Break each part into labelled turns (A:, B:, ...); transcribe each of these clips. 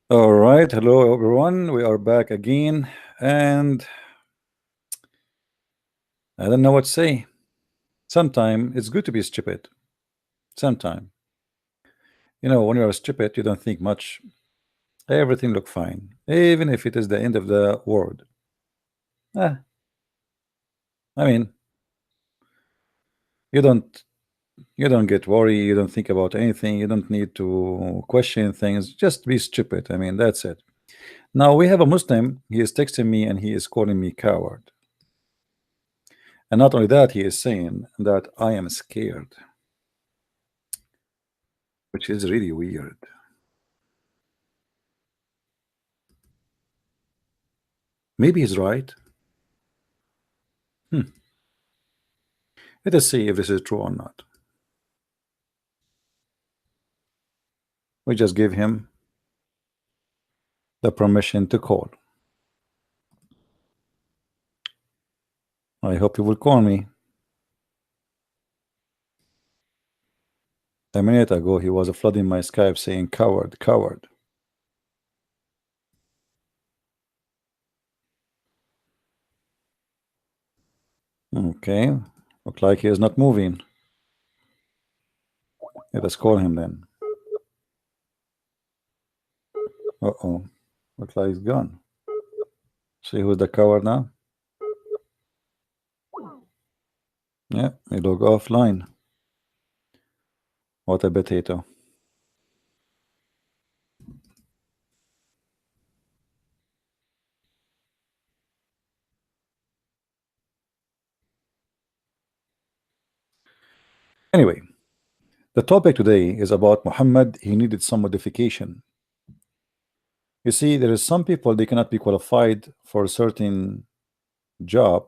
A: All right, hello everyone. We are back again, and I don't know what to say. Sometime it's good to be stupid. Sometime, when you're stupid, you don't think much. Everything look fine, even if it is the end of the world. Eh, I mean, you don't you don't get worried. You don't think about anything. You don't need to question things. Just be stupid. I mean, that's it. Now we have a Muslim. He is texting me and he is calling me coward. And not only that, he is saying that I am scared, which is really weird. Maybe he's right. Hmm. Let us see if this is true or not. We just give him the permission to call. I hope he will call me. A minute ago, he was flooding my Skype saying, coward, coward. Okay, look like he is not moving. Let us call him then. Uh-oh, look like he's gone. See who's the coward now? Yeah, he look offline. What a potato. Anyway, the topic today is about Muhammad. He needed some modification. You see, there is some people, they cannot be qualified for a certain job.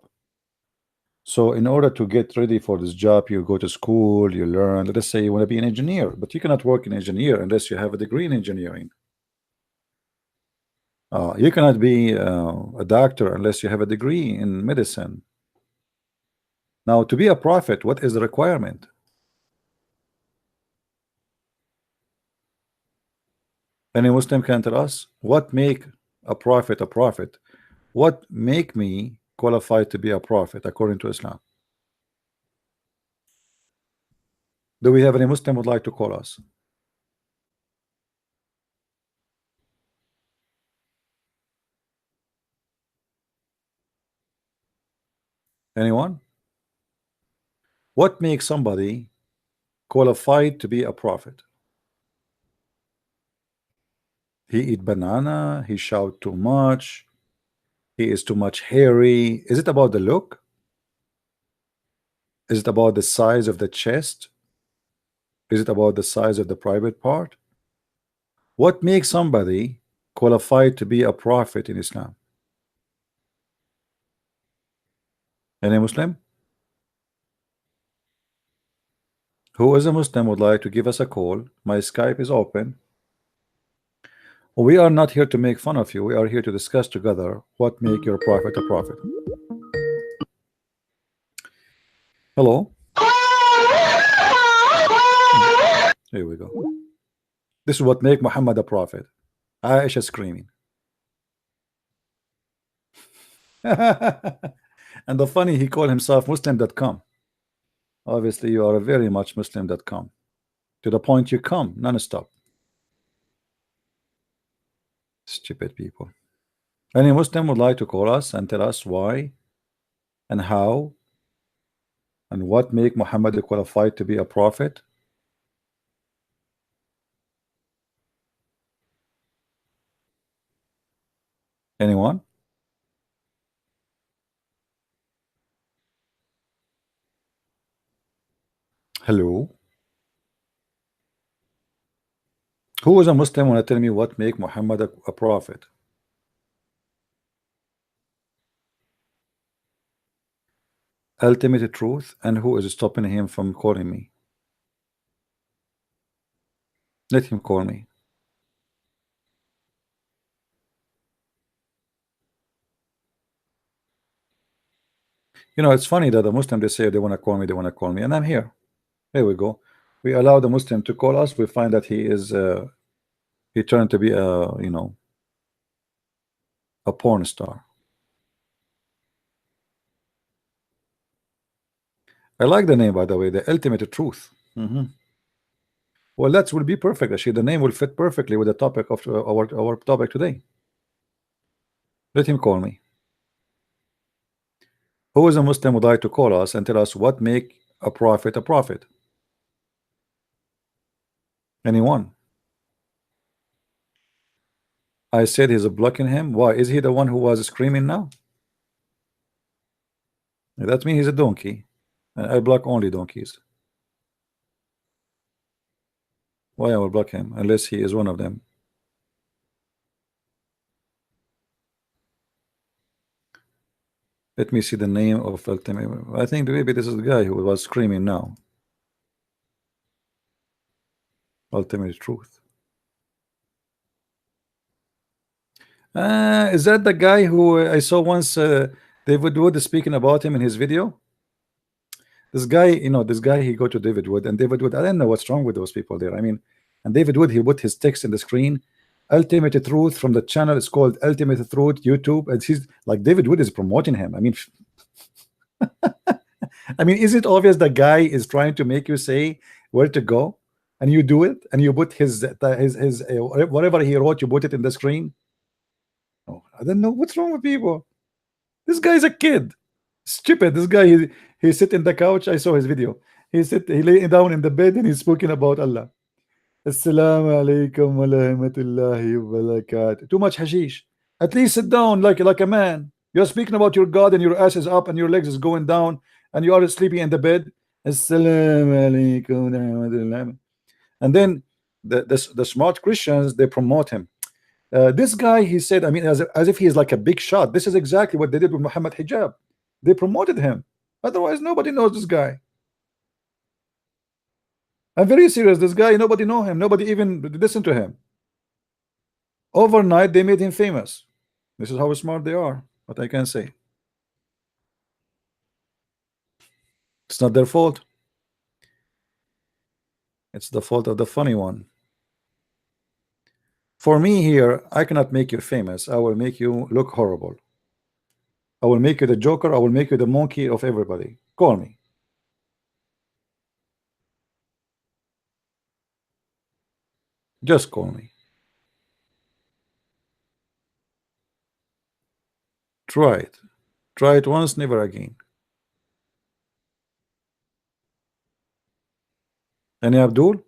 A: So in order to get ready for this job, you go to school, you learn. Let us say you want to be an engineer, but you cannot work in engineer unless you have a degree in engineering. You cannot be a doctor unless you have a degree in medicine. Now, to be a prophet, what is the requirement? Any Muslim can tell us what make a prophet a prophet? What make me qualified to be a prophet according to Islam? Do we have any Muslim would like to call us? Anyone? What makes somebody qualified to be a prophet? He eat banana, he shout too much, he is too much hairy. Is it about the look? Is it about the size of the chest? Is it about the size of the private part? What makes somebody qualified to be a prophet in Islam? Any Muslim? Who is a Muslim would like to give us a call? My Skype is open. We are not here to make fun of you. We are here to discuss together what make your prophet a prophet. Hello. Here we go. This is what make Muhammad a prophet. Aisha screaming. And the funny, he called himself Muslim.com. Obviously, you are very much Muslim.com. To the point you come non-stop. Stupid people. Any Muslim would like to call us and tell us why and how and what make Muhammad qualified to be a prophet? Anyone? Hello? Who is a Muslim want to tell me what make Muhammad a prophet? Ultimate truth, and who is stopping him from calling me? Let him call me. You know, it's funny that the Muslim, they say they want to call me, and I'm here. Here we go. We allow the Muslim to call us. We find that he turned to be a porn star. I like the name, by the way, the ultimate truth. Well, that will be perfect. Actually, the name will fit perfectly with the topic of our topic today. Let him call me. Who is a Muslim would like to call us and tell us what make a prophet a prophet? Anyone? I said he's blocking him. Why? Is he the one who was screaming now? That means he's a donkey. I block only donkeys. Why I will block him unless he is one of them? Let me see the name of ultimate. I think maybe this is the guy who was screaming now. Ultimate truth. Is that the guy who I saw once? David Wood is speaking about him in his video. This guy, this guy, he go to David Wood, and David Wood, I don't know what's wrong with those people there. I mean, and David Wood, he put his text in the screen. Ultimate Truth from the channel is called Ultimate Truth YouTube, and he's like, David Wood is promoting him. I mean, I mean, is it obvious the guy is trying to make you say where to go, and you do it, and you put his whatever he wrote, you put it in the screen? Oh, I don't know what's wrong with people. This guy's a kid, stupid. This guy, he sit in the couch. I saw his video. He lay down in the bed and he's speaking about Allah. Assalamu alaikum wa rahmatullahi wa barakatuh. Too much hashish. At least sit down like a man. You're speaking about your God and your ass is up and your legs is going down and you are sleeping in the bed. Assalamu alaikum wa rahmatullahi. And then the smart Christians, they promote him. This guy, he said, I mean, as if he is like a big shot. This is exactly what they did with Muhammad Hijab. They promoted him. Otherwise, nobody knows this guy. I'm very serious. This guy, nobody know him. Nobody even listen to him. Overnight, they made him famous. This is how smart they are. What I can say. It's not their fault. It's the fault of the funny one. For me here, I cannot make you famous. I will make you look horrible. I will make you the Joker. I will make you the monkey of everybody. Call me. Just call me. Try it. Try it once, never again. Any Abdul?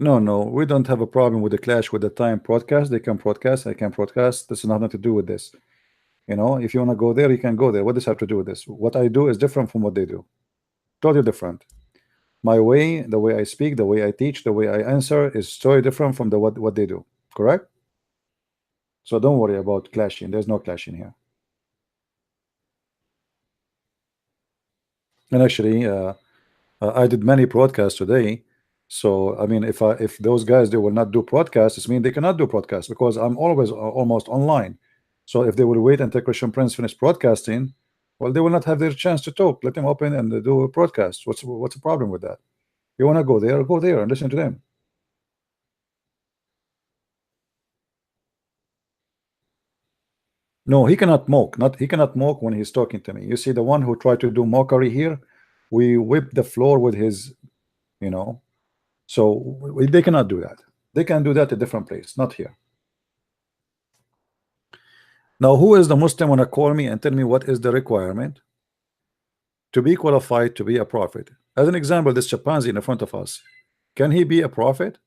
A: No, we don't have a problem with the clash with the time broadcast. They can broadcast, I can broadcast. This is nothing to do with this. If you want to go there, you can go there. What does have to do with this? What I do is different from what they do. Totally different. My way, the way I speak, the way I teach, the way I answer is totally different from what they do. Correct? So don't worry about clashing. There's no clashing here. And actually, I did many broadcasts today. So I mean, if those guys they will not do broadcasts, it means they cannot do broadcasts because I'm always almost online. So if they will wait until Christian Prince finish broadcasting, well, they will not have their chance to talk. Let them open and do a broadcast. What's the problem with that? You want to go there and listen to them. No, he cannot mock. He cannot mock when he's talking to me. You see, the one who tried to do mockery here, we whip the floor with his, So they cannot do that. They can do that at a different place, not here. Now, who is the Muslim want to call me and tell me what is the requirement to be qualified to be a prophet? As an example, this chimpanzee in front of us, can he be a prophet?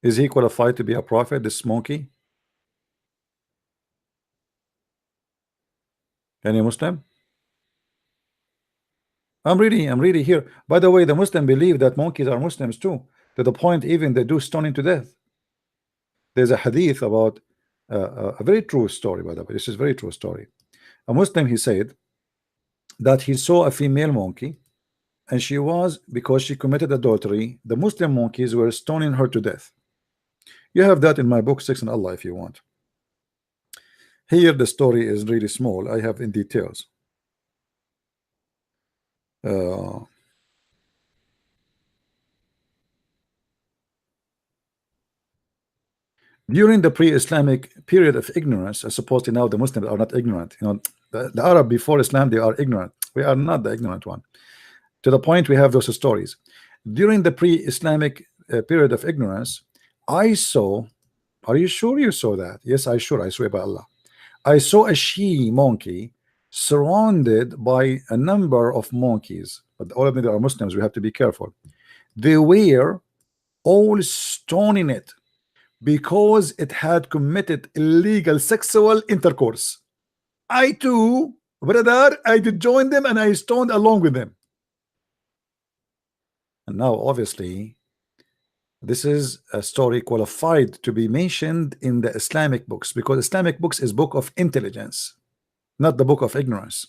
A: Is he qualified to be a prophet, this monkey? Any Muslim? I'm reading here. By the way, the Muslim believe that monkeys are Muslims too, to the point even they do stoning to death. There's a hadith about a very true story, by the way. This is a very true story. A Muslim, he said that he saw a female monkey, and she was, because she committed adultery, the Muslim monkeys were stoning her to death. You have that in my book, Sex and Allah, if you want. Here the story is really small. I have in details. Uh, during the pre-Islamic period of ignorance, supposedly now the Muslims are not ignorant. You know, the Arab before Islam, they are ignorant. We are not the ignorant one. To the point we have those stories. During the pre-Islamic period of ignorance, I saw. Are you sure you saw that? Yes, I sure. I swear by Allah. I saw a she monkey surrounded by a number of monkeys, but all of them are Muslims. We have to be careful. They were all stoning it because it had committed illegal sexual intercourse. I too, brother, I did join them and I stoned along with them. And now, obviously, this is a story qualified to be mentioned in the Islamic books, because Islamic books is book of intelligence, not the book of ignorance.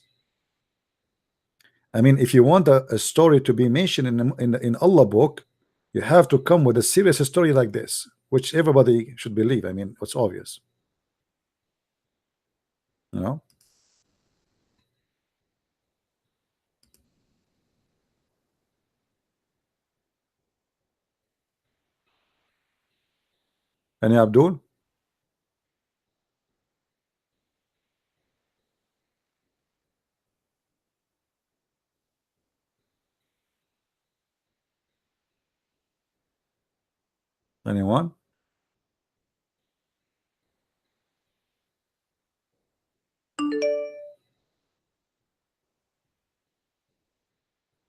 A: I mean, if you want a story to be mentioned in Allah book, you have to come with a serious story like this, which everybody should believe. I mean, it's obvious, you know. Any Abdul? Anyone?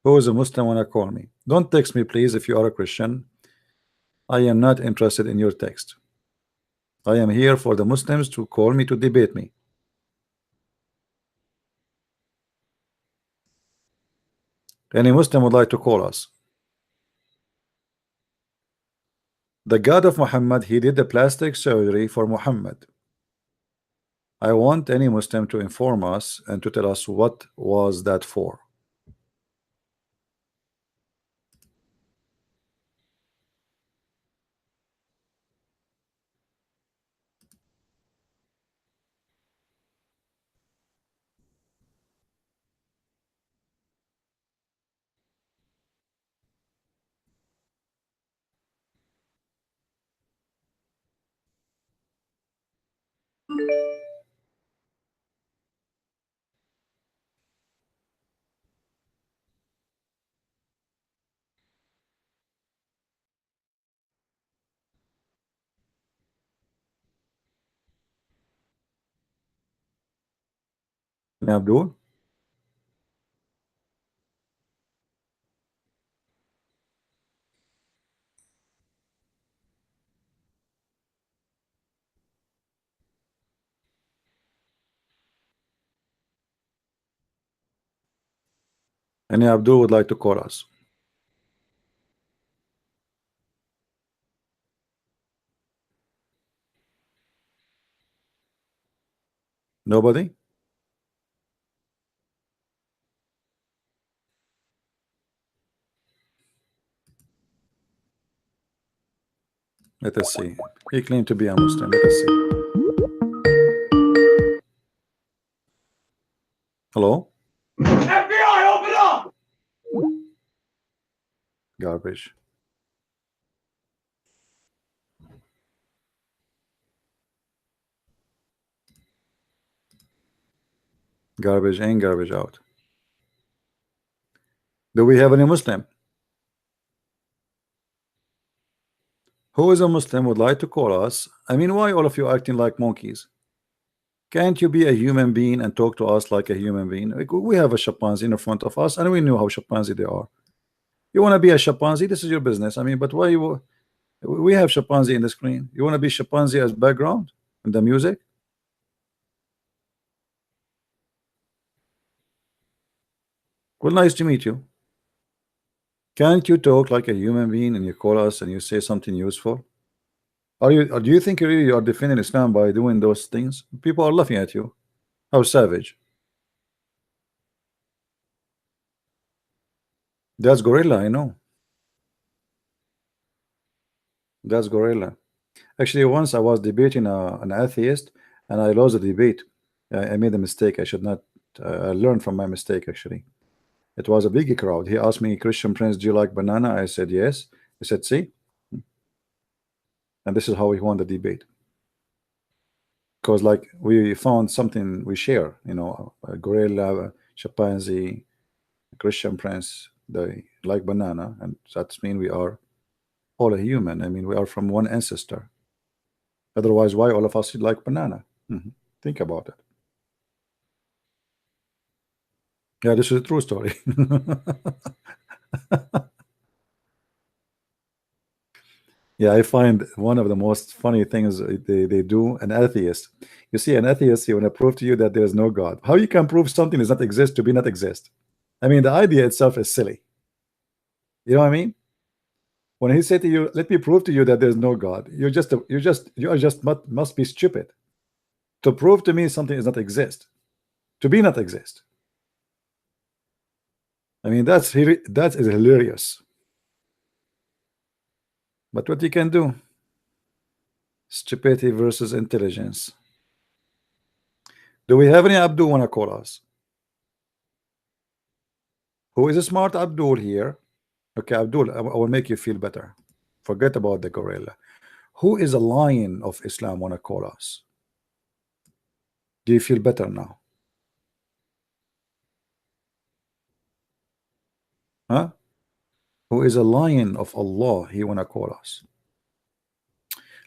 A: Who is a Muslim wanna call me? Don't text me, please. If you are a Christian, I am not interested in your text. I am here for the Muslims to call me to debate me. Any Muslim would like to call us? The God of Muhammad, he did the plastic surgery for Muhammad. I want any Muslim to inform us and to tell us what was that for. Abdul? Any Abdul would like to call us? Nobody? Let us see. He claimed to be a Muslim. Let us see. Hello? FBI, open up! Garbage. Garbage in, garbage out. Do we have any Muslim? Who is a Muslim would like to call us? I mean, why all of you acting like monkeys? Can't you be a human being and talk to us like a human being? Like, we have a chimpanzee in front of us and we know how chimpanzee they are. You want to be a chimpanzee? This is your business. I mean, but why you? We have chimpanzee in the screen. You want to be chimpanzee as background in the music? Well, nice to meet you. Can't you talk like a human being and you call us and you say something useful? Are you? Or do you think you really are defending Islam by doing those things? People are laughing at you. How savage! That's gorilla, I know. That's gorilla. Actually, once I was debating an atheist, and I lost the debate. I made a mistake. I should not. I learned from my mistake. Actually, it was a big crowd. He asked me, "Christian Prince, do you like banana?" I said yes. He said, "See," and this is how we won the debate. Because like we found something we share. A gorilla, a chimpanzee, a Christian Prince. They like banana, and that means we are all a human. I mean, we are from one ancestor. Otherwise, why all of us like banana? Think about it. Yeah, this is a true story. Yeah, I find one of the most funny things they do, an atheist. You see, an atheist, he want to prove to you that there is no God. How you can prove something does not exist to be not exist? I mean, the idea itself is silly. You know what I mean? When he said to you, "Let me prove to you that there's no God," you are just must be stupid to prove to me something does not exist, to be not exist. I mean, that is hilarious. But what you can do? Stupidity versus intelligence. Do we have any Abdul wanna call us? Who is a smart Abdul here? Okay, Abdul, I will make you feel better. Forget about the gorilla. Who is a lion of Islam wanna call us? Do you feel better now? Huh? Who is a lion of Allah? He wanna call us.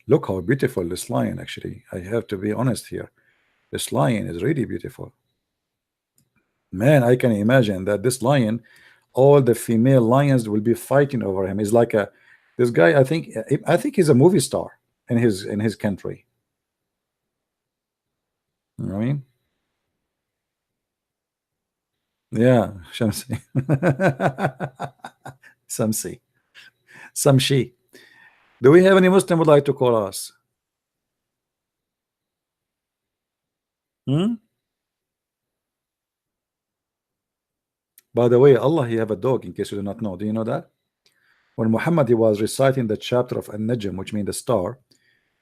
A: Look how beautiful this lion actually. I have to be honest here. This lion is really beautiful. Man, I can imagine that this lion, all the female lions will be fighting over him. He's like a this guy. I think he's a movie star in his country. You know what I mean? Yeah, Shamsi. Samsi. Samshi. Do we have any Muslim would like to call us? Hmm? By the way, Allah, he have a dog, in case you do not know. Do you know that? When Muhammad he was reciting the chapter of An-Najm, which means the star,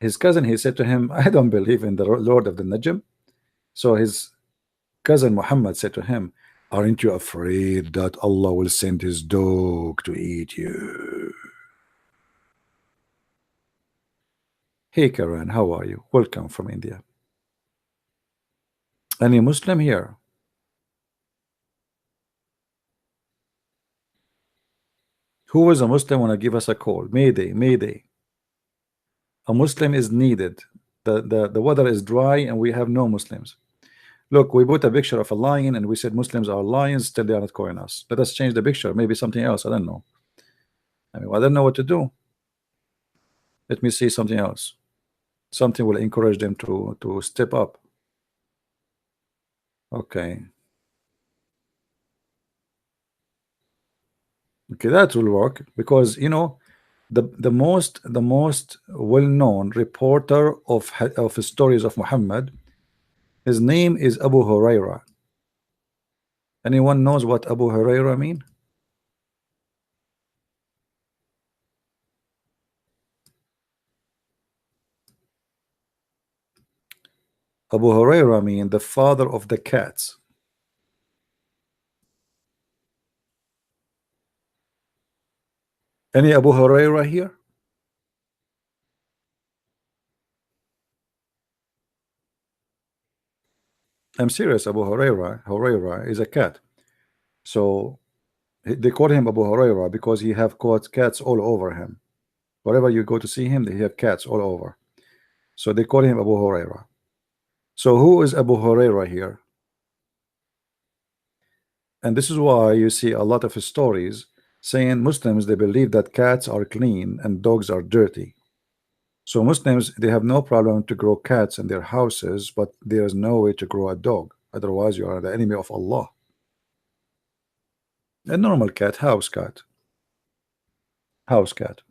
A: his cousin he said to him, I don't believe in the Lord of the Najm. So his cousin Muhammad said to him, aren't you afraid that Allah will send his dog to eat you? Hey Karan, how are you? Welcome from India. Any Muslim here? Who is a Muslim want to give us a call? Mayday, Mayday. A Muslim is needed. The weather is dry and we have no Muslims. Look, we put a picture of a lion and we said Muslims are lions, still they are not calling us. Let us change the picture, maybe something else. I don't know. I mean, I don't know what to do. Let me see something else. Something will encourage them to step up. Okay. Okay, that will work because the most well-known reporter of stories of Muhammad, his name is Abu Huraira. Anyone knows what Abu Huraira mean? Abu Huraira mean the father of the cats. Any Abu Huraira here? I'm serious. Abu Huraira is a cat. So they call him Abu Huraira because he have caught cats all over him. Wherever you go to see him, they have cats all over. So they call him Abu Huraira. So who is Abu Huraira here? And this is why you see a lot of stories saying Muslims they believe that cats are clean and dogs are dirty. So Muslims they have no problem to grow cats in their houses, but there is no way to grow a dog. Otherwise, you are the enemy of Allah. A normal cat, house cat, house cat.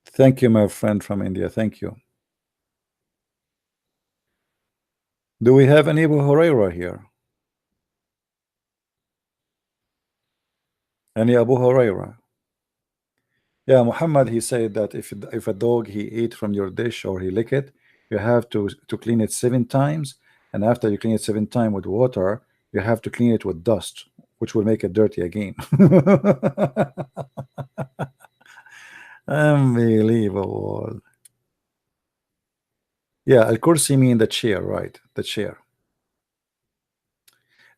A: Thank you, my friend from India. Thank you. Do we have any Abu Huraira here? Any Abu Huraira? Yeah, Muhammad, he said that if a dog he ate from your dish or he lick it, you have to clean it 7 times, and after you clean it 7 times with water, you have to clean it with dust, which will make it dirty again. Unbelievable. Yeah, al-kursi mean the chair, right? The chair.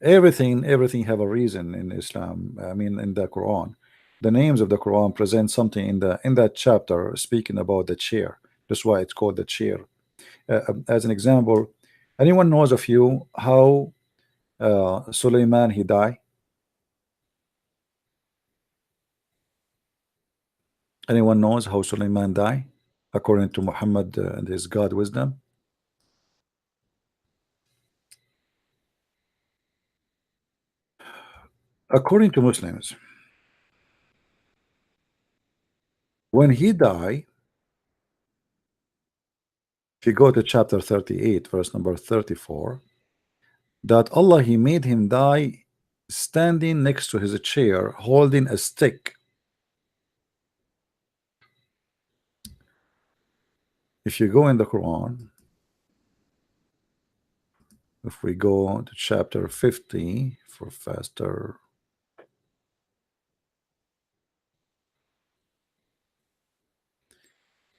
A: Everything have a reason in Islam. I mean, in the Quran, the names of the Quran present something in that chapter speaking about the chair. That's why it's called the chair. As an example, anyone knows of you how Suleiman he died? Anyone knows how Suleiman died according to Muhammad and his God wisdom? According to Muslims, when he died, if you go to chapter 38, verse number 34, that Allah he made him die standing next to his chair holding a stick. If you go in the Quran, if we go to chapter 50 for faster,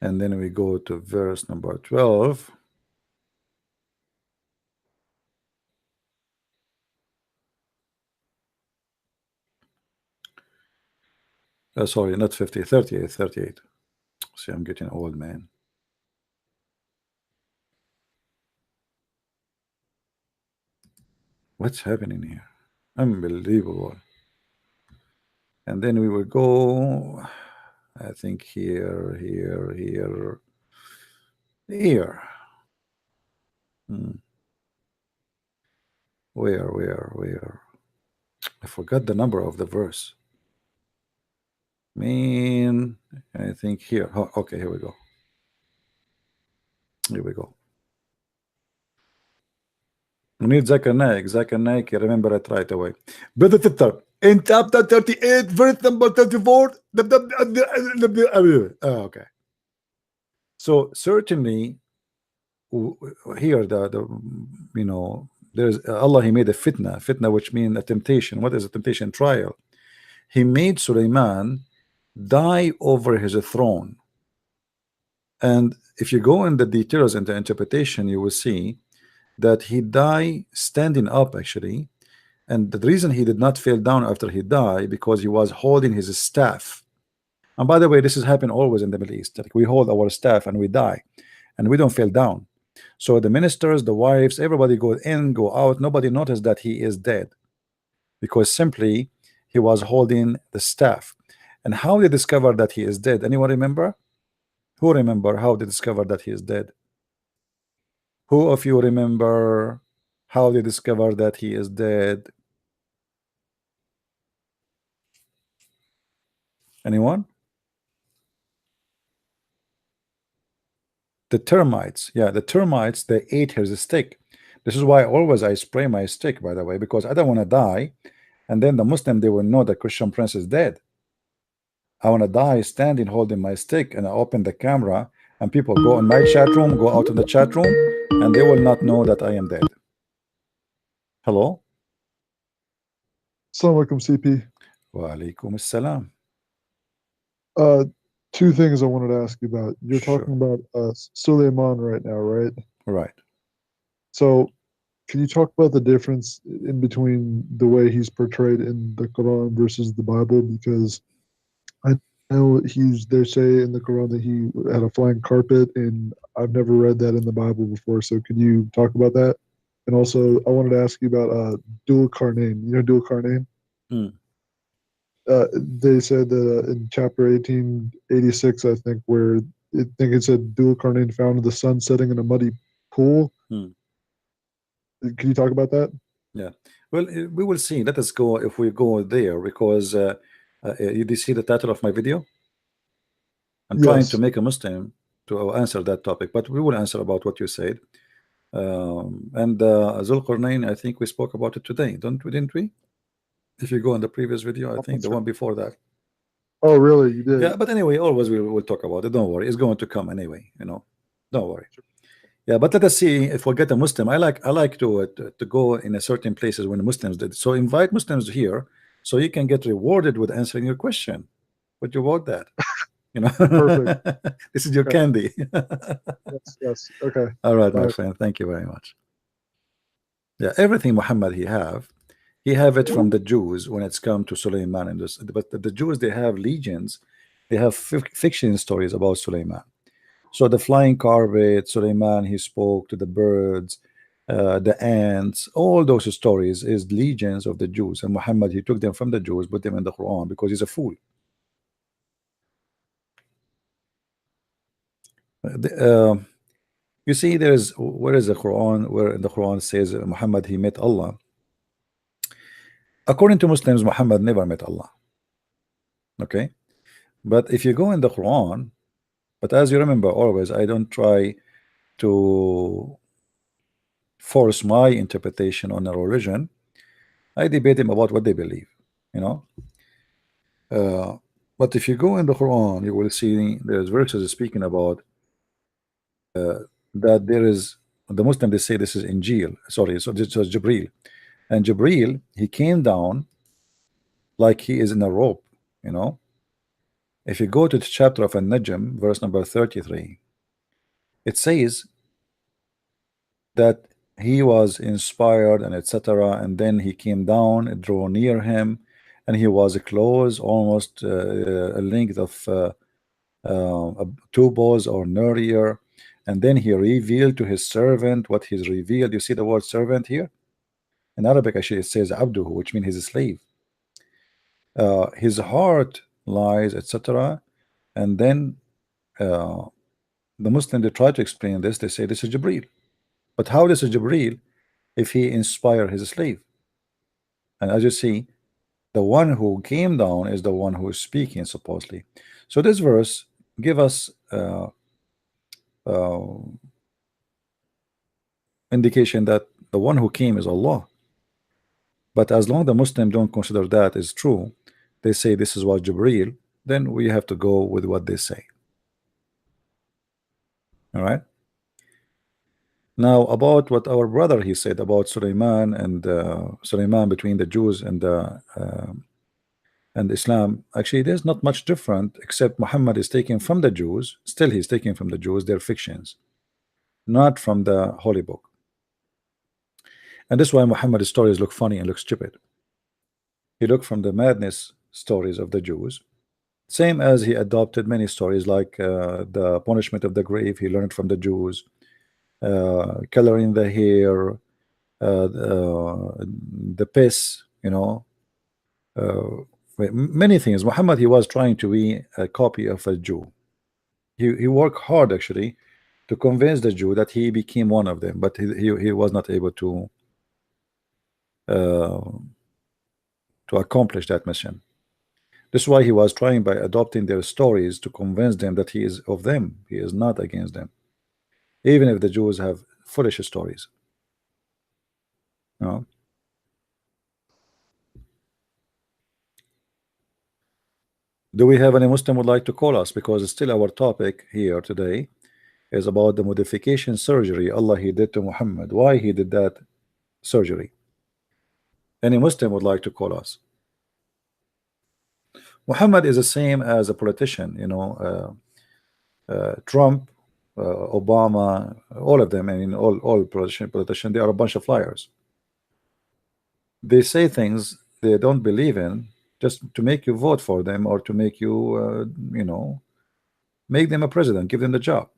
A: and then we go to verse number 12. Sorry, not 50, 38, 38. See, I'm getting old, man. What's happening here? Unbelievable. And then we will go, I think here. Where? I forgot the number of the verse. Man, I think here. Oh, okay, here we go. We need Zakir Naik. Zakir Naik, remember it right away. Brother Titter, in chapter 38, verse number 34. Okay. So certainly here the you know, there's Allah he made a fitna which means a temptation. What is a temptation? Trial. He made Suleiman die over his throne, and if you go in the details and the interpretation, you will see that he died standing up actually, and the reason he did not fall down after he died because he was holding his staff. And by the way, this has happened always in the Middle East, like we hold our staff and we die and we don't fall down. So the ministers, the wives, everybody go in, go out, nobody noticed that he is dead because simply he was holding the staff. And how they discover that he is dead? Anyone remember? Who remember how they discovered that he is dead? Who of you remember how they discovered that he is dead? Anyone? The termites. Yeah, the termites, they ate his stick. This is why always I spray my stick, by the way, because I don't want to die and then the Muslim they will know that Christian Prince is dead. I want to die standing holding my stick, and I open the camera and people go in my chat room, go out in the chat room, and they will not know that I am dead. Hello?
B: Assalamu alaikum, CP.
A: Wa alaikum assalam.
B: Two things I wanted to ask you about. You're
A: Sure.
B: talking about Suleiman right now, right?
A: Right.
B: So can you talk about the difference in between the way he's portrayed in the Quran versus the Bible? Because I know they say in the Quran that he had a flying carpet, and I've never read that in the Bible before. So can you talk about that? And also, I wanted to ask you about Dhul Qarnayn. You know Dhul Qarnayn? They said in chapter 1886, I think, where I think it said Dhul Qarnayn found the sun setting in a muddy pool. Can you talk about that?
A: Yeah. Well, we will see. Let us go if we go there because did you see the title of my video? I'm trying to make a Muslim to answer that topic, but we will answer about what you said. And Zulqarnain, I think we spoke about it today, didn't we? If you go on the previous video, I think the one before that.
B: Oh, really? You
A: Yeah,
B: did?
A: but anyway, always we'll talk about it. Don't worry, it's going to come anyway. Don't worry. Yeah, but let us see if we get a Muslim. I like to go in a certain places when Muslims did. So invite Muslims here, so you can get rewarded with answering your question. What you want that? You know,
B: Perfect.
A: this is your
B: Okay.
A: candy.
B: Yes. Yes. Okay.
A: All right, my
B: Bye.
A: friend. Thank you very much. Yeah, everything Muhammad he have it from the Jews when it's come to Suleiman and this. But the Jews, they have legions, they have fiction stories about Suleiman. So the flying carpet, Suleiman, he spoke to the birds, the ants, all those stories is legions of the Jews. And Muhammad, he took them from the Jews, put them in the Quran because he's a fool. You see, where is the Quran, where in the Quran says Muhammad, he met Allah. According to Muslims, Muhammad never met Allah. Okay. But if you go in the Quran, but as you remember always, I don't try to force my interpretation on a religion. I debate them about what they believe, you know. But if you go in the Quran, you will see there's verses speaking about that there is the Muslim, they say this is Injil. Sorry, so this was Jibril. And Jibril, he came down like he is in a rope, you know. If you go to the chapter of An-Najm, verse number 33, it says that he was inspired and etc. And then he came down, it drew near him, and he was close, almost a length of 2 balls or nearer. And then he revealed to his servant what he's revealed. You see the word servant here? In Arabic, actually, it says abduhu, which means his slave. His heart lies, etc. And then the Muslim, they try to explain this. They say this is Jibreel. But how this is Jibreel if he inspired his slave? And as you see, the one who came down is the one who is speaking, supposedly. So this verse give us uh, indication that the one who came is Allah. But as long the Muslim don't consider that is true, they say this is what Jibreel, then we have to go with what they say. All right. Now about what our brother he said about Suleiman and Suleiman between the Jews and Islam. Actually, there's not much different, except Muhammad is taken from the Jews. Still, he's taken from the Jews, their fictions, not from the Holy Book. And this is why Muhammad's stories look funny and look stupid. He looked from the madness stories of the Jews, same as he adopted many stories like the punishment of the grave. He learned from the Jews, coloring the hair, the piss, many things. Muhammad, he was trying to be a copy of a Jew. He worked hard actually to convince the Jew that he became one of them, but he was not able uh, to accomplish that mission. This is why he was trying by adopting their stories to convince them that he is of them. He is not against them, even if the Jews have foolish stories. Do we have any Muslim would like to call us? Because it's still our topic here today is about the modification surgery Allah he did to Muhammad. Why he did that surgery? Any Muslim would like to call us? Muhammad is the same as a politician, Trump, Obama, all of them. I mean, all politicians, they are a bunch of liars. They say things they don't believe in just to make you vote for them or to make you, make them a president, give them the job.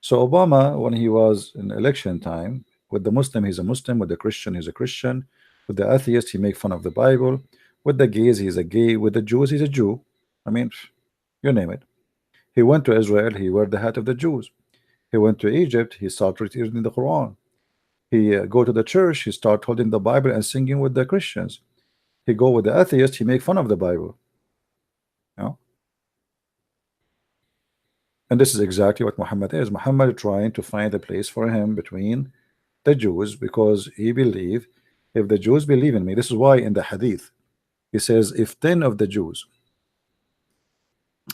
A: So Obama, when he was in election time, with the Muslim, he's a Muslim. With the Christian, he's a Christian. With the atheist, he make fun of the Bible. With the gays, he's a gay. With the Jews, he's a Jew. I mean, you name it. He went to Israel, he wore the hat of the Jews. He went to Egypt, he started reading the Quran. He go to the church, he start holding the Bible and singing with the Christians. He go with the atheist, he make fun of the Bible. And this is exactly what Muhammad is. Muhammad trying to find a place for him between the Jews because he believed if the Jews believe in me, this is why in the hadith he says if 10 of the Jews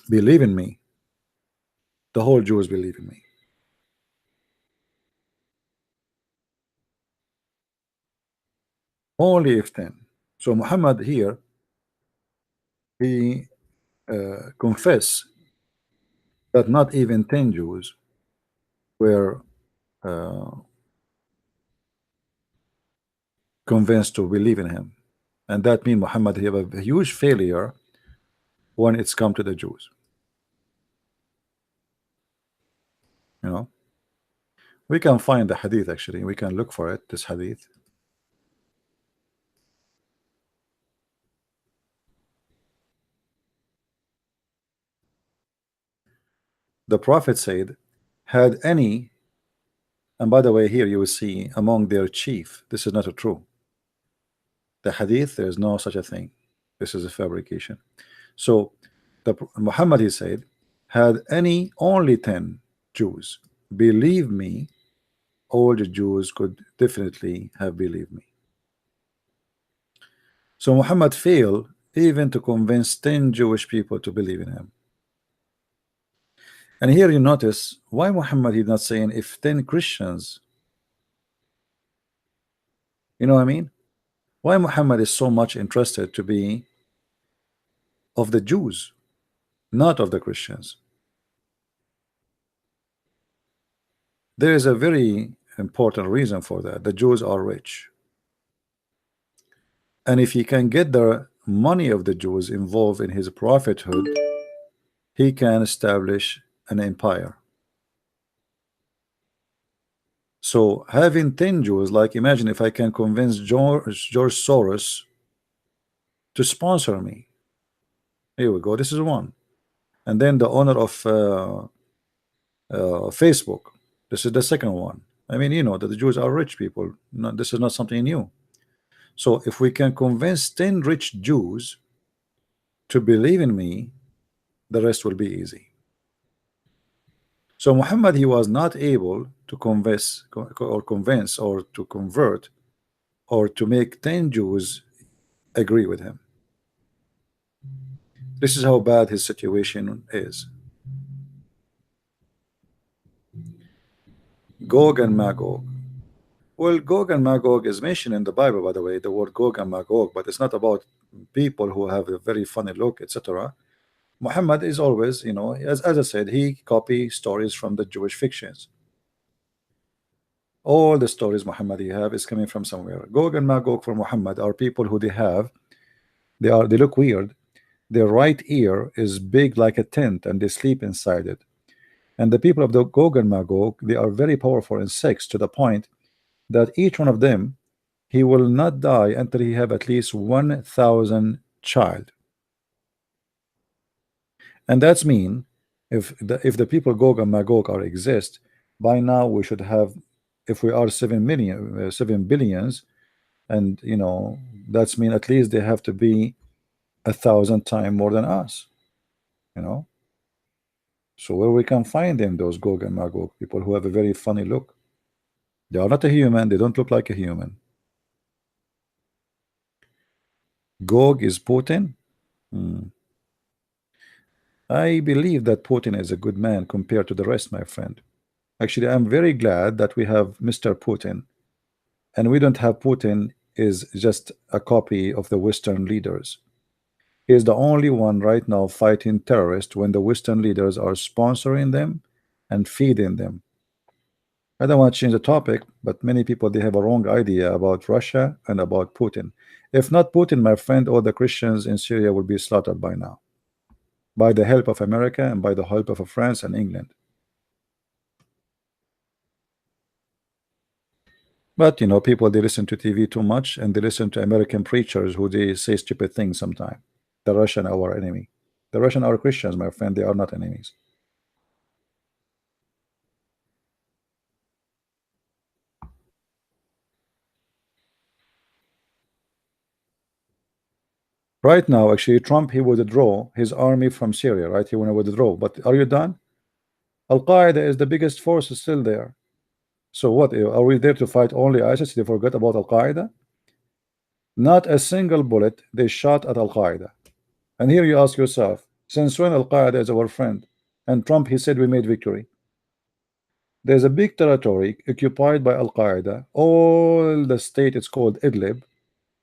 A: believe in me, the whole Jews believe in me. Only if 10. So Muhammad here, he confess that not even 10 Jews were uh, convinced to believe in him, and that means Muhammad he have a huge failure when it's come to the Jews. You know, we can find the hadith, actually we can look for it, this hadith. The Prophet said, had any, and by the way, here you will see among their chief, this is not a true. The hadith, there is no such a thing. This is a fabrication. So Muhammad, he said, had any only 10 Jews believe me, all the Jews could definitely have believed me. So Muhammad failed even to convince 10 Jewish people to believe in him. And here you notice why Muhammad is not saying if 10 Christians, you know what I mean? Why Muhammad is so much interested to be of the Jews, not of the Christians. There is a very important reason for that. The Jews are rich, and if he can get the money of the Jews involved in his prophethood, he can establish an empire. So having 10 Jews, like imagine if I can convince George Soros to sponsor me. Here we go, this is one. And then the owner of Facebook, this is the second one. I mean, you know that the Jews are rich people. No, this is not something new. So if we can convince 10 rich Jews to believe in me, the rest will be easy. So Muhammad, he was not able to convince or to convert or to make 10 Jews agree with him. This is how bad his situation is. Gog and Magog. Well, Gog and Magog is mentioned in the Bible, by the way, the word Gog and Magog, but it's not about people who have a very funny look, etc. Muhammad is always, you know, as I said, he copies stories from the Jewish fictions. All the stories Muhammad he have is coming from somewhere. Gog and Magog for Muhammad are people who they look weird. Their right ear is big like a tent and they sleep inside it. And the people of the Gog and Magog, they are very powerful in sex to the point that each one of them, he will not die until he have at least 1,000 child. And that's mean if the people Gog and Magog are exist, by now we should have, if we are 7 billions, and you know that's mean at least they have to be 1,000 times more than us, you know. So where we can find them, those Gog and Magog people who have a very funny look? They are not a human, they don't look like a human. Gog is Putin. I believe that Putin is a good man compared to the rest, my friend. Actually, I'm very glad that we have Mr. Putin, and we don't have Putin is just a copy of the Western leaders. He is the only one right now fighting terrorists when the Western leaders are sponsoring them and feeding them. I don't want to change the topic, but many people, they have a wrong idea about Russia and about Putin. If not Putin, my friend, all the Christians in Syria will be slaughtered by now, by the help of America and by the help of France and England. But you know, people, they listen to TV too much, and they listen to American preachers who they say stupid things sometimes. The Russian are our enemy. The Russian are Christians, my friend. They are not enemies. Right now, actually, Trump, he would withdraw his army from Syria, right? He want to withdraw. But are you done? Al-Qaeda is the biggest force, is still there. So what, are we there to fight only ISIS? They forgot about Al-Qaeda? Not a single bullet they shot at Al-Qaeda. And here you ask yourself, since when Al-Qaeda is our friend? And Trump, he said we made victory. There's a big territory occupied by Al-Qaeda. All the state, it's called Idlib,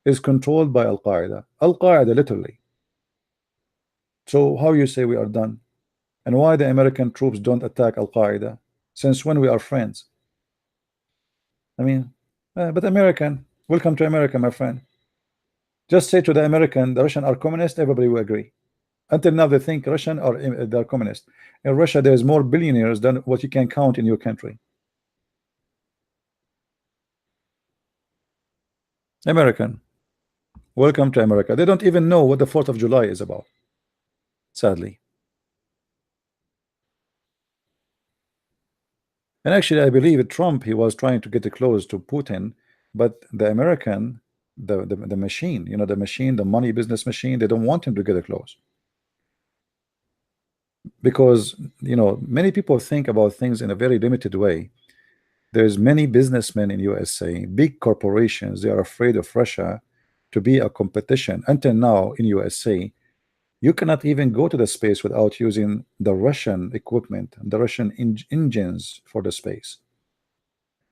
A: is controlled by Al-Qaeda. Al-Qaeda, literally. So how you say we are done? And why the American troops don't attack Al-Qaeda? Since when we are friends? I mean, but American, welcome to America, my friend. Just say to the American, the Russian are communist, everybody will agree. Until now, they think Russian are they're communist. In Russia, there's more billionaires than what you can count in your country. American, welcome to America. They don't even know what the 4th of July is about, sadly. And actually, I believe Trump, he was trying to get close to Putin, but the American, the machine, you know, the machine, the money business machine, they don't want him to get close. Because, you know, many people think about things in a very limited way. There's many businessmen in USA, big corporations, they are afraid of Russia to be a competition. Until now in USA, you cannot even go to the space without using the Russian equipment, the Russian engines for the space.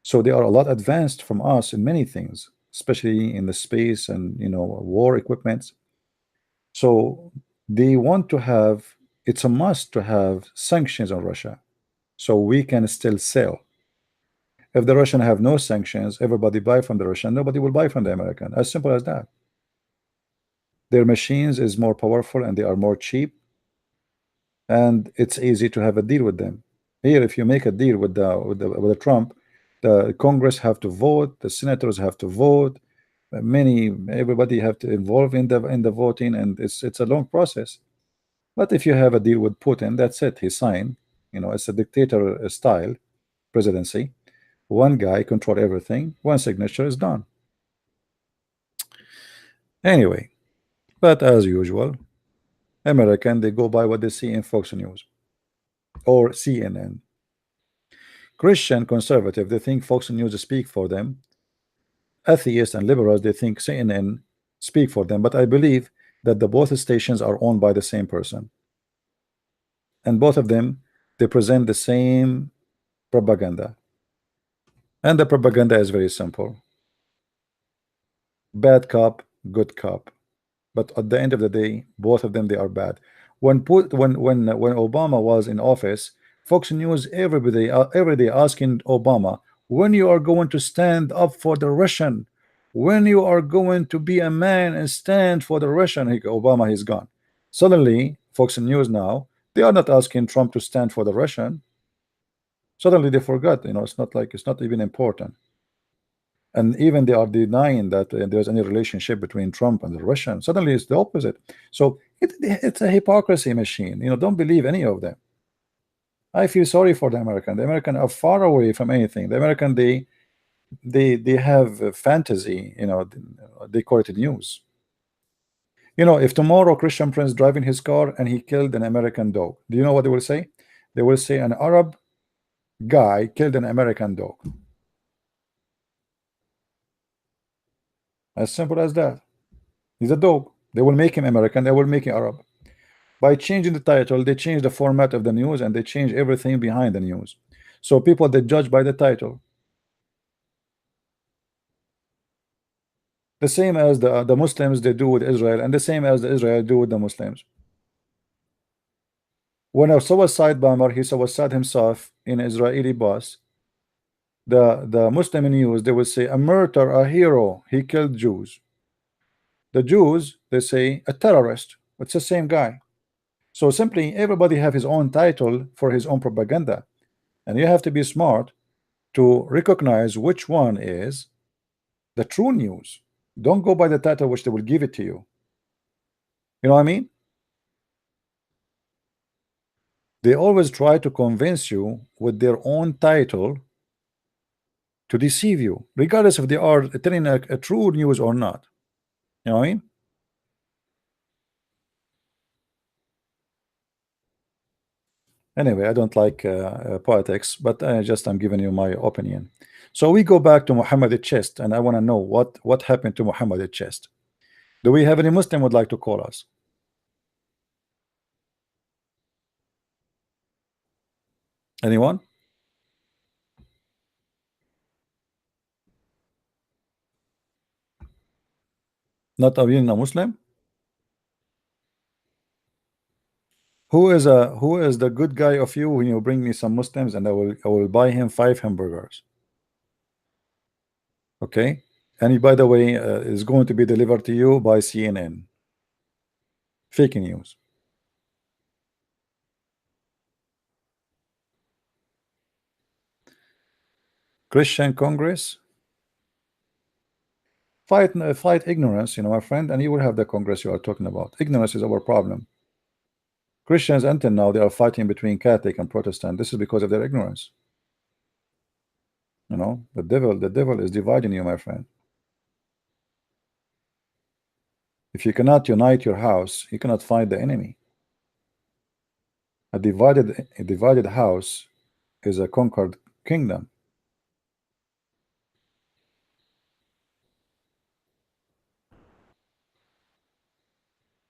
A: So they are a lot advanced from us in many things, especially in the space and, you know, war equipment. So they want to have, it's a must to have sanctions on Russia so we can still sell. If the Russian have no sanctions, everybody buy from the Russian, nobody will buy from the American. As simple as that. Their machines is more powerful and they are more cheap, and it's easy to have a deal with them. Here, if you make a deal with the Trump, the Congress have to vote, the senators have to vote, everybody have to involve in the voting, and it's a long process. But if you have a deal with Putin, that's it. He signed. You know, it's a dictator style presidency. One guy control everything. One signature is done. Anyway, but as usual, American, they go by what they see in Fox News or CNN. Christian conservative, they think Fox News speak for them. Atheists and liberals, they think CNN speak for them. But I believe that the both stations are owned by the same person, and both of them, they present the same propaganda. And the propaganda is very simple: bad cop, good cop. But at the end of the day, both of them, they are bad. When Obama was in office, Fox News, every day asking Obama, when you are going to stand up for the Russian, when you are going to be a man and stand for the Russian. Obama, he's gone. Suddenly Fox News now, they are not asking Trump to stand for the Russian. Suddenly they forgot, you know, it's not like, it's not even important. And even they are denying that there's any relationship between Trump and the Russian. Suddenly it's the opposite. So it's a hypocrisy machine. You know, don't believe any of them. I feel sorry for the American. The American are far away from anything. The American, they have a fantasy. You know, they call it news. You know, if tomorrow Christian Prince driving his car and he killed an American dog, do you know what they will say? They will say an Arab guy killed an American dog. As simple as that. He's a dog. They will make him American. They will make him Arab. By changing the title, they change the format of the news and they change everything behind the news. So people, they judge by the title. The same as the Muslims, they do with Israel, and the same as the Israel do with the Muslims. When a suicide bomber, he suicide himself in Israeli bus, the Muslim news, they will say a murder, a hero, he killed Jews. The Jews, they say a terrorist. It's the same guy. So simply everybody have his own title for his own propaganda, and you have to be smart to recognize which one is the true news. Don't go by the title which they will give it to you. You know what I mean? They always try to convince you with their own title to deceive you, regardless if they are telling a true news or not. You know what I mean? Anyway, I don't like politics, but I'm giving you my opinion. So we go back to Muhammad at chest, and I want to know what happened to Muhammad at chest. Do we have any Muslim would like to call us? Anyone? Not even a Muslim? Who is the good guy of you when you bring me some Muslims, and I will buy him 5 hamburgers. Okay, and he, by the way, is going to be delivered to you by CNN. Fake news. Christian Congress. Fight ignorance, my friend, and you will have the Congress you are talking about. Ignorance is our problem. Christians until now they are fighting between Catholic and Protestant. This is because of their ignorance. The devil is dividing you, my friend. If you cannot unite your house, you cannot fight the enemy. A divided house is a conquered kingdom.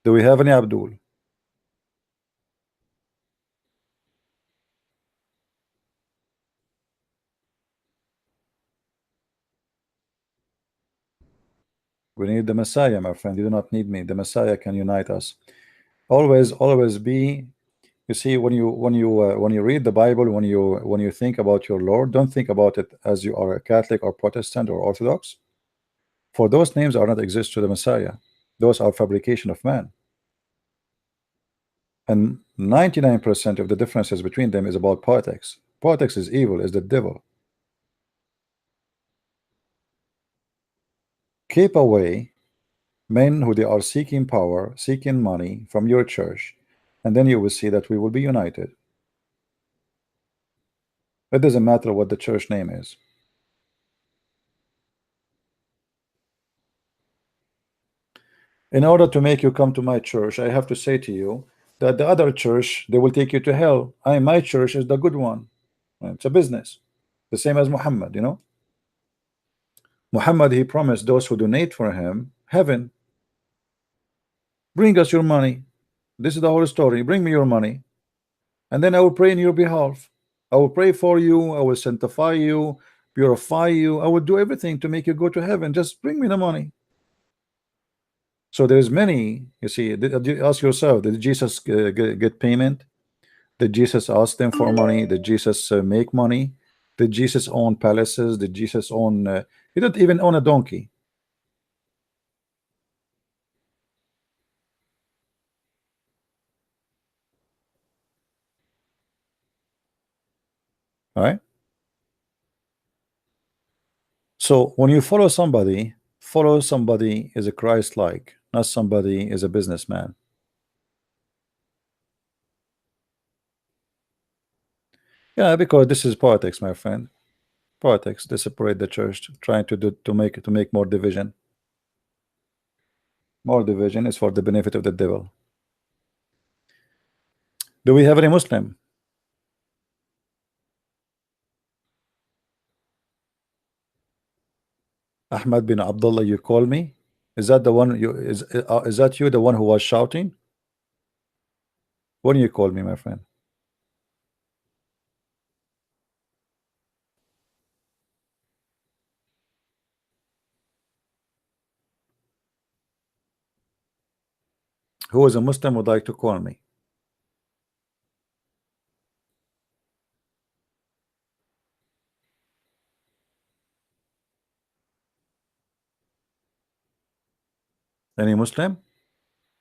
A: Do we have any Abdul? We need the Messiah, my friend. You do not need me. The Messiah can unite us. Always be. You see, when you read the Bible, when you think about your Lord, don't think about it as you are a Catholic or Protestant or Orthodox. For those names are not exist to the Messiah. Those are fabrication of man. And 99% of the differences between them is about politics. Politics is evil, is the devil. Keep away men who they are seeking power, seeking money from your church, and then you will see that we will be united. It doesn't matter what the church name is. In order to make you come to my church, I have to say to you that the other church, they will take you to hell. My church is the good one. It's a business. The same as Muhammad. Muhammad, he promised those who donate for him heaven. Bring us your money. This is the whole story. Bring me your money, and then I will pray in your behalf. I will pray for you. I will sanctify you, purify you. I will do everything to make you go to heaven. Just bring me the money. So there's many. You see, ask yourself: did Jesus get payment? Did Jesus ask them for money? Did Jesus make money? Did Jesus own palaces? Did Jesus own? He didn't even own a donkey. All right. So when you follow somebody is a Christ-like, not somebody is a businessman. Yeah, because this is politics, my friend. Politics. They separate the church, trying to make more division. More division is for the benefit of the devil. Do we have any Muslim? Ahmad bin Abdullah, you call me? Is that the one you is that you the one who was shouting? When you call me, my friend? Who is a Muslim would like to call me? Any Muslim?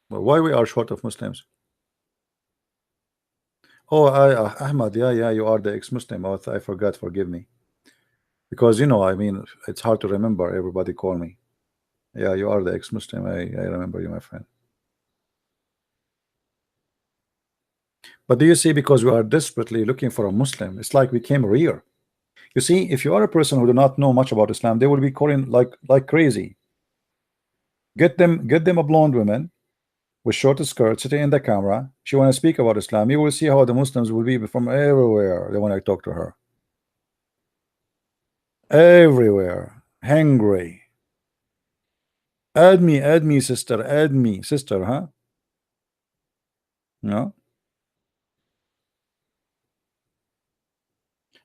A: Well, why we are short of Muslims? Oh, Ahmad, yeah, you are the ex-Muslim. Oh, I forgot. Forgive me. Because I mean, it's hard to remember. Everybody call me. Yeah, you are the ex-Muslim. I remember you, my friend. But do you see, because we are desperately looking for a Muslim, it's like we came rare. You see, if you are a person who do not know much about Islam, they will be calling like crazy. Get them a blonde woman with short skirt sitting in the camera. She want to speak about Islam. You will see how the Muslims will be from everywhere. They want to talk to her. everywhere. Hungry. Add me, sister. Add me, sister. Huh? No.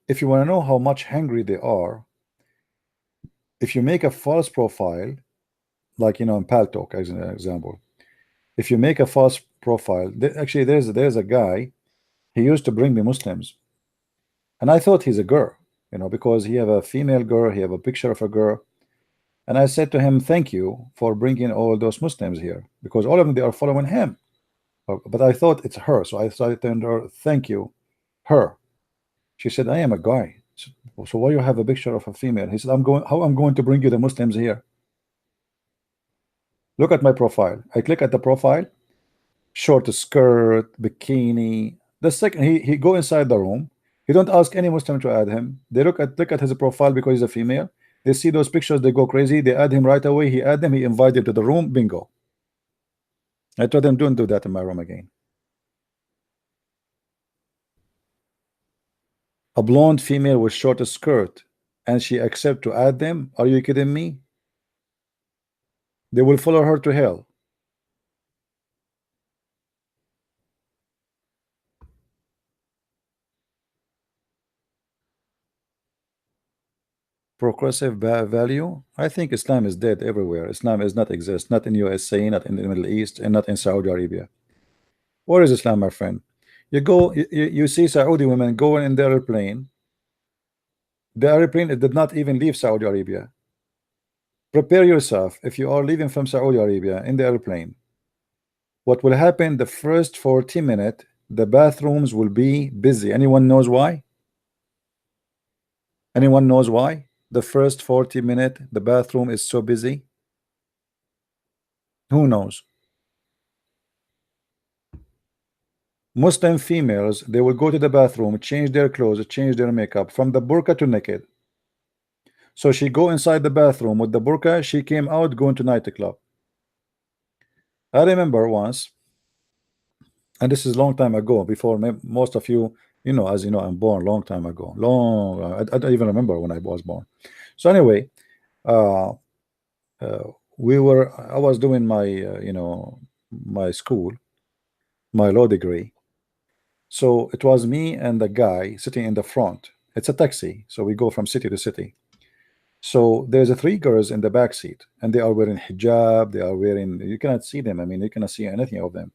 A: If you want to know how much hungry they are, if you make a false profile, like in Paltalk as an example, if you make a false profile, actually there's a guy. He used to bring me Muslims, and I thought he's a girl, because he have a female girl. He have a picture of a girl, and I said to him, "Thank you for bringing all those Muslims here, because all of them they are following him." But I thought it's her, so I started telling her, "Thank you, her." She said, "I am a guy." So why you have a picture of a female? He said, How I'm going to bring you the Muslims here? Look at my profile. I click at the profile, short skirt, bikini. The second he go inside the room, he don't ask any Muslim to add him. They look at his profile because he's a female. They see those pictures, they go crazy. They add him right away. He add them. He invite them to the room. Bingo. I told them, don't do that in my room again. A blonde female with short skirt, and she accept to add them. Are you kidding me? They will follow her to hell. Progressive value. I think Islam is dead everywhere. Islam is not exist, not in USA, not in the Middle East, and not in Saudi Arabia. Where is Islam, my friend? You go, you see Saudi women going in the airplane. The airplane it did not even leave Saudi Arabia. Prepare yourself. If you are leaving from Saudi Arabia in the airplane, what will happen the first 40 minutes? The bathrooms will be busy. Anyone knows why? Anyone knows why? The first 40 minutes the bathroom is so busy. Who knows? Muslim females, they will go to the bathroom, change their clothes, change their makeup from the burqa to naked. So she go inside the bathroom with the burqa. She came out going to nightclub. I remember once, and this is a long time ago, before most of you, as you know, I'm born long time ago. I don't even remember when I was born. So anyway, uh, I was doing my, my school, my law degree. So it was me and the guy sitting in the front. It's a taxi, so we go from city to city. So there's a three girls in the back seat, and they are wearing hijab. They are wearing. You cannot see them. I mean, you cannot see anything of them.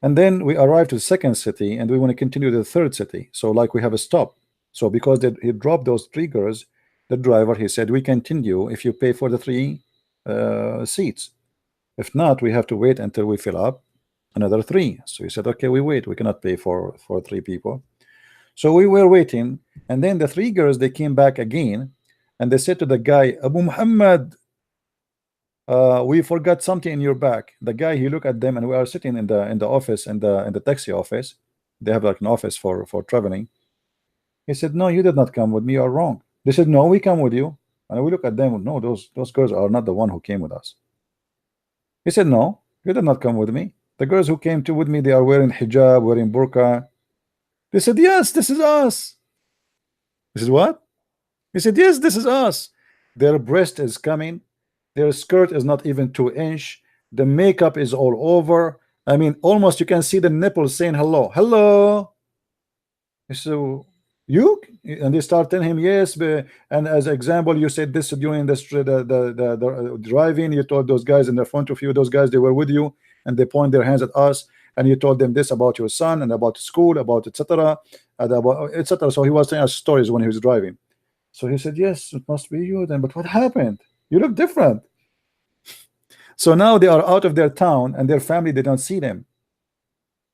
A: And then we arrive to the second city, and we want to continue to the third city. So like we have a stop. So because he dropped those three girls, the driver he said we continue if you pay for the three seats. If not, we have to wait until we fill up another three. So he said, okay, we wait. We cannot pay for three people. So we were waiting, and then the three girls they came back again, and they said to the guy, Abu Muhammad, we forgot something in your bag. The guy he looked at them, and we are sitting in the office in the taxi office. They have like an office for traveling. He said, no, you did not come with me. You are wrong. They said, no, we come with you. And we look at them. No, those girls are not the one who came with us. He said, no, you did not come with me. The girls who came with me, they are wearing hijab, wearing burqa. They said, yes, this is us. This is what? He said, yes, this is us. Their breast is coming. Their skirt is not even 2 inch. The makeup is all over. I mean, almost you can see the nipples saying hello. Hello. So you, and they start telling him yes, and as example, you said this during the driving. You told those guys in the front of you, those guys they were with you, and they point their hands at us, and you told them this about your son and about school, about etc. and about etc. So he was telling us stories when he was driving. So he said, yes, it must be you then. But what happened? You look different. So now they are out of their town, and their family they don't see them.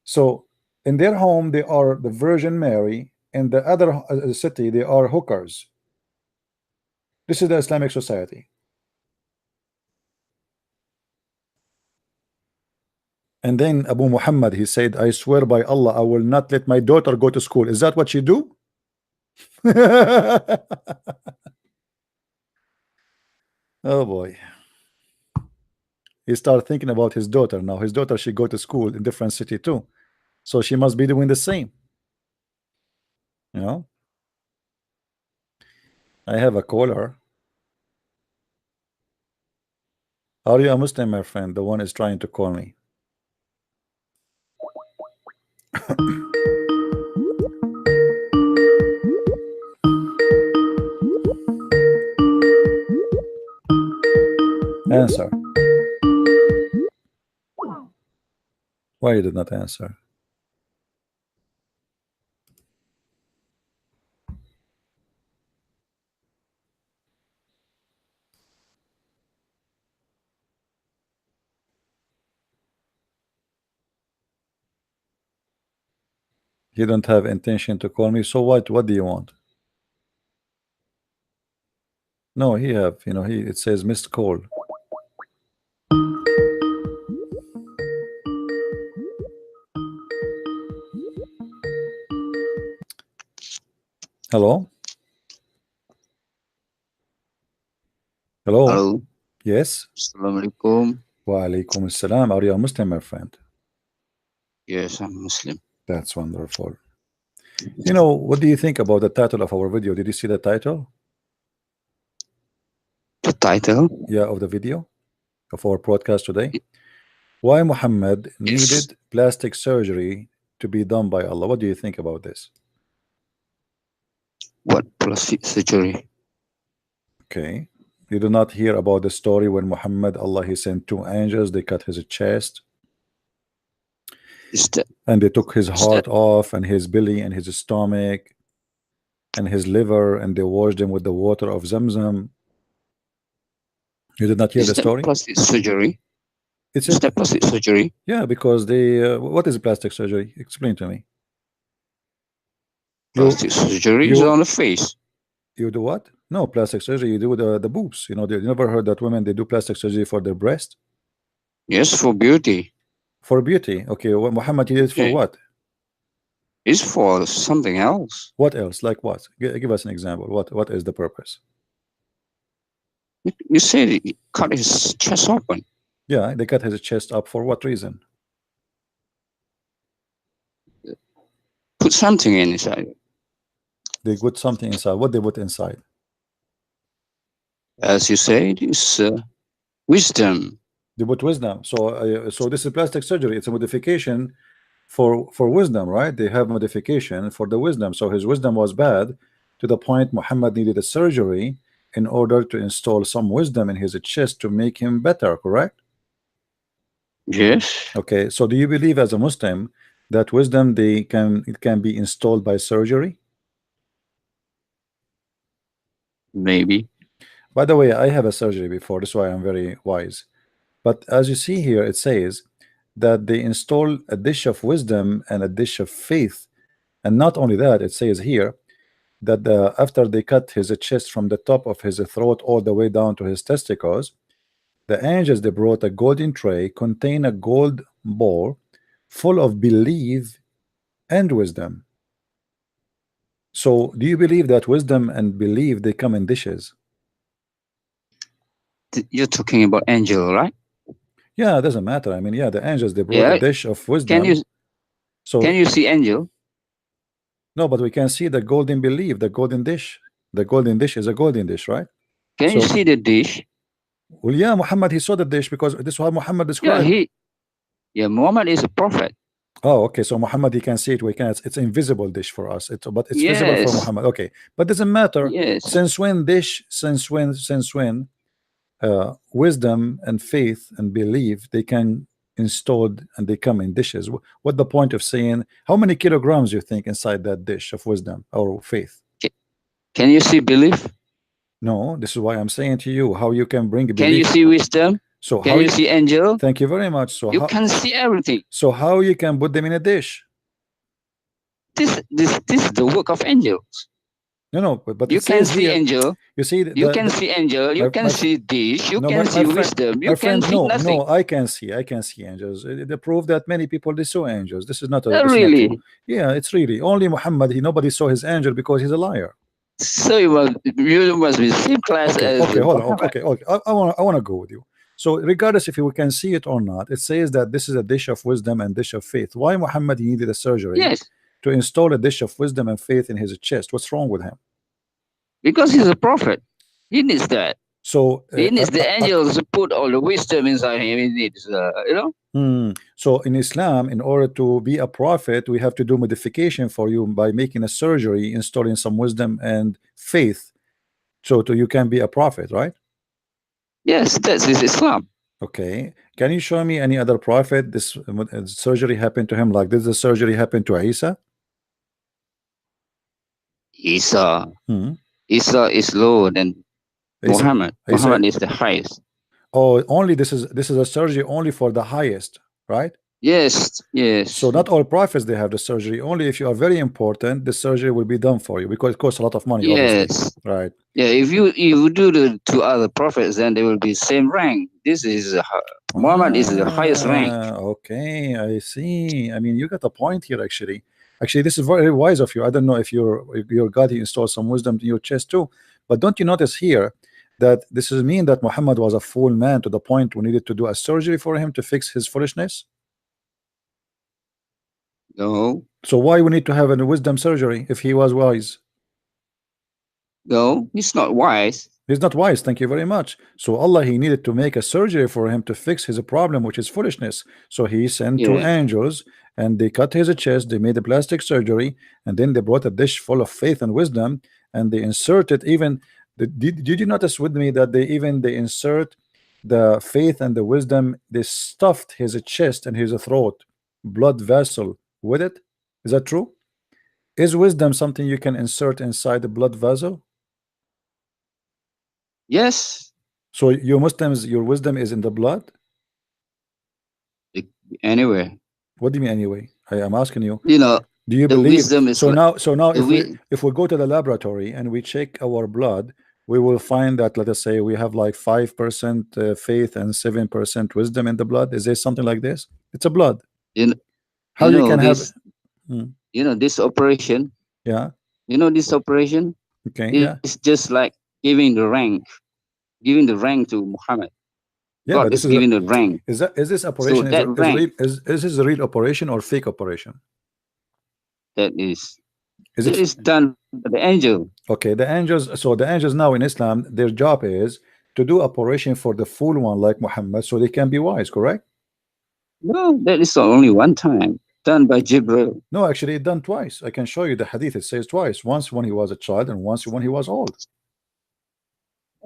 A: So in their home they are the Virgin Mary. In the other city they are hookers. This is the Islamic society. And then Abu Muhammad he said, I swear by Allah, I will not let my daughter go to school. Is that what you do? Oh boy. He started thinking about his daughter. Now his daughter she go to school in different city too, so she must be doing the same, you know. I have a caller. Are you a Muslim, my friend? The one is trying to call me. Answer. Why you did not answer? You don't have intention to call me, so what? What do you want? No, he have. You know, it says missed call. Hello. Hello.
C: Hello.
A: Yes.
C: Assalamualaikum.
A: Wa alaikum assalam. Are you a Muslim, my friend?
C: Yes, I'm Muslim.
A: That's wonderful. You know, what do you think about the title of our video? Did you see the title?
C: The title?
A: Yeah, of the video of our broadcast today. Why Muhammad needed plastic surgery to be done by Allah. What do you think about this?
C: What plastic surgery?
A: Okay. You do not hear about the story when Muhammad, Allah, he sent two angels, they cut his chest and they took his heart off and his belly and his stomach and his liver and they washed him with the water of Zamzam. You did not hear the story?
C: Plastic surgery?
A: Is
C: that plastic surgery?
A: Yeah, because they what is plastic surgery? Explain to me.
C: Plastic surgery is on the face.
A: You do what? No, plastic surgery, you do the boobs. You know, you never heard that women, they do plastic surgery for their breast?
C: Yes, for beauty.
A: For beauty. Okay, well, Muhammad, he did it for what?
C: It's for something else.
A: What else? Like what? Give us an example. What is the purpose?
C: You said he cut his chest open.
A: Yeah, they cut his chest up for what reason?
C: Put something inside.
A: They put something inside. What they put inside?
C: As you said, it's wisdom.
A: They put wisdom. So, so this is plastic surgery. It's a modification for wisdom, right? They have modification for the wisdom. So his wisdom was bad to the point Muhammad needed a surgery in order to install some wisdom in his chest to make him better. Correct?
C: Yes.
A: Okay. So do you believe as a Muslim that wisdom it can be installed by surgery?
C: Maybe.
A: By the way, I have a surgery before. That's why I'm very wise. But as you see here, it says that they install a dish of wisdom and a dish of faith. And not only that, it says here that after they cut his chest from the top of his throat all the way down to his testicles, the angels, they brought a golden tray contain a gold bowl full of belief and wisdom. So do you believe that wisdom and belief, they come in dishes?
C: You're talking about angel, right?
A: Yeah, it doesn't matter. I mean, yeah, the angels, they brought a dish of wisdom.
C: Can you see angel?
A: No, but we can see the golden belief, the golden dish. The golden dish is a golden dish, right?
C: Can you see the dish?
A: Well, yeah, Muhammad, he saw the dish because this is how Muhammad described.
C: Yeah, Muhammad is a prophet.
A: Oh, okay. So Muhammad, he can see it. We can. It's invisible dish for us. But it's visible for Muhammad. Okay, but doesn't matter.
C: Yes.
A: Since when wisdom and faith and belief, they can installed and they come in dishes. What the point of saying how many kilograms you think inside that dish of wisdom or faith?
C: Can you see belief?
A: No, this is why I'm saying to you how you can bring belief.
C: Can you see wisdom?
A: So
C: can you see angel?
A: Thank you very much. So
C: you can see everything.
A: So how you can put them in a dish?
C: This is the work of angels.
A: No, but
C: you can see angel.
A: You see,
C: you can see angel. You can see dish. You can see wisdom. You can see nothing.
A: No, I can see angels. They prove that many people they saw angels. This is not
C: really.
A: Not yeah, it's really only Muhammad. Nobody saw his angel because he's a liar.
C: So you must be the same class as.
A: Okay, hold on. Okay. I want to go with you. So regardless if we can see it or not, it says that this is a dish of wisdom and dish of faith. Why Muhammad needed a surgery?
C: Yes.
A: To install a dish of wisdom and faith in his chest. What's wrong with him?
C: Because he's a prophet. He needs that.
A: So
C: he needs the angels to put all the wisdom inside him. He needs,
A: So in Islam, in order to be a prophet, we have to do modification for you by making a surgery, installing some wisdom and faith, so you can be a prophet, right?
C: Yes, that's Islam.
A: Okay, can you show me any other prophet this surgery happened to him like this? The surgery happened to Isa.
C: Isa is lower than Muhammad. Muhammad is the highest.
A: Oh, only this is a surgery only for the highest, right?
C: Yes, yes.
A: So not all prophets they have the surgery. Only if you are very important, the surgery will be done for you because it costs a lot of money.
C: Yes,
A: obviously. Right.
C: Yeah, if you do the two other prophets, then they will be same rank. This is Muhammad is the highest rank.
A: Okay, I see. I mean, you got a point here. Actually, this is very wise of you. I don't know if your God he installed some wisdom in your chest too, but don't you notice here that this is mean that Muhammad was a fool man to the point we needed to do a surgery for him to fix his foolishness?
C: No.
A: So why we need to have a wisdom surgery if he was wise?
C: No, he's not wise.
A: He's not wise. Thank you very much. So Allah, he needed to make a surgery for him to fix his problem, which is foolishness. So he sent two angels and they cut his chest. They made a plastic surgery, and then they brought a dish full of faith and wisdom, and they inserted even. Did you notice with me that they insert the faith and the wisdom? They stuffed his chest and his throat, blood vessel with it. Is that true? Is wisdom something you can insert inside the blood vessel?
C: Yes.
A: So you Muslims, your wisdom is in the blood?
C: Anywhere.
A: What do you mean anyway? I am asking you.
C: Do
A: you believe wisdom is so now if we go to the laboratory and we check our blood, we will find that, let us say, we have like 5% faith and 7% wisdom in the blood. Is there something like this? It's a blood.
C: How you can this, have this operation?
A: Yeah.
C: This operation?
A: Okay.
C: It's just like giving the rank to Muhammad.
A: Yeah, but
C: this is giving the rank.
A: Is this operation is this a real operation or fake operation?
C: That is. It is done by the angel.
A: Okay, the angels. So the angels now in Islam, their job is to do operation for the fool one like Muhammad, so they can be wise. Correct?
C: No, that is only one time done by Jibril.
A: No, actually, it's done twice. I can show you the hadith. It says twice. Once when he was a child, and once when he was old.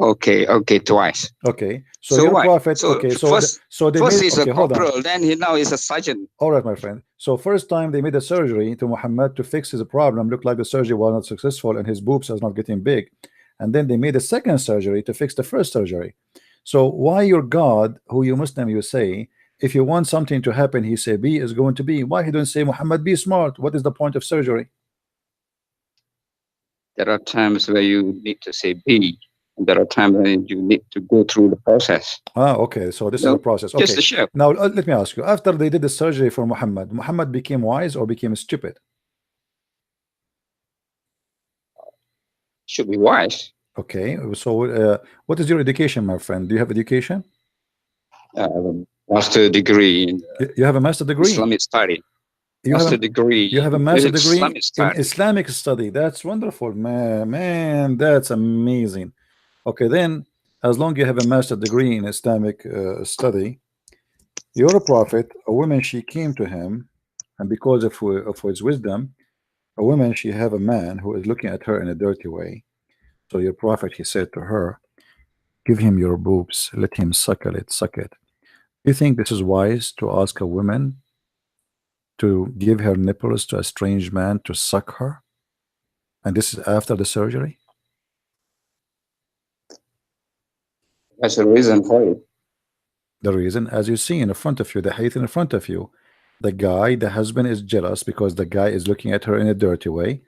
C: Okay, twice.
A: Okay, so your prophet. Okay, so they
C: first
A: made,
C: he's a corporal, then now he's a sergeant.
A: All right, my friend. So first time they made a surgery to Muhammad to fix his problem. Looked like the surgery was not successful, and his boobs is not getting big. And then they made a second surgery to fix the first surgery. So why your God, who you Muslim, you say, if you want something to happen, he say be is going to be. Why he don't say Muhammad be smart? What is the point of surgery?
C: There are times where you need to say be. There are times when you need to go through the process.
A: Okay. So this is a process. Okay.
C: Just a show.
A: Now let me ask you. After they did the surgery for Muhammad, Muhammad became wise or became stupid?
C: Should be wise.
A: Okay. So what is your education, my friend? Do you have education?
C: I have a master degree.
A: You have a master degree?
C: Islamic study.
A: You have a master degree in Islamic study. That's wonderful, man. Man, that's amazing. Okay, then, as long as you have a master degree in Islamic study, you're a prophet. A woman, she came to him, and because of his wisdom, a woman, she have a man who is looking at her in a dirty way. So your prophet, he said to her, give him your boobs, let him suck it. Do you think this is wise to ask a woman to give her nipples to a strange man to suck her? And this is after the surgery?
C: That's the reason for it.
A: The reason, as you see in front of you, the hadith in front of you, the husband is jealous because the guy is looking at her in a dirty way,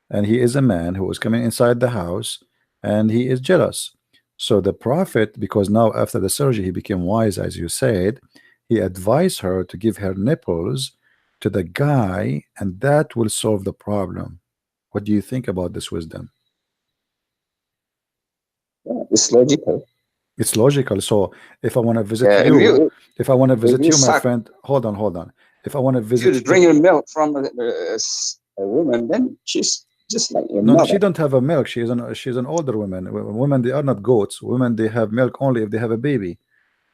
A: and he is a man who is coming inside the house, and he is jealous. So the prophet, because now after the surgery he became wise, as you said, he advised her to give her nipples to the guy, and that will solve the problem. What do you think about this wisdom?
C: Yeah, it's logical.
A: It's logical. So if I want to visit you, my friend, hold on. If I want to visit
C: you, drink your milk from a woman, then she's just like your
A: No,
C: mother.
A: she don't have a milk. She's an older woman. Women, they are not goats. Women, they have milk only if they have a baby.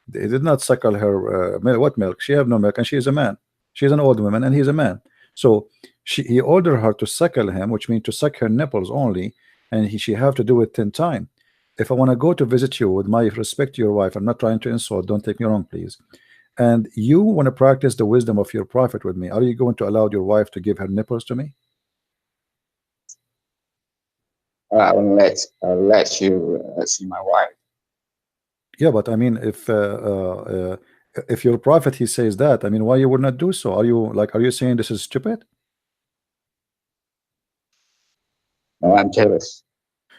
A: They did not suckle her milk. What milk? She have no milk, and she is a man. She's an old woman, and he's a man. So he ordered her to suckle him, which means to suck her nipples only, and she have to do it 10 times. If I want to go to visit you, with my respect to your wife, I'm not trying to insult. Don't take me wrong, please. And you want to practice the wisdom of your prophet with me. Are you going to allow your wife to give her nipples to me?
C: I'll let you see my wife.
A: Yeah, but I mean, if your prophet he says that, I mean, why you would not do so? Are you saying this is stupid?
C: No, I'm jealous.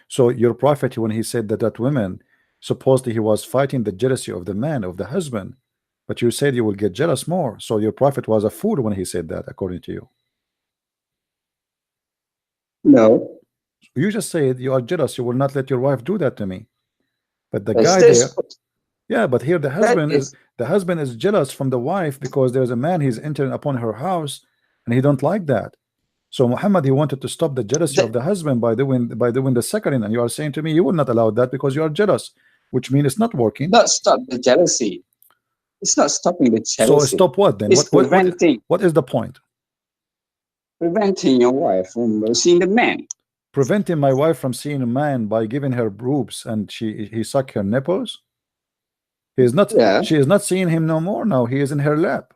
A: So your prophet, when he said that women, supposedly he was fighting the jealousy of the man, of the husband, but you said you will get jealous more. So your prophet was a fool when he said that, according to you.
C: No.
A: You just said you are jealous. You will not let your wife do that to me. But the
C: Is
A: guy there,
C: this
A: yeah, but here
C: that
A: the husband is jealous from the wife because there's a man he's entering upon her house, and he don't like that. So Muhammad, he wanted to stop the jealousy of
C: that
A: the husband by doing the suckling, and you are saying to me you will not allow that because you are jealous, which means it's not working.
C: not stop the jealousy. It's not stopping the
A: So
C: jealousy.
A: stop what then?
C: It's
A: What is the point?
C: preventing your wife from seeing the man.
A: Preventing my wife from seeing a man by giving her boobs and he suck her nipples? He is not.
C: Yeah.
A: She is not seeing him no more now. He is in her lap.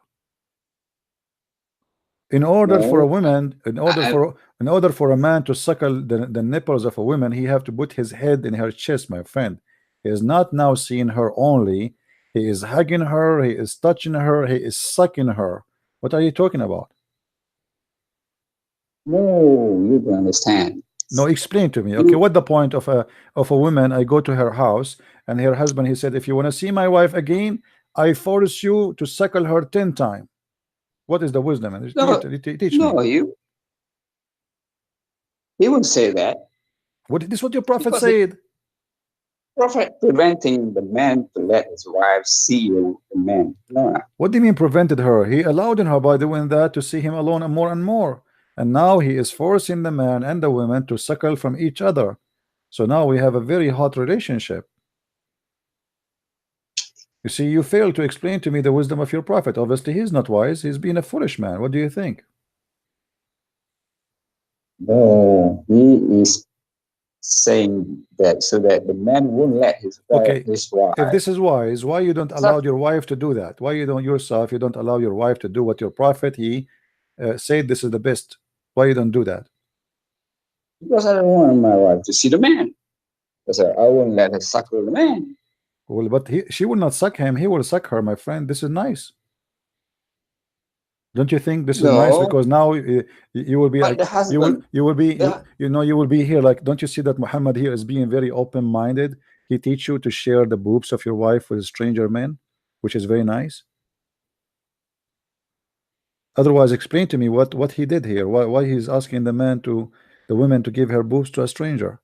A: In order for a
C: No.
A: woman, in order for a man to suckle the nipples of a woman, he have to put his head in her chest, my friend. He is not now seeing her only. He is hugging her. He is touching her. He is sucking her. What are you talking about?
C: No, you don't understand.
A: No, explain to me. Okay, what the point of a woman? I go to her house, and her husband he said, if you want to see my wife again, I force you to suckle her 10 times. What is the wisdom? And
C: No,
A: teach me.
C: no, he wouldn't say that
A: What this? What your prophet
C: because the
A: said?
C: prophet preventing the man to let his wife see the man. No,
A: What do you mean prevented her? He allowed her by doing that to see him alone and more and more. And now he is forcing the man and the woman to suckle from each other. So now we have a very hot relationship. You see, you fail to explain to me the wisdom of your prophet. Obviously, he's not wise. He's being a foolish man. What do you think?
C: no, he is saying that so that the man won't let his
A: Okay,
C: wife.
A: if this is wise, why you don't
C: It's
A: allow
C: not
A: your wife to do that? Why you don't yourself, you don't allow your wife to do what your prophet, he said this is the best. Why you don't do that?
C: because I don't want my wife to see the man. Because I won't let her suckle the man.
A: Well, but she will not suck him. He will suck her, my friend. This is nice. Don't you think this is nice?
C: No,
A: Because now you will be
C: but
A: like
C: the husband,
A: you will be
C: the,
A: you will be here like, don't you see that Muhammad here is being very open-minded? He teach you to share the boobs of your wife with stranger men, which is very nice. Otherwise, explain to me what he did here. Why he's asking the women to give her boobs to a stranger.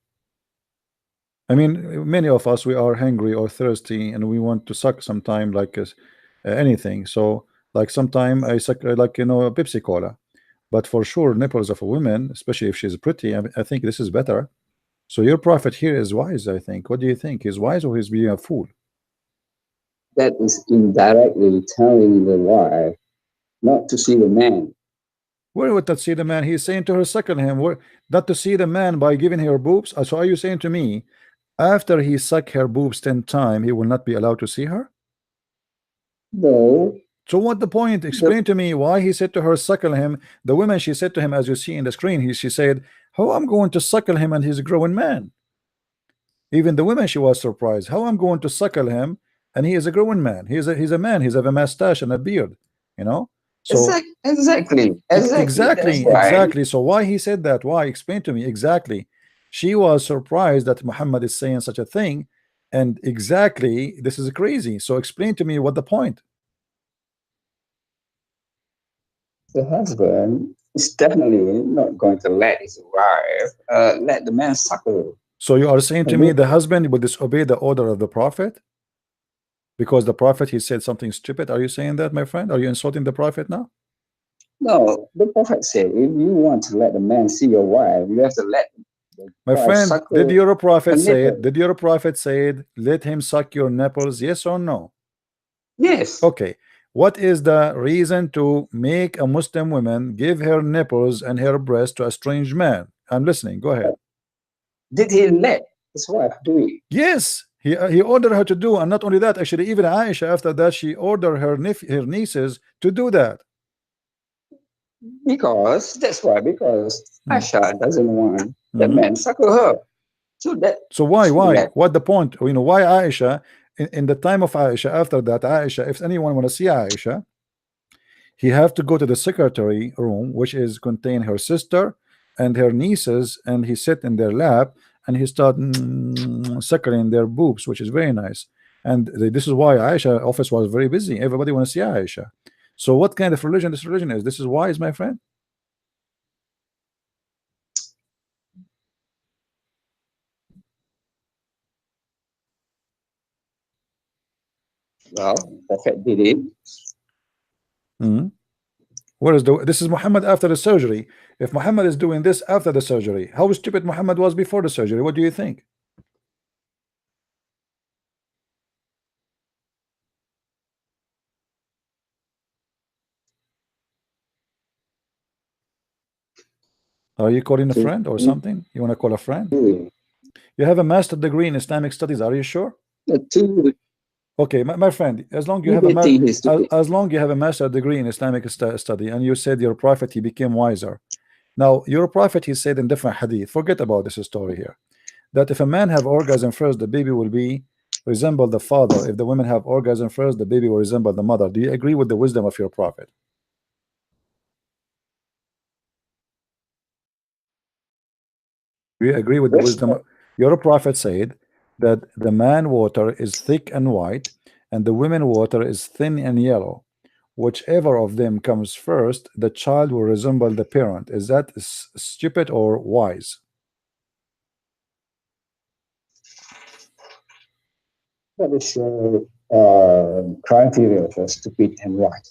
A: I mean, many of us, we are hungry or thirsty, and we want to suck sometime like anything. So, like sometime I suck like a Pepsi Cola, but for sure, nipples of a woman, especially if she's pretty, I think this is better. So your prophet here is wise, I think. What do you think? He's wise or he's being a fool?
C: that is indirectly telling the wife not to see the man.
A: Where would that see the man? He's saying to her, suckle him. Where not to see the man by giving her boobs? So are you saying to me, after he suck her boobs 10 times, he will not be allowed to see her?
C: No,
A: So what the point? Explain to me why he said to her, suckle him. The woman, she said to him, as you see in the screen, she said, how I'm going to suckle him and he's a growing man. Even the woman, she was surprised. How I'm going to suckle him and he is a growing man. He's a man. He's have a mustache and a beard, you know. So
C: exactly. That's why.
A: exactly. So why he said that? Why? Explain to me exactly. She was surprised that Muhammad is saying such a thing, and exactly this is crazy. So explain to me what the point.
C: The husband is definitely not going to let his wife let the man suckle.
A: So you are saying to
C: And
A: me
C: we-
A: the husband will disobey the order of the prophet because the prophet he said something stupid? Are you saying that, my friend? Are you insulting the prophet now?
C: No, the Prophet said, if you want to let the man see your wife, you have to let the
A: My
C: wife
A: friend, did
C: suckle
A: your
C: her
A: prophet say it?
C: nipple.
A: Did your prophet say it? Let him suck your nipples, yes or no?
C: Yes.
A: Okay. What is the reason to make a Muslim woman give her nipples and her breast to a strange man? I'm listening. Go ahead.
C: Did he let his wife do it?
A: Yes, he ordered her to do, and not only that, actually, even Aisha after that she ordered her nieces to do that.
C: Because that's why. Because
A: Hmm.
C: Aisha doesn't want the
A: Mhm.
C: man suckle her. So that
A: So why,
C: she let.
A: what the point? You know, why Aisha in the time of Aisha, after that Aisha, if anyone want to see Aisha, he have to go to the secretary room, which is contain her sister and her nieces, and he sit in their lap and he start suckling their boobs, which is very nice. And this is why Aisha office was very busy. Everybody want to see Aisha. So what kind of religion this religion is? This is wise, my friend.
C: Well, Prophet did it.
A: Mhm. Where is the this is Muhammad after the surgery. If Muhammad is doing this after the surgery, how stupid Muhammad was before the surgery? What do you think? Are you calling a
C: To
A: friend or something? You want to call a friend?
C: do it.
A: You have a master degree in Islamic studies. Are you sure?
C: To
A: Okay, my friend, as long you have a
C: people think he's stupid.
A: as long you have a master degree in Islamic study, and you said your prophet he became wiser. Now your prophet he said in different hadith. Forget about this story here. That if a man have orgasm first, the baby will be resemble the father. If the women have orgasm first, the baby will resemble the mother. Do you agree with the wisdom of your prophet? Do you agree with the
C: Yes.
A: wisdom? Your prophet said that the man water is thick and white, and the women water is thin and yellow. Whichever of them comes first, the child will resemble the parent. Is that stupid or wise?
C: That is your criteria for stupid and right.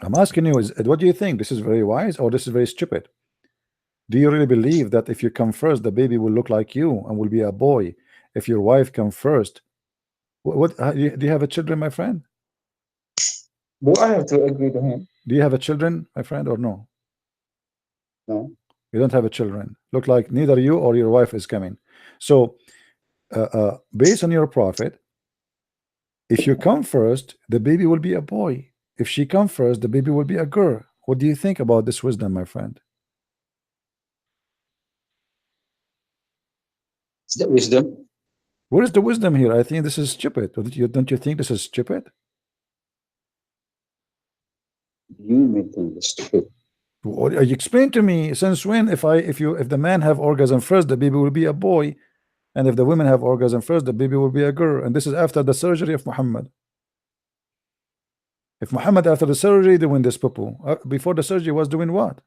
A: I'm asking you, what do you think? This is very wise or this is very stupid? Do you really believe that if you come first, the baby will look like you and will be a boy? If your wife come first, do you have a children, my friend?
C: Do I have to agree to him?
A: Do you have a children, my friend, or no?
C: No.
A: You don't have a children. Look like neither you or your wife is coming. So, based on your prophet, if you come first, the baby will be a boy. If she come first, the baby will be a girl. What do you think about this wisdom, my friend?
C: Is that wisdom?
A: Where is the wisdom here? I think this is stupid. Don't you think this is stupid?
C: You may think it's stupid.
A: You explain to me since when if the man have orgasm first, the baby will be a boy, and if the women have orgasm first, the baby will be a girl, and this is after the surgery of Muhammad. If Muhammad after the surgery doing this poo, before the surgery was doing what?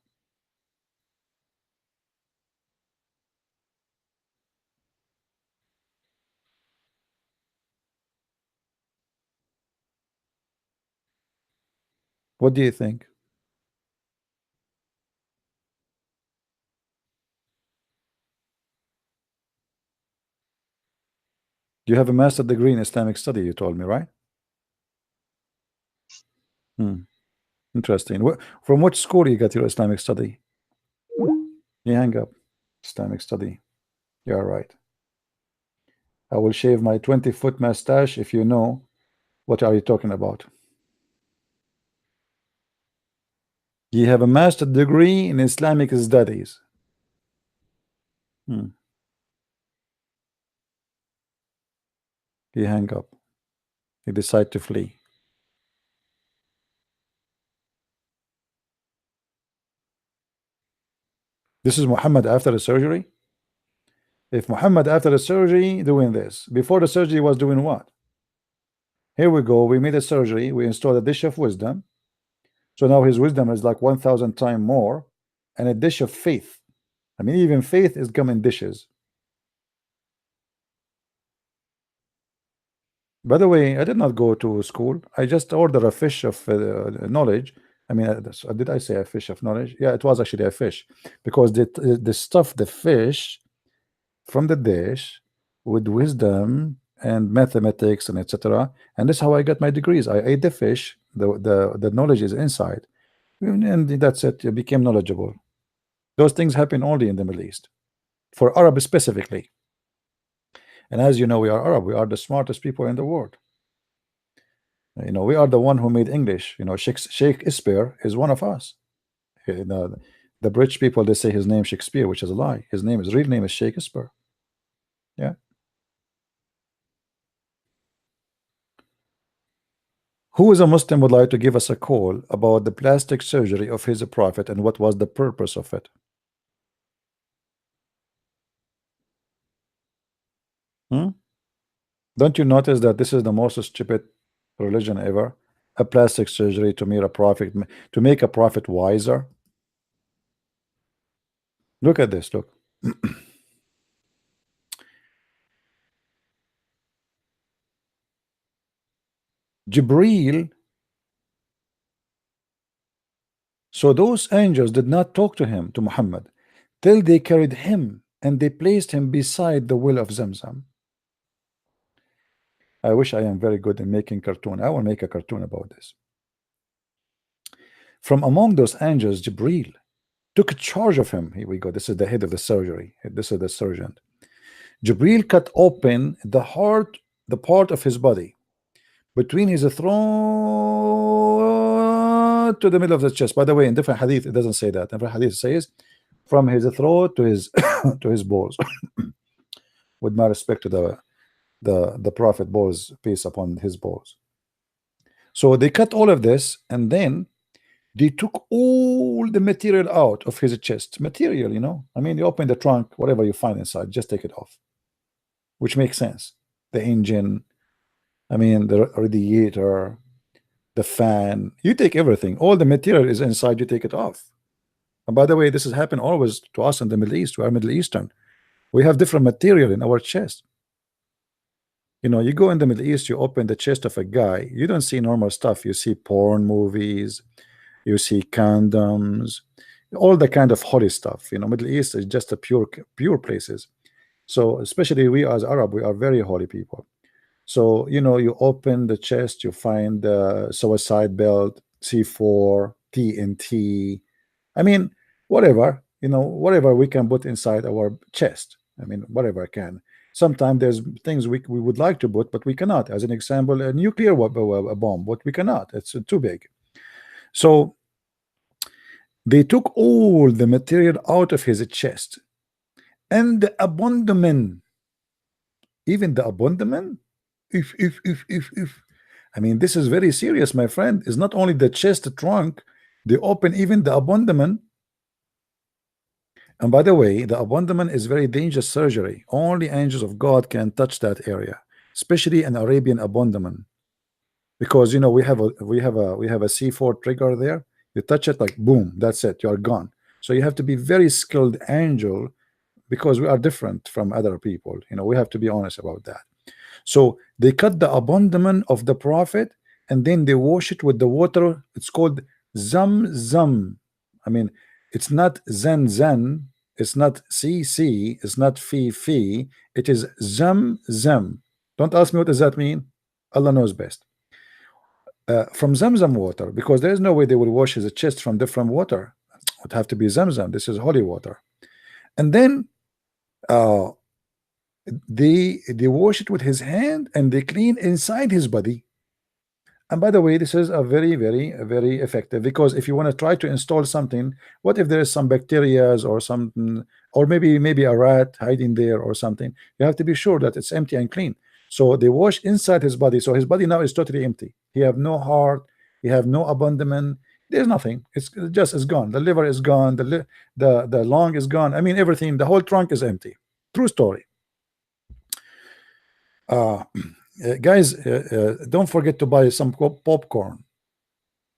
A: What do you think? You have a master degree in Islamic study, you told me, right? Hmm. Interesting. From which school you got your Islamic study? You hang up. Islamic study. You're right. I will shave my 20-foot mustache if you know what are you talking about. You have a master degree in Islamic studies. Hmm. He hang up. He decide to flee. This is Muhammad after the surgery. If Muhammad after the surgery doing this, before the surgery was doing what? Here we go. We made a surgery. We installed a dish of wisdom. So now his wisdom is like 1,000 times more, and a dish of faith. I mean, even faith is come in dishes. By the way, I did not go to school. I just ordered a fish of knowledge, I mean, did I say a fish of knowledge? Yeah, it was actually a fish, because the stuff the fish from the dish with wisdom and mathematics and etc. And this is how I got my degrees. I ate the fish. The knowledge is inside, and that's it. You became knowledgeable. Those things happen only in the Middle East, for Arab specifically. And as you know, we are Arab. We are the smartest people in the world. You know, we are the one who made English. You know, Shakespeare is one of us. You know, the British people, they say his name Shakespeare, which is a lie. His real name is Shakespeare. Yeah. Who is a Muslim would like to give us a call about the plastic surgery of his prophet and what was the purpose of it? Hmm? Don't you notice that this is the most stupid religion ever? A plastic surgery to make a prophet wiser. Look at this. Look. Jibreel. So those angels did not talk to him, to Muhammad, till they carried him and they placed him beside the well of Zamzam. I wish I am very good in making cartoon. I will make a cartoon about this. From among those angels, Jibreel took charge of him. Here we go. This is the head of the surgery. This is the surgeon. Jibreel cut open the heart, the part of his body between his throat to the middle of the chest. By the way, in different hadith, it doesn't say that. In different hadith, it says from his throat to his to his balls. With my respect to the prophet, balls, peace upon his balls. So they cut all of this, and then they took all the material out of his chest. Material, you know. I mean, you open the trunk, whatever you find inside, just take it off. Which makes sense. The engine, I mean, the radiator, the fan. You take everything. All the material is inside, you take it off. And by the way, this has happened always to us in the Middle East. We are Middle Eastern. We have different material in our chest. You know, you go in the Middle East, you open the chest of a guy, you don't see normal stuff. You see porn movies, you see condoms, all the kind of holy stuff. You know, Middle East is just a pure places. So especially we as Arab, we are very holy people. So you know, you open the chest, you find the suicide belt, C4, TNT. I mean, whatever, you know, whatever we can put inside our chest. I mean, whatever I can. Sometimes there's things we would like to put, but we cannot. As an example, a nuclear bomb, but we cannot. It's too big. So they took all the material out of his chest, and the abandonment, even the abandonment, if. I mean, this is very serious, my friend. It's not only the chest trunk, they open even the abandonment. And by the way, the abandonment is very dangerous surgery. Only angels of God can touch that area, especially an Arabian abandonment, because you know we have a C4 trigger there. You touch it, like boom, that's it. You are gone. So you have to be very skilled angel, because we are different from other people. You know, we have to be honest about that. So they cut the abandonment of the prophet, and then they wash it with the water. It's called Zam. I mean, it's not Zan. It's not CC. It's not Fi. It is Zam. Don't ask me what does that mean. Allah knows best. From Zamzam water, because there is no way they will wash his chest from different water. It would have to be Zamzam. This is holy water. And then they wash it with his hand, and they clean inside his body. And by the way, this is a very effective, because if you want to try to install something, what if there is some bacteria or something, or maybe a rat hiding there or something? You have to be sure that it's empty and clean. So they wash inside his body, so his body now is totally empty. He have no heart, he have no abandonment. There's nothing. It's gone. The liver is gone. The lung is gone. I mean, everything. The whole trunk is empty. True story. Guys, don't forget to buy some popcorn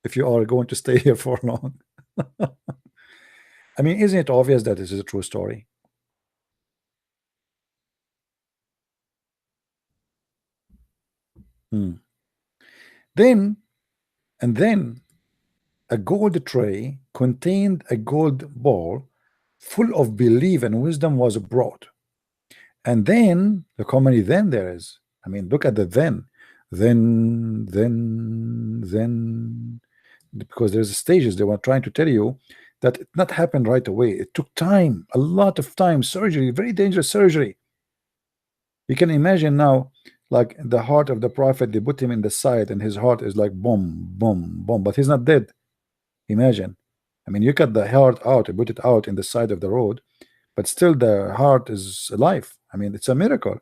A: if you are going to stay here for long. I mean, isn't it obvious that this is a true story? Then a gold tray contained a gold bowl full of belief and wisdom was brought. And then look how many then there is. I mean, look at the then, because there's stages. They were trying to tell you that it not happened right away. It took time, a lot of time, surgery, very dangerous surgery. You can imagine now, like the heart of the prophet, they put him in the side, and his heart is like boom, boom, boom, but he's not dead. Imagine. I mean, you cut the heart out and put it out in the side of the road, but still the heart is alive. I mean, it's a miracle.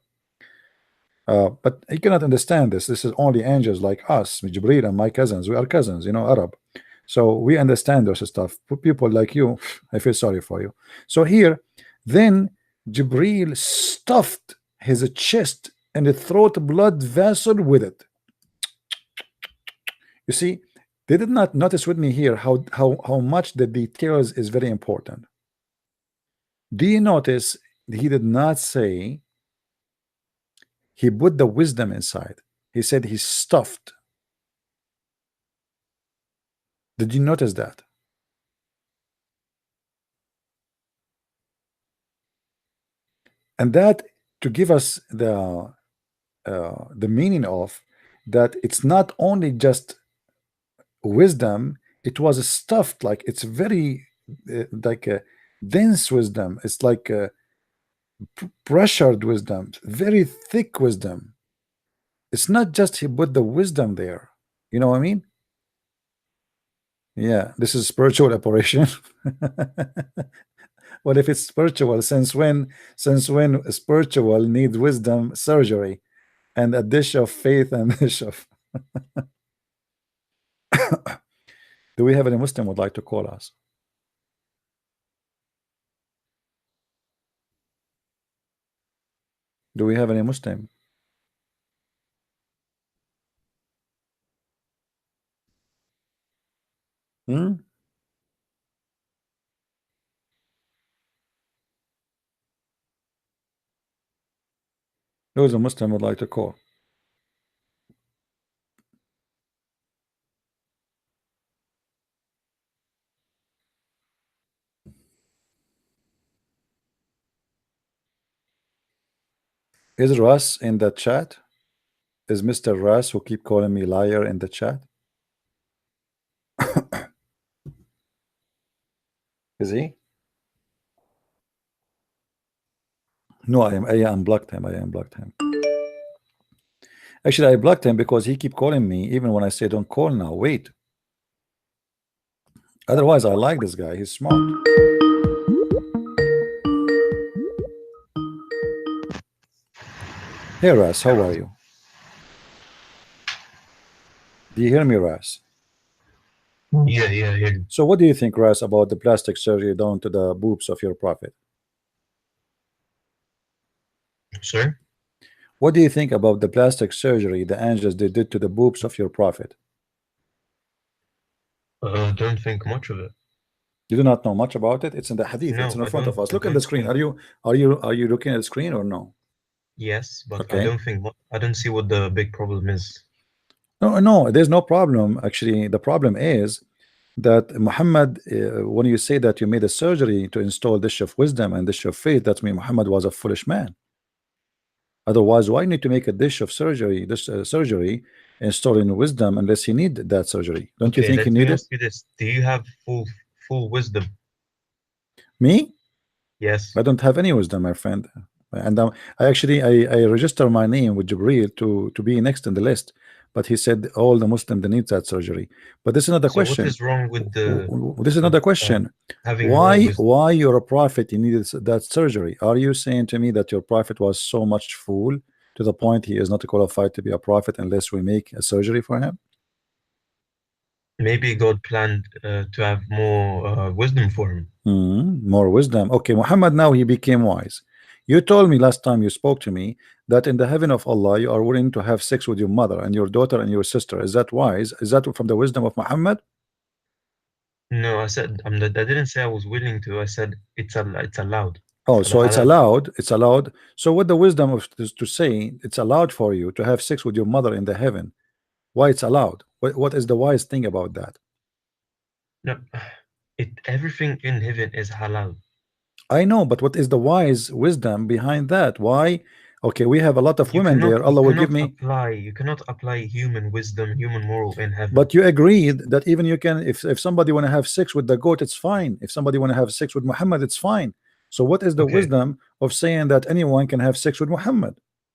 A: But you cannot understand this. This is only angels like us, Jibreel and my cousins. We are cousins, you know, Arab. So we understand those stuff. People like you, I feel sorry for you. So here, then Jibreel stuffed his chest and the throat blood vessel with it. You see, they did not notice with me here how much the details is very important. Do you notice he did not say he put the wisdom inside? He said he stuffed. Did you notice that? And that to give us the meaning of that it's not only just wisdom, it was stuffed, like it's very like a dense wisdom. It's like a pressured wisdom, very thick wisdom. It's not just he put the wisdom there. You know what I mean? Yeah, this is spiritual operation. Well, if it's spiritual, since when spiritual need wisdom surgery and a dish of faith and dish of do we have any Muslim would like to call us? Do we have any Muslim? Hmm? Who's a Muslim would like to call? Is Russ in the chat? Is Mr. Russ who keep calling me liar in the chat? Is he? No, I unblocked him. I unblocked him. Actually, I blocked him because he keep calling me even when I say don't call now. Wait. Otherwise, I like this guy. He's smart. Hey, Russ, how are you? Do you hear me, Russ?
D: Yeah.
A: So what do you think, Russ, about the plastic surgery done to the boobs of your prophet?
D: Sir?
A: What do you think about the plastic surgery the angels they did to the boobs of your prophet?
D: Don't think much of it.
A: You do not know much about it? It's in the hadith.
D: No,
A: it's in
D: I
A: front of
D: don't-
A: us.
D: I
A: Look at
D: don't
A: the screen.
D: think-
A: Are you looking at the screen or no?
D: Yes, but
A: Okay.
D: I don't see what the big problem is.
A: No, there's no problem. Actually, the problem is that Muhammad, when you say that you made a surgery to install dish of wisdom and dish of faith, that means Muhammad was a foolish man. Otherwise, why need to make a dish of surgery, this surgery, installing wisdom unless he need that surgery? Don't you
D: Okay,
A: think he
D: let me
A: needed
D: ask you this. Do you have full wisdom?
A: me?
D: Yes.
A: I don't have any wisdom, my friend. And I actually I register my name with Jibril to be next in the list, but he said all the Muslim they need that surgery. But this is another
D: So
A: question.
D: what is wrong with
A: This is another question.
D: having more wisdom?
A: Why you're a prophet you needed that surgery? Are you saying to me that your prophet was so much fool to the point he is not qualified to be a prophet unless we make a surgery for him?
D: Maybe God planned to have more wisdom for him.
A: More wisdom. Okay, Muhammad now he became wise. You told me last time you spoke to me that in the heaven of Allah you are willing to have sex with your mother and your daughter and your sister. Is that wise? Is that from the wisdom of Muhammad?
D: No, I said I didn't say I was willing to. I said it's allowed.
A: Oh,
D: For
A: so
D: the
A: it's
D: halal.
A: allowed. It's allowed. So what the wisdom of is to say it's allowed for you to have sex with your mother in the heaven? Why it's allowed? What is the wise thing about that?
D: No, everything in heaven is halal.
A: I know, but what is the wise wisdom behind that? Why? Okay, we have a lot of women there. Allah will give me.
D: You cannot apply human wisdom, human moral in heaven.
A: But you agreed that even you can, if somebody want to have sex with the goat, it's fine. If somebody want to have sex with Muhammad, it's fine. So what is the
D: Okay.
A: wisdom of saying that anyone can have sex with Muhammad?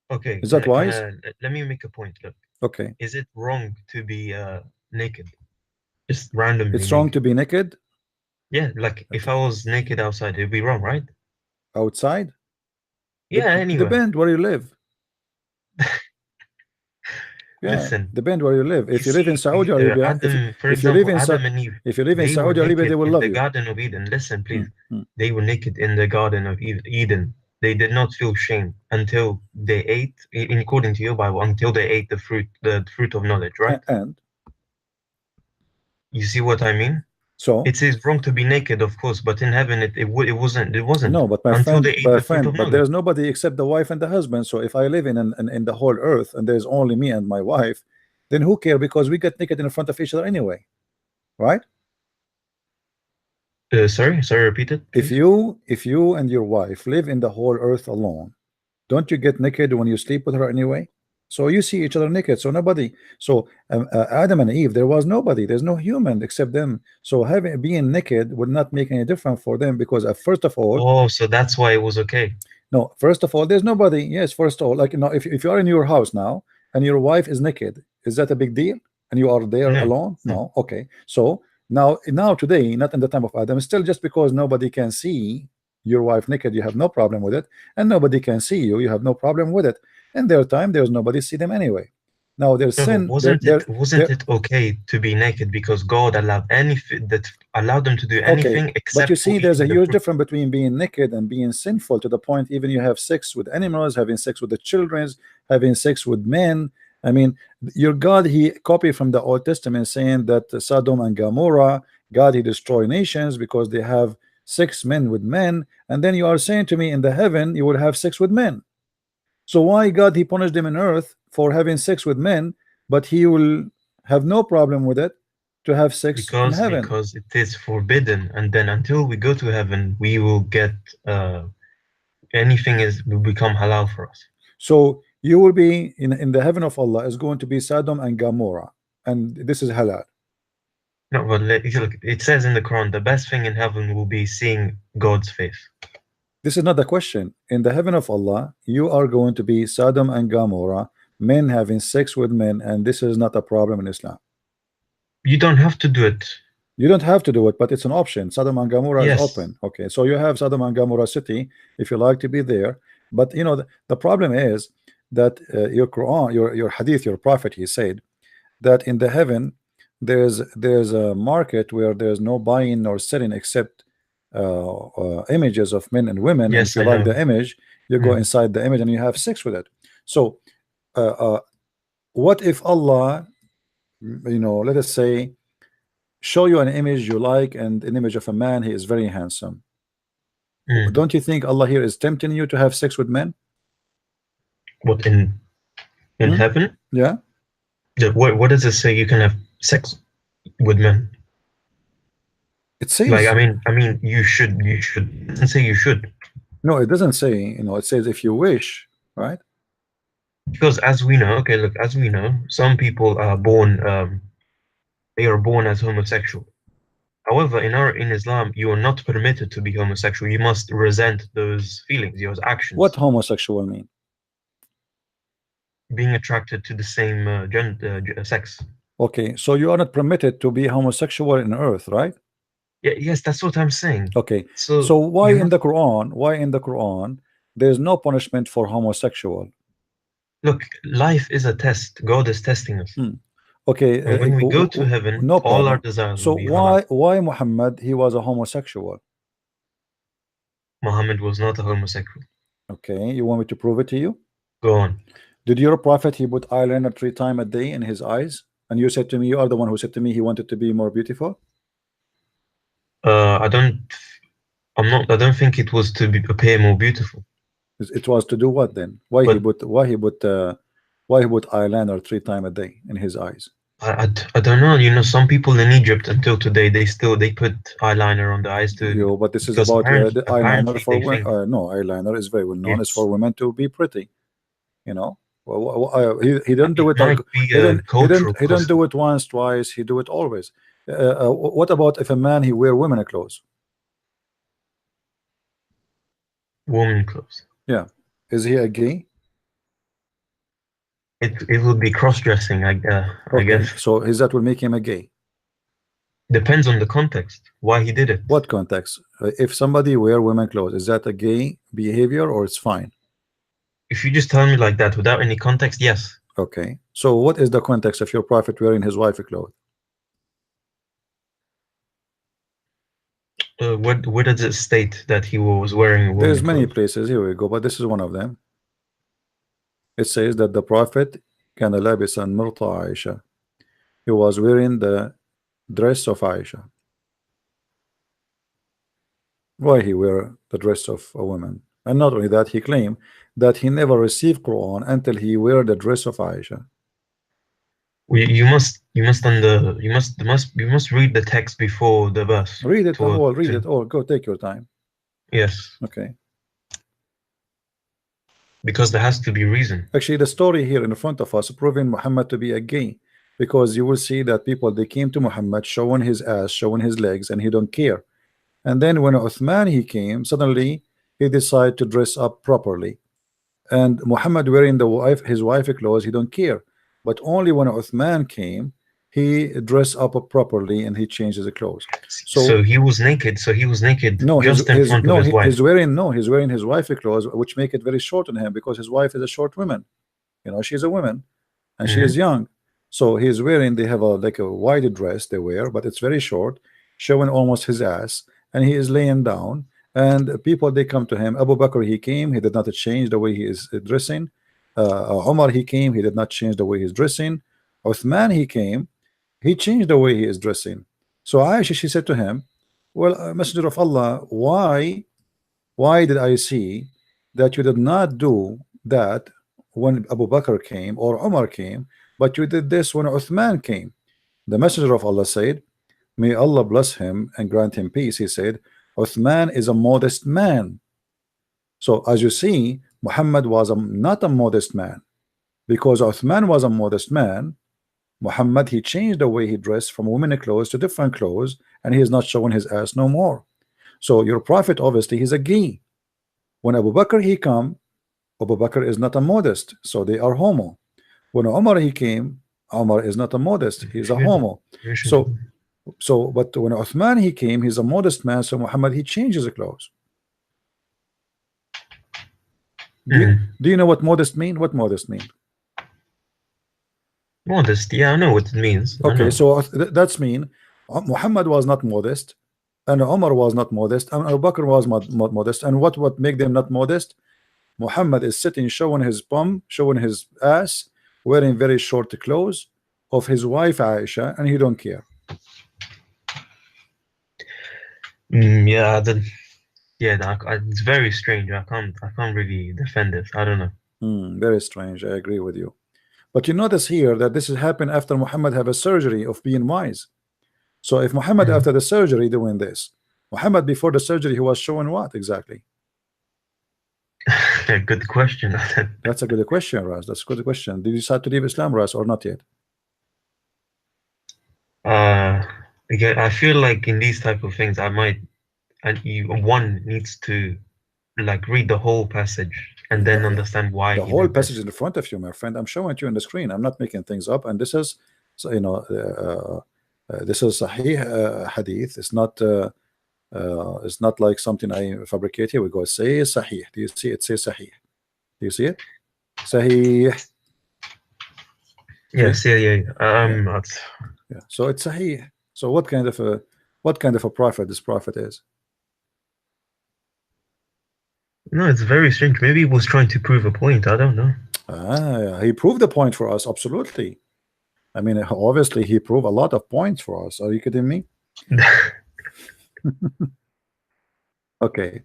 D: Okay.
A: Is that wise?
D: Let me make a point. Look,
A: Okay.
D: is it wrong to be naked? Just randomly.
A: It's wrong to be naked?
D: Yeah, like if I was naked outside, it'd be wrong, right?
A: Outside?
D: Yeah, anyway.
A: Depend where you live. Yeah,
D: listen,
A: depend where you live. If you live in Saudi Arabia,
D: Adam, for
A: if you live in
D: Adam and Eve,
A: if you live in
D: they were
A: Saudi Arabia,
D: naked
A: they will
D: in
A: love
D: the
A: you.
D: Garden of Eden. Listen, please.
A: Hmm.
D: They were naked in the Garden of Eden. They did not feel shame until they ate, according to your Bible, until they ate the fruit of knowledge, right?
A: And
D: you see what I mean?
A: so
D: it is wrong to be naked, of course, but in heaven it wasn't.
A: No, but my
D: until
A: friend,
D: they ate the fruit of
A: but
D: knowledge.
A: there's nobody except the wife and the husband. So if I live in the whole earth and there's only me and my wife, then who care? Because we get naked in front of each other anyway, right?
D: Sorry, repeat it, please.
A: If you and your wife live in the whole earth alone, don't you get naked when you sleep with her anyway? So you see each other naked. So nobody. So Adam and Eve, there was nobody. There's no human except them. So being naked would not make any difference for them because first of all.
D: Oh, so that's why it was okay.
A: No, first of all, there's nobody. Yes, first of all, like, you know, if you are in your house now and your wife is naked, is that a big deal? And you are there alone? No. Okay. So now today, not in the time of Adam, still just because nobody can see your wife naked, you have no problem with it, and nobody can see you, you have no problem with it. In their time, there's nobody see them anyway. Now there's sin.
D: Wasn't it okay to be naked because God allowed them to do anything except?
A: But you see, there's a huge difference between being naked and being sinful, to the point even you have sex with animals, having sex with the children, having sex with men. I mean, your God, he copied from the Old Testament saying that Sodom and Gomorrah, God, he destroy nations because they have sex men with men, and then you are saying to me in the heaven you will have sex with men. So why God he punished them in earth for having sex with men, but he will have no problem with it to have sex in heaven?
D: Because it is forbidden, and then until we go to heaven we will get anything will become halal for us.
A: So you will be in the heaven of Allah is going to be Sodom and Gomorrah, and this is halal.
D: No, but look, it says in the Quran the best thing in heaven will be seeing God's face.
A: This is not the question. In the heaven of Allah, you are going to be Sodom and Gomorrah, men having sex with men, and this is not a problem in Islam.
D: You don't have to do it.
A: You don't have to do it, but it's an option. Sodom and Gomorrah is open. Okay, so you have Sodom and Gomorrah city if you like to be there. But you know the problem is that your Quran, your Hadith, your Prophet, he said that in the heaven there's a market where there's no buying nor selling except images of men and women.
D: Yes,
A: and if you like the image, you go inside the image and you have sex with it. So what if Allah, you know, let us say, show you an image you like and an image of a man, he is very handsome. Don't you think Allah here is tempting you to have sex with men?
D: What, in heaven?
A: Yeah.
D: What does it say you can have sex with men?
A: It says,
D: like, I mean you should. It doesn't say you should.
A: No, it doesn't say, you know, it says if you wish, right?
D: Because as we know, okay, look, as we know, some people are born they are born as homosexual. However, in Islam, you are not permitted to be homosexual. You must resent those feelings, those actions.
A: What homosexual mean?
D: Being attracted to the same sex.
A: Okay, so you are not permitted to be homosexual in earth, right?
D: Yeah, yes, that's what I'm saying.
A: Okay, so why in the Quran there's no punishment for homosexual?
D: Look, life is a test. God is testing us.
A: Okay,
D: and when we go to heaven,
A: no problem.
D: All our desires
A: so
D: will be halal.
A: why Muhammad he was a homosexual?
D: Muhammad was not a homosexual.
A: Okay, you want me to prove it to you?
D: Go on.
A: Did your prophet he put eyeliner 3 times a day in his eyes? And you said to me, you are the one who said to me he wanted to be more beautiful?
D: I don't think it was to appear more beautiful.
A: It was to do what then? Why he put eyeliner 3 times a day in his eyes?
D: I don't know. You know, some people in Egypt until today they put eyeliner on the eyes to
A: But this is
D: because
A: about the eyeliner
D: apparently
A: for
D: they
A: women.
D: think
A: No, eyeliner is very well known. It's
D: yes,
A: for women to be pretty. You know, he didn't
D: it
A: do it like
D: might be a cultural
A: he didn't do
D: custom.
A: it once, twice. He do it always. What about if a man he wear women clothes?
D: Woman clothes.
A: Yeah, is he a gay?
D: It would be cross dressing, I
A: Okay,
D: guess.
A: so is that will make him a gay?
D: Depends on the context why he did it.
A: What context? If somebody wear women clothes, is that a gay behavior or it's fine?
D: If you just tell me like that without any context, yes.
A: Okay, so what is the context of your prophet wearing his wife clothes?
D: Where does it state that he was wearing a
A: There's
D: woman
A: many
D: clothes?
A: places. Here we go, but this is one of them. It says that the prophet كان لابسا مرط عائشة. He was wearing the dress of Aisha. Why he wear the dress of a woman? And not only that, he claimed that he never received Quran until he wear the dress of Aisha.
D: You must read the text before the verse.
A: Read it all. Read it all. Go take your time.
D: Yes.
A: Okay.
D: Because there has to be reason.
A: Actually, the story here in front of us proving Muhammad to be a gay, because you will see that people they came to Muhammad showing his ass, showing his legs, and he don't care. And then when Uthman he came, suddenly he decided to dress up properly. And Muhammad wearing his wife clothes, he don't care. But only when Uthman came, he dressed up properly and he changed his clothes.
D: So he was naked. So he was naked
A: No,
D: just in front of his wife.
A: He's wearing his wife clothes, which make it very short on him because his wife is a short woman. You know, she's a woman and she is young. So he's wearing, they have like a wide dress they wear, but it's very short, showing almost his ass, and he is laying down. And people they come to him. Abu Bakr he came, he did not change the way he is dressing. Umar he came, he did not change the way he's dressing. Uthman he came, he changed the way he is dressing. So Aisha she said to him, well, Messenger of Allah, why did I see that you did not do that when Abu Bakr came or Umar came, but you did this when Uthman came? The Messenger of Allah said, may Allah bless him and grant him peace. He said, Uthman is a modest man. So as you see, Muhammad was not a modest man. Because Uthman was a modest man, Muhammad he changed the way he dressed from women clothes to different clothes, and he is not showing his ass no more. So your prophet obviously he's a gay. When Abu Bakr he come, Abu Bakr is not a modest, so they are homo. When Umar he came, Umar is not a modest, he's a homo. So but when Uthman he came, he's a modest man, so Muhammad he changes the clothes. Do you know what modest mean? What modest mean?
D: Modest, yeah, I know what it means.
A: Okay, so that's mean Muhammad was not modest, and Umar was not modest, and Abu Bakr was modest. And what make them not modest? Muhammad is sitting showing his bum, showing his ass, wearing very short clothes of his wife Aisha, and he don't care.
D: Yeah, it's very strange. I can't really defend it. I don't know.
A: Very strange. I agree with you. But you notice here that this has happened after Muhammad have a surgery of being wise. So if Muhammad after the surgery doing this, Muhammad before the surgery he was showing what exactly?
D: Good question.
A: That's a good question, Ras. That's a good question. Did you decide to leave Islam, Ras, or not yet?
D: Again, I feel like in these type of things, one needs to like read the whole passage and then understand why
A: the whole passage in front of you, my friend. I'm showing it to you on the screen. I'm not making things up, and this is, so you know, this is Sahih hadith. It's not like something I fabricate. Here we go. Say Sahih. Do you see it? Say Sahih. Do you see it? Sahih.
D: Yes, yeah.
A: Yeah. So it's Sahih. So what kind of a prophet this prophet is?
D: No, it's very strange. Maybe he was trying to prove a point. I don't know.
A: Yeah. He proved the point for us. Absolutely. I mean, obviously, he proved a lot of points for us. Are you kidding me? Okay.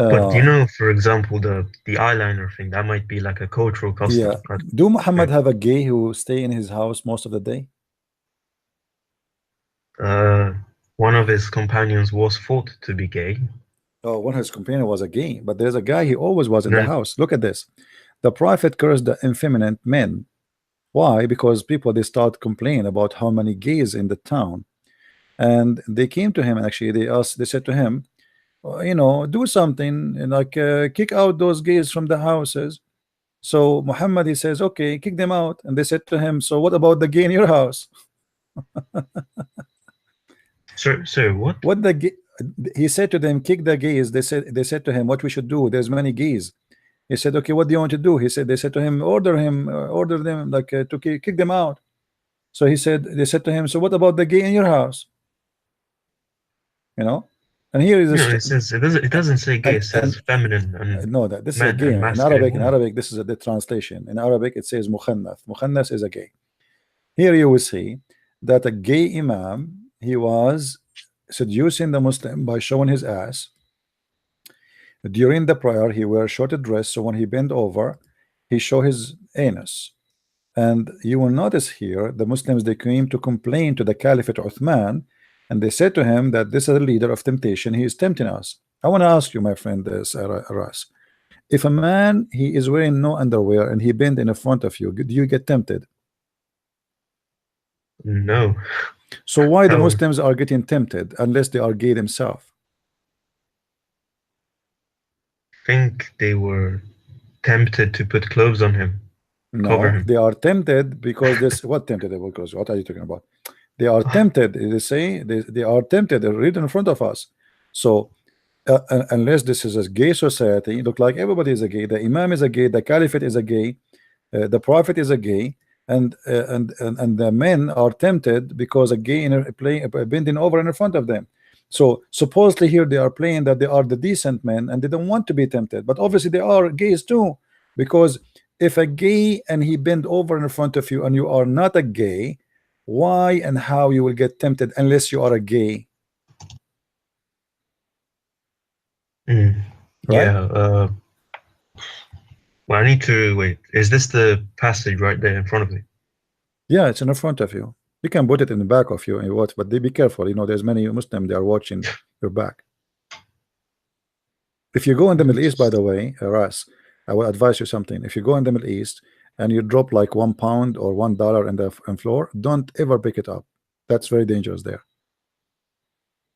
D: But you know, for example, the eyeliner thing, that might be like a cultural custom.
A: yeah. Do Muhammad have a gay who stay in his house most of the day?
D: One of his companions was thought to be gay.
A: Oh, one of his companions was a gay, but there's a guy, he always was in the
D: No.
A: house. Look at this. The prophet cursed the effeminate men. Why? Because people, they start complaining about how many gays in the town, and they came to him, and actually they said to him, you know, do something, and like kick out those gays from the houses. So Muhammad, he says, okay, kick them out. And they said to him, so what about the gay in your house?
D: So what?
A: What the gay? He said to them, kick the gays. They said to him, what we should do? There's many gays. He said, okay, what do you want to do? He said, they said to him, order them like to kick them out. So he said, they said to him, so what about the gay in your house? You know, and here is
D: No, it says it doesn't say gay. It says feminine and
A: no, that this is a
D: man
A: gay
D: and
A: in
D: masculine
A: Arabic. In
D: woman.
A: Arabic, this is the translation. In Arabic, it says mukhannath. Mukhannath is a gay. Here you will see that a gay imam, he was seducing the Muslim by showing his ass. During the prayer, he wears shorted dress, so when he bend over, he show his anus. And you will notice here the Muslims, they came to complain to the Caliphate Uthman, and they said to him that this is a leader of temptation, he is tempting us. I want to ask you, my friend Ras, if a man, he is wearing no underwear and he bend in front of you, do you get tempted?
D: No.
A: So why the
D: How?
A: Muslims are getting tempted unless they are gay themselves?
D: I think they were tempted to put clothes on him. Cover
A: No,
D: him.
A: they are tempted because this what tempted them, because what are you talking about? They are tempted, they say they are tempted, they're right in front of us. So unless this is a gay society, look like everybody is a gay, the imam is a gay, the caliphate is a gay, the prophet is a gay, and the men are tempted because a gay in playing bending over in front of them. So supposedly here they are playing that they are the decent men and they don't want to be tempted, but obviously they are gays too, because if a gay and he bend over in front of you and you are not a gay, why and how you will get tempted unless you are a gay?
D: Mm.
A: Right?
D: Yeah. Well, I need to wait. Is this the passage right there in front of me?
A: Yeah, it's in front of you. You can put it in the back of you and watch, but they be careful. You know, there's many Muslims, they are watching your back. If you go in the Middle East, by the way, Ras, I will advise you something. If you go in the Middle East and you drop like £1 or $1 in the floor, don't ever pick it up. That's very dangerous there.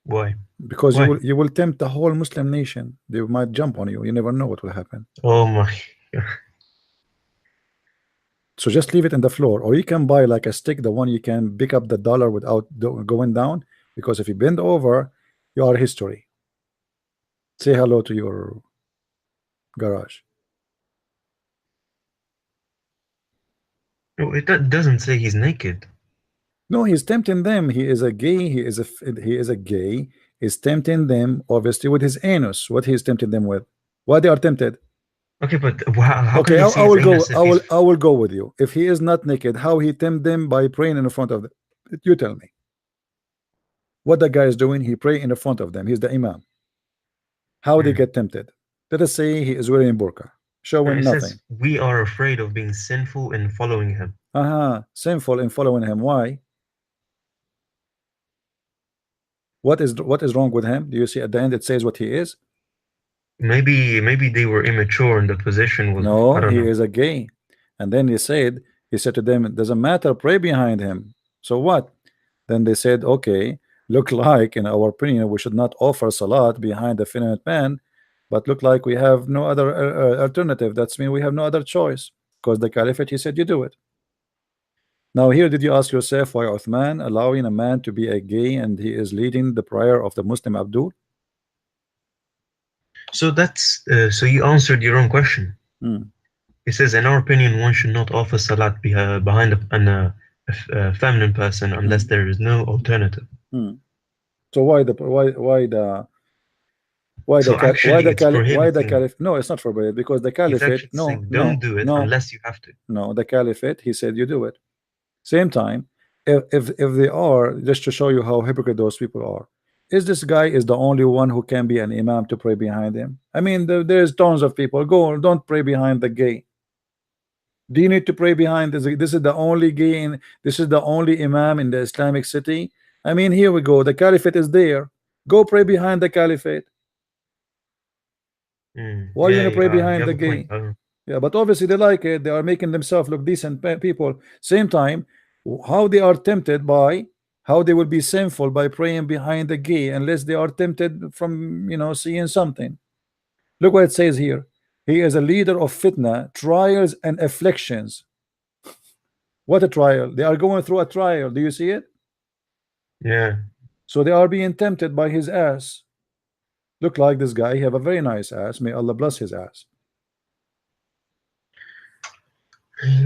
D: Why?
A: Because
D: Why?
A: you will tempt the whole Muslim nation. They might jump on you. You never know what will happen.
D: Oh my.
A: So just leave it in the floor, or you can buy like a stick, the one you can pick up the dollar without going down. Because if you bend over, you are history. Say hello to your garage.
D: No, it doesn't say he's naked.
A: No, he's tempting them. He is a gay. He is a gay. He's tempting them, obviously, with his anus. What he's tempting them with? Why they are tempted?
D: Okay, but how
A: Okay,
D: can you see
A: I
D: his
A: will go.
D: anus if he's...
A: I will go with you. If he is not naked, how he tempt them by praying in front of them? You tell me. What the guy is doing? He pray in front of them. He's the imam. How they get tempted? Let us say he is wearing burqa, showing
D: It
A: nothing.
D: says we are afraid of being sinful in following him.
A: Sinful in following him. Why? What is wrong with him? Do you see at the end it says what he is?
D: Maybe they were immature and the position was...
A: No,
D: I don't
A: he
D: know.
A: is a gay. And then he said to them, it doesn't matter, pray behind him. So what? Then they said, okay, look like in our opinion we should not offer salat behind the feminine man, but look like we have no other alternative. That's mean we have no other choice, because the caliphate, he said you do it. Now here, did you ask yourself why Uthman allowing a man to be a gay and he is leading the prayer of the Muslim Abdul?
D: So that's so you answered your own question. It says, in our opinion, one should not offer salat behind a feminine person unless there is no alternative.
A: So why the caliph? No, it's not forbidden, because the caliphate,
D: don't do it unless you have to.
A: No, the caliphate, he said you do it. Same time, if they are, just to show you how hypocrite those people are, Is this guy is the only one who can be an imam to pray behind him? I mean, there's tons of people. Go, don't pray behind the gay. Do you need to pray behind this? This is the only gay in, this is the only imam in the Islamic city. I mean, here we go. The caliphate is there. Go pray behind the caliphate. Why you
D: Yeah,
A: want to pray
D: you
A: behind
D: have
A: the
D: a
A: gay?
D: point.
A: Yeah, but obviously they like it. They are making themselves look decent people. Same time, how they are tempted by, how they will be sinful by praying behind the gay unless they are tempted from, you know, seeing something. Look what it says here. He is a leader of fitna, trials and afflictions. What a trial. They are going through a trial. Do you see it?
D: Yeah.
A: So they are being tempted by his ass. Look like this guy. He have a very nice ass. May Allah bless his ass.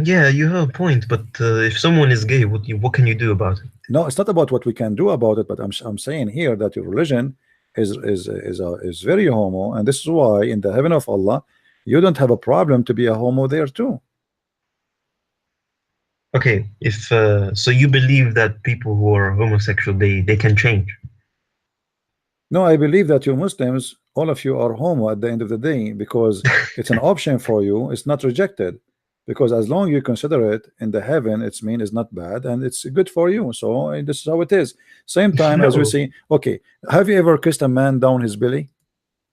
D: Yeah, you have a point, but if someone is gay, what can you do about it?
A: No, it's not about what we can do about it, but I'm saying here that your religion is very homo, and this is why in the heaven of Allah you don't have a problem to be a homo there too.
D: Okay, if so, you believe that people who are homosexual they can change.
A: No, I believe that you Muslims, all of you are homo at the end of the day, because it's an option for you. It's not rejected, because as long you consider it in the heaven, it's mean it's not bad and it's good for you. So this is how it is. Same time as we
D: No.
A: see. Okay, have you ever kissed a man down his belly?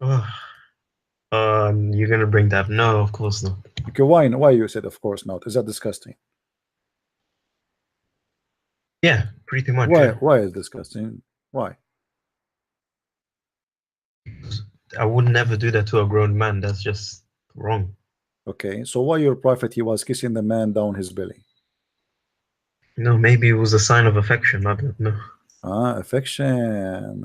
D: You're gonna bring that? No, of course not.
A: Okay, why you said of course not? Is that disgusting?
D: Yeah, pretty much.
A: Why
D: Yeah.
A: why is disgusting? Why?
D: I would never do that to a grown man. That's just wrong.
A: Okay, so why your prophet he was kissing the man down his belly?
D: No, maybe it was a sign of affection. I don't know.
A: Affection.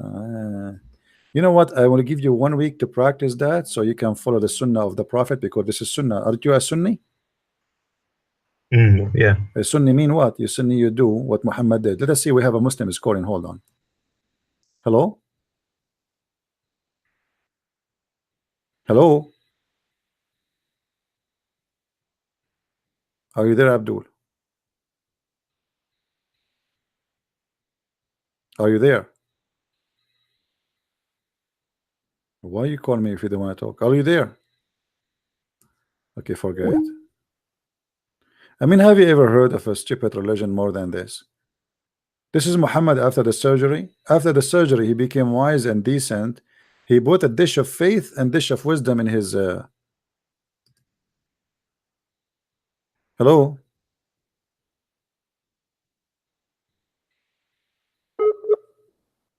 A: You know what? I will give you 1 week to practice that so you can follow the sunnah of the prophet, because this is sunnah. Aren't you a Sunni?
D: Yeah.
A: A Sunni mean what? You Sunni, you do what Muhammad did. Let us see. We have a Muslim is calling. Hold on. Hello? Hello? Are you there, Abdul? Are you there? Why you call me if you don't want to talk? Are you there? Okay, forget it. I mean, have you ever heard of a stupid religion more than this? This is Muhammad after the surgery. After the surgery, he became wise and decent. He put a dish of faith and dish of wisdom in his. Hello?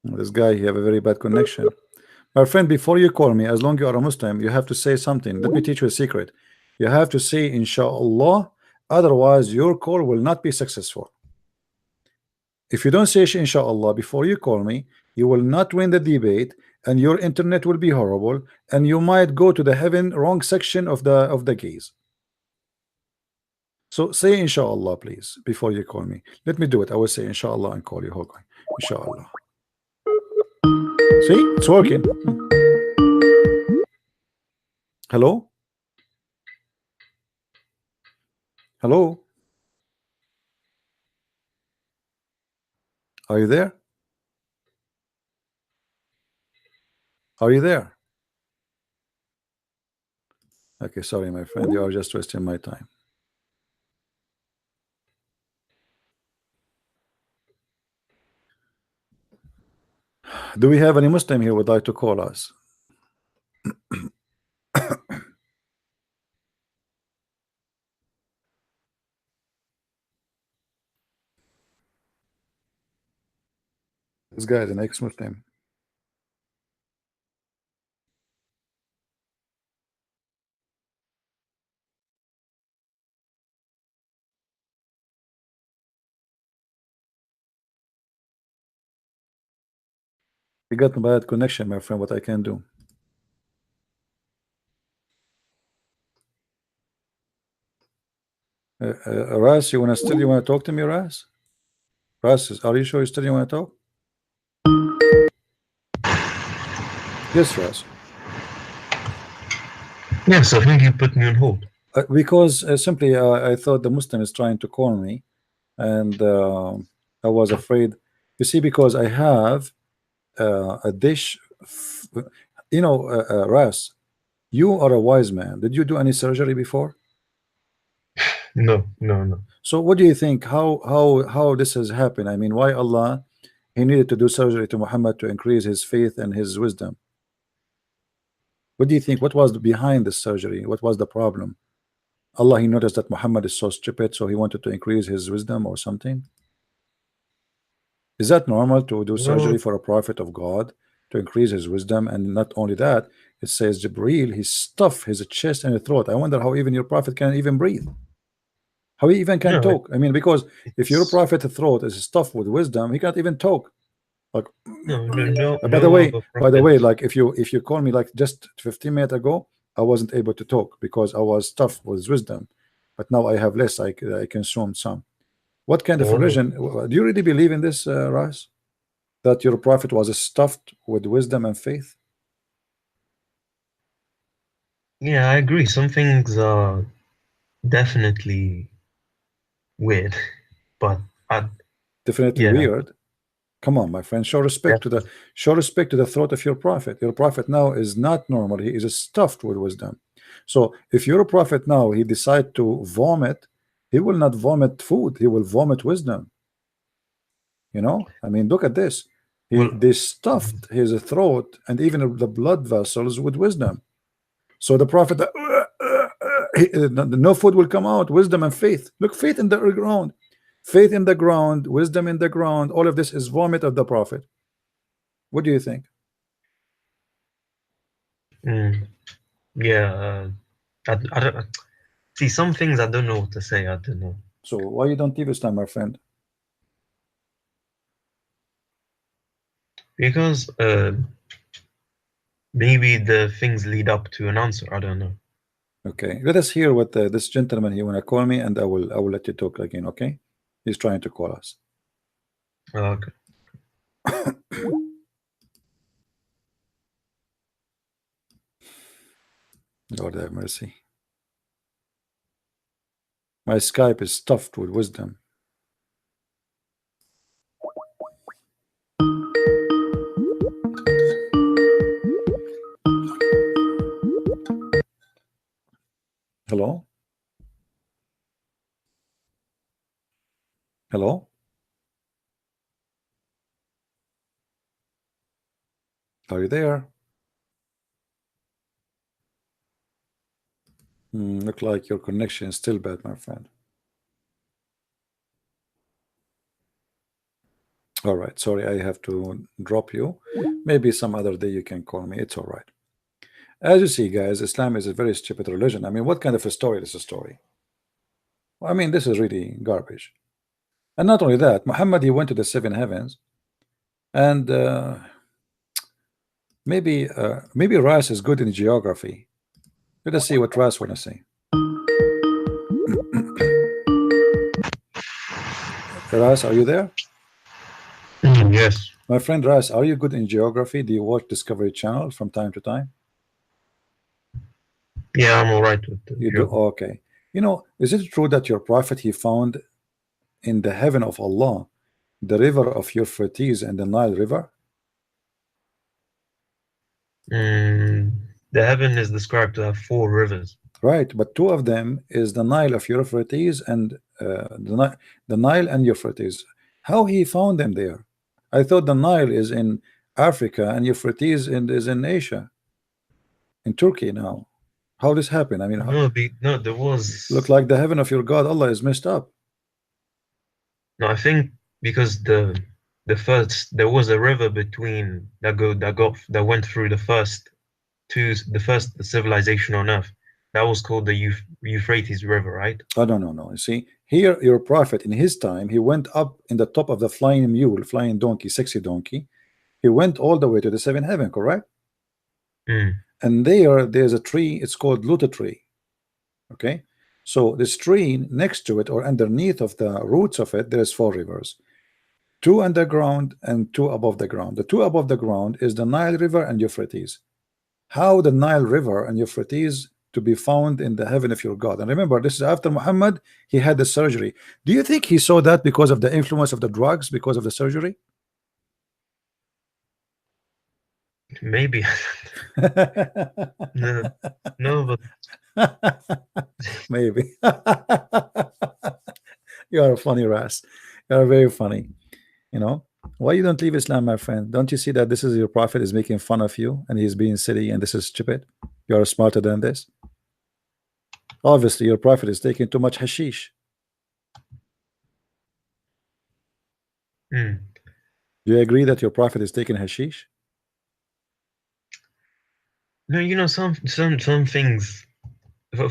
A: This guy, he have a very bad connection. My friend, before you call me, as long you are a Muslim, you have to say something. Let me teach you a secret. You have to say inshallah, otherwise your call will not be successful. If you don't say inshallah before you call me, you will not win the debate, and your internet will be horrible, and you might go to the heaven wrong section of the gaze. So say inshallah, please, before you call me. Let me do it. I will say inshallah and call you. Hold on. Inshallah. See, it's working. Hello? Hello? Are you there? Are you there? Okay, sorry, my friend. You are just wasting my time. Do we have any Muslim here who would like to call us? This guy is an ex-Muslim. We got a bad connection, my friend. What I can do? Ras, you wanna talk to me, Ras? Ras, are you sure you still want to talk? Yes, Ras.
D: Yes, I think you put me on hold.
A: Because simply I thought the Muslim is trying to call me, and I was afraid. You see, because I have a dish. You know, Ras, you are a wise man. Did you do any surgery before?
D: No, no, no.
A: So what do you think? How this has happened? I mean, why Allah he needed to do surgery to Muhammad to increase his faith and his wisdom? What do you think? What was behind the surgery? What was the problem? Allah he noticed that Muhammad is so stupid, so he wanted to increase his wisdom or something. Is that normal to do surgery
D: No,
A: for a prophet of God to increase his wisdom? And not only that, it says Jibreel he stuffed his chest and his throat. I wonder how even your prophet can even breathe. How he even can
D: no,
A: talk. I mean, because if your
D: it's
A: prophet's throat is stuffed with wisdom, he can't even talk. Like,
D: no,
A: by the
D: no
A: way,
D: other prophet.
A: like if you call me like just 15 minutes ago, I wasn't able to talk because I was stuffed with wisdom, but now I have less. I consumed some. What kind of
D: Oh,
A: religion do you really believe in this, Ras? That your prophet was stuffed with wisdom and faith?
D: yeah, I agree. Some things are definitely weird, but I,
A: Definitely
D: yeah,
A: weird. Come on, my friend.
D: definitely.
A: Show respect to the throat of your prophet. Your prophet now is not normal. He is stuffed with wisdom. So if your prophet now he decide to vomit, he will not vomit food. He will vomit wisdom. You know. I mean, look at this.
D: Well,
A: They stuffed his throat and even the blood vessels with wisdom. So the prophet, no food will come out. Wisdom and faith. Look, faith in the ground. Faith in the ground, wisdom in the ground. All of this is vomit of the prophet. What do you think?
D: mm, yeah, I don't see some things I don't know what to say. I don't know
A: So why you don't leave Islam, my friend?
D: because maybe the things lead up to an answer. I don't know.
A: Okay, let us hear what this gentleman he wanna call me, and I will let you talk again. Okay, he's trying to call us.
D: Okay.
A: Lord have mercy. My Skype is stuffed with wisdom. Hello? Hello? Are you there? Look like your connection is still bad, my friend. All right, sorry, I have to drop you. Maybe some other day you can call me. It's all right. As you see, guys, Islam is a very stupid religion. I mean, what kind of a story is a story? I mean, this is really garbage. And not only that, Muhammad, he went to the seven heavens, and maybe Ras is good in geography. Let us see what Ras want to say. Ras, are you there?
D: Yes.
A: My friend Ras, are you good in geography? Do you watch Discovery Channel from time to time?
D: Yeah, I'm all right with the
A: You do?
D: geography.
A: Okay. You know, is it true that your prophet he found in the heaven of Allah the river of Euphrates and the Nile River?
D: The heaven is described to have 4 rivers.
A: Right, but two of them is the Nile of Euphrates and the Nile and Euphrates. How he found them there? I thought the Nile is in Africa and Euphrates is in Asia, in Turkey now. How this happened? I mean,
D: No, there was.
A: look like the heaven of your God Allah is messed up.
D: No, I think because the first there was a river between that went through the first civilization on Earth. That was called the Euphrates River, right?
A: Oh, no. You see, here your prophet in his time, he went up in the top of the flying mule, flying donkey, sexy donkey. He went all the way to the seventh heaven, correct?
D: Mm.
A: And there's a tree, it's called Luta tree. Okay, so this tree next to it or underneath of the roots of it, there's 4 rivers, 2 underground and 2 above the ground. The 2 above the ground is the Nile River and Euphrates. How the Nile River and Euphrates to be found in the heaven of your God? And remember, this is after Muhammad he had the surgery. Do you think he saw that because of the influence of the drugs, because of the surgery?
D: Maybe. No, no, but
A: Maybe. You are a funny Ras. You are very funny. You know, why you don't leave Islam, my friend? Don't you see that this is your prophet is making fun of you and he's being silly and this is stupid? You are smarter than this. Obviously, your prophet is taking too much hashish.
D: mm.
A: Do you agree that your prophet is taking hashish?
D: No, you know, some things.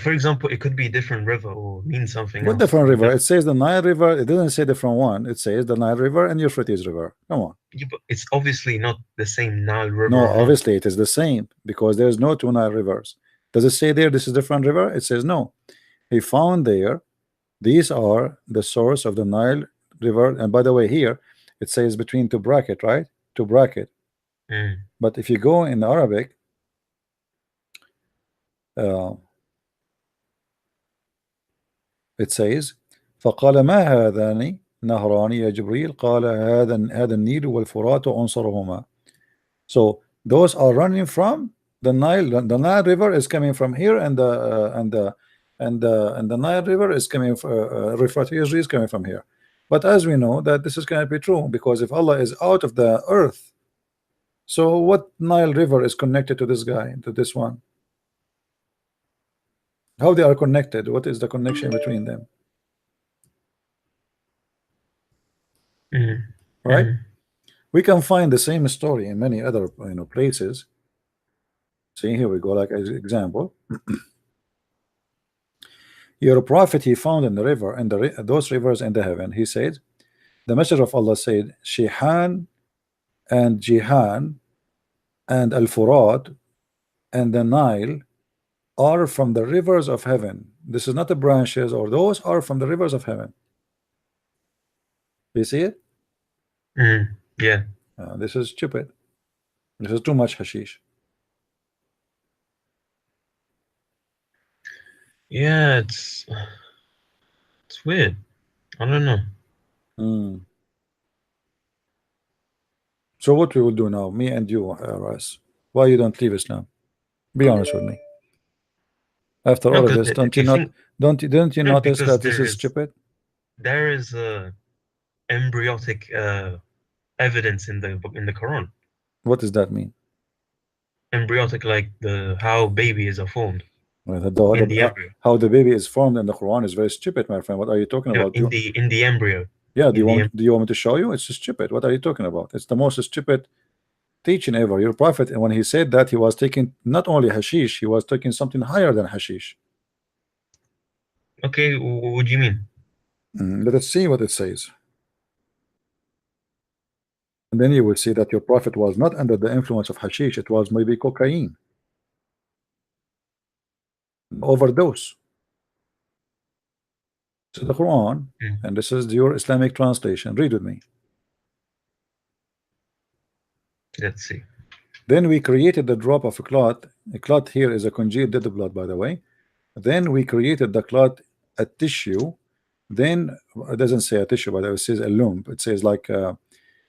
D: For example, it could be a different river or mean something
A: What
D: else.
A: different river? It says the Nile River. It doesn't say different one. It says the Nile River and Euphrates River. Come on.
D: Yeah, but it's obviously not the same Nile River.
A: No,
D: or not.
A: obviously it is the same because there's no two Nile rivers. Does it say there this is different river? It says no. He found there these are the source of the Nile River. And by the way, here it says between two bracket, right? Two bracket.
D: Mm.
A: But if you go in Arabic, it says فقال ما هذان نهران يا جبريل قال هذا النيل والفرات عنصرهما. So those are running from the Nile. The Nile River is coming from here, and the Nile River is coming. Euphrates is coming from here. But as we know that this is going to be true because if Allah is out of the earth, so what Nile River is connected to this guy, to this one? How they are connected? What is the connection between them?
D: Mm.
A: Right?
D: Mm.
A: We can find the same story in many other places. See, here we go, like as example. Your prophet he found in the river, and those rivers in the heaven. He said, the messenger of Allah said, Shihan and Jihan and Al-Furat and the Nile are from the rivers of heaven. This is not the branches, or those are from the rivers of heaven. You see it?
D: Mm. Yeah.
A: This is stupid. This is too much hashish.
D: Yeah, it's weird. I don't know.
A: Mm. So what we will do now, me and you, Ras? Why you don't leave Islam? Be honest with me. After
D: No,
A: all of
D: 'cause
A: this,
D: if
A: don't you
D: you
A: not
D: think-
A: don't you
D: No,
A: notice
D: because
A: that this is stupid?
D: There is embryotic evidence in the Quran.
A: What does that mean?
D: Embryotic, like how babies are formed.
A: Well,
D: In the embryo.
A: how the baby is formed in the Quran is very stupid, my friend. What are you talking
D: No,
A: about?
D: in the embryo.
A: Yeah, do
D: in
A: you want me to show you? It's stupid. What are you talking about? It's the most stupid teaching ever. Your prophet, and when he said that, he was taking not only hashish, he was taking something higher than hashish.
D: Okay, what do you mean?
A: Let us see what it says. And then you will see that your prophet was not under the influence of hashish, it was maybe cocaine. Overdose. This is the Quran, and this is your Islamic translation. Read with me.
D: Let's see.
A: Then we created the drop of a clot. A clot here is a congealed dead blood, by the way. Then we created the clot, a tissue. Then it doesn't say a tissue, but it says a lump. It says like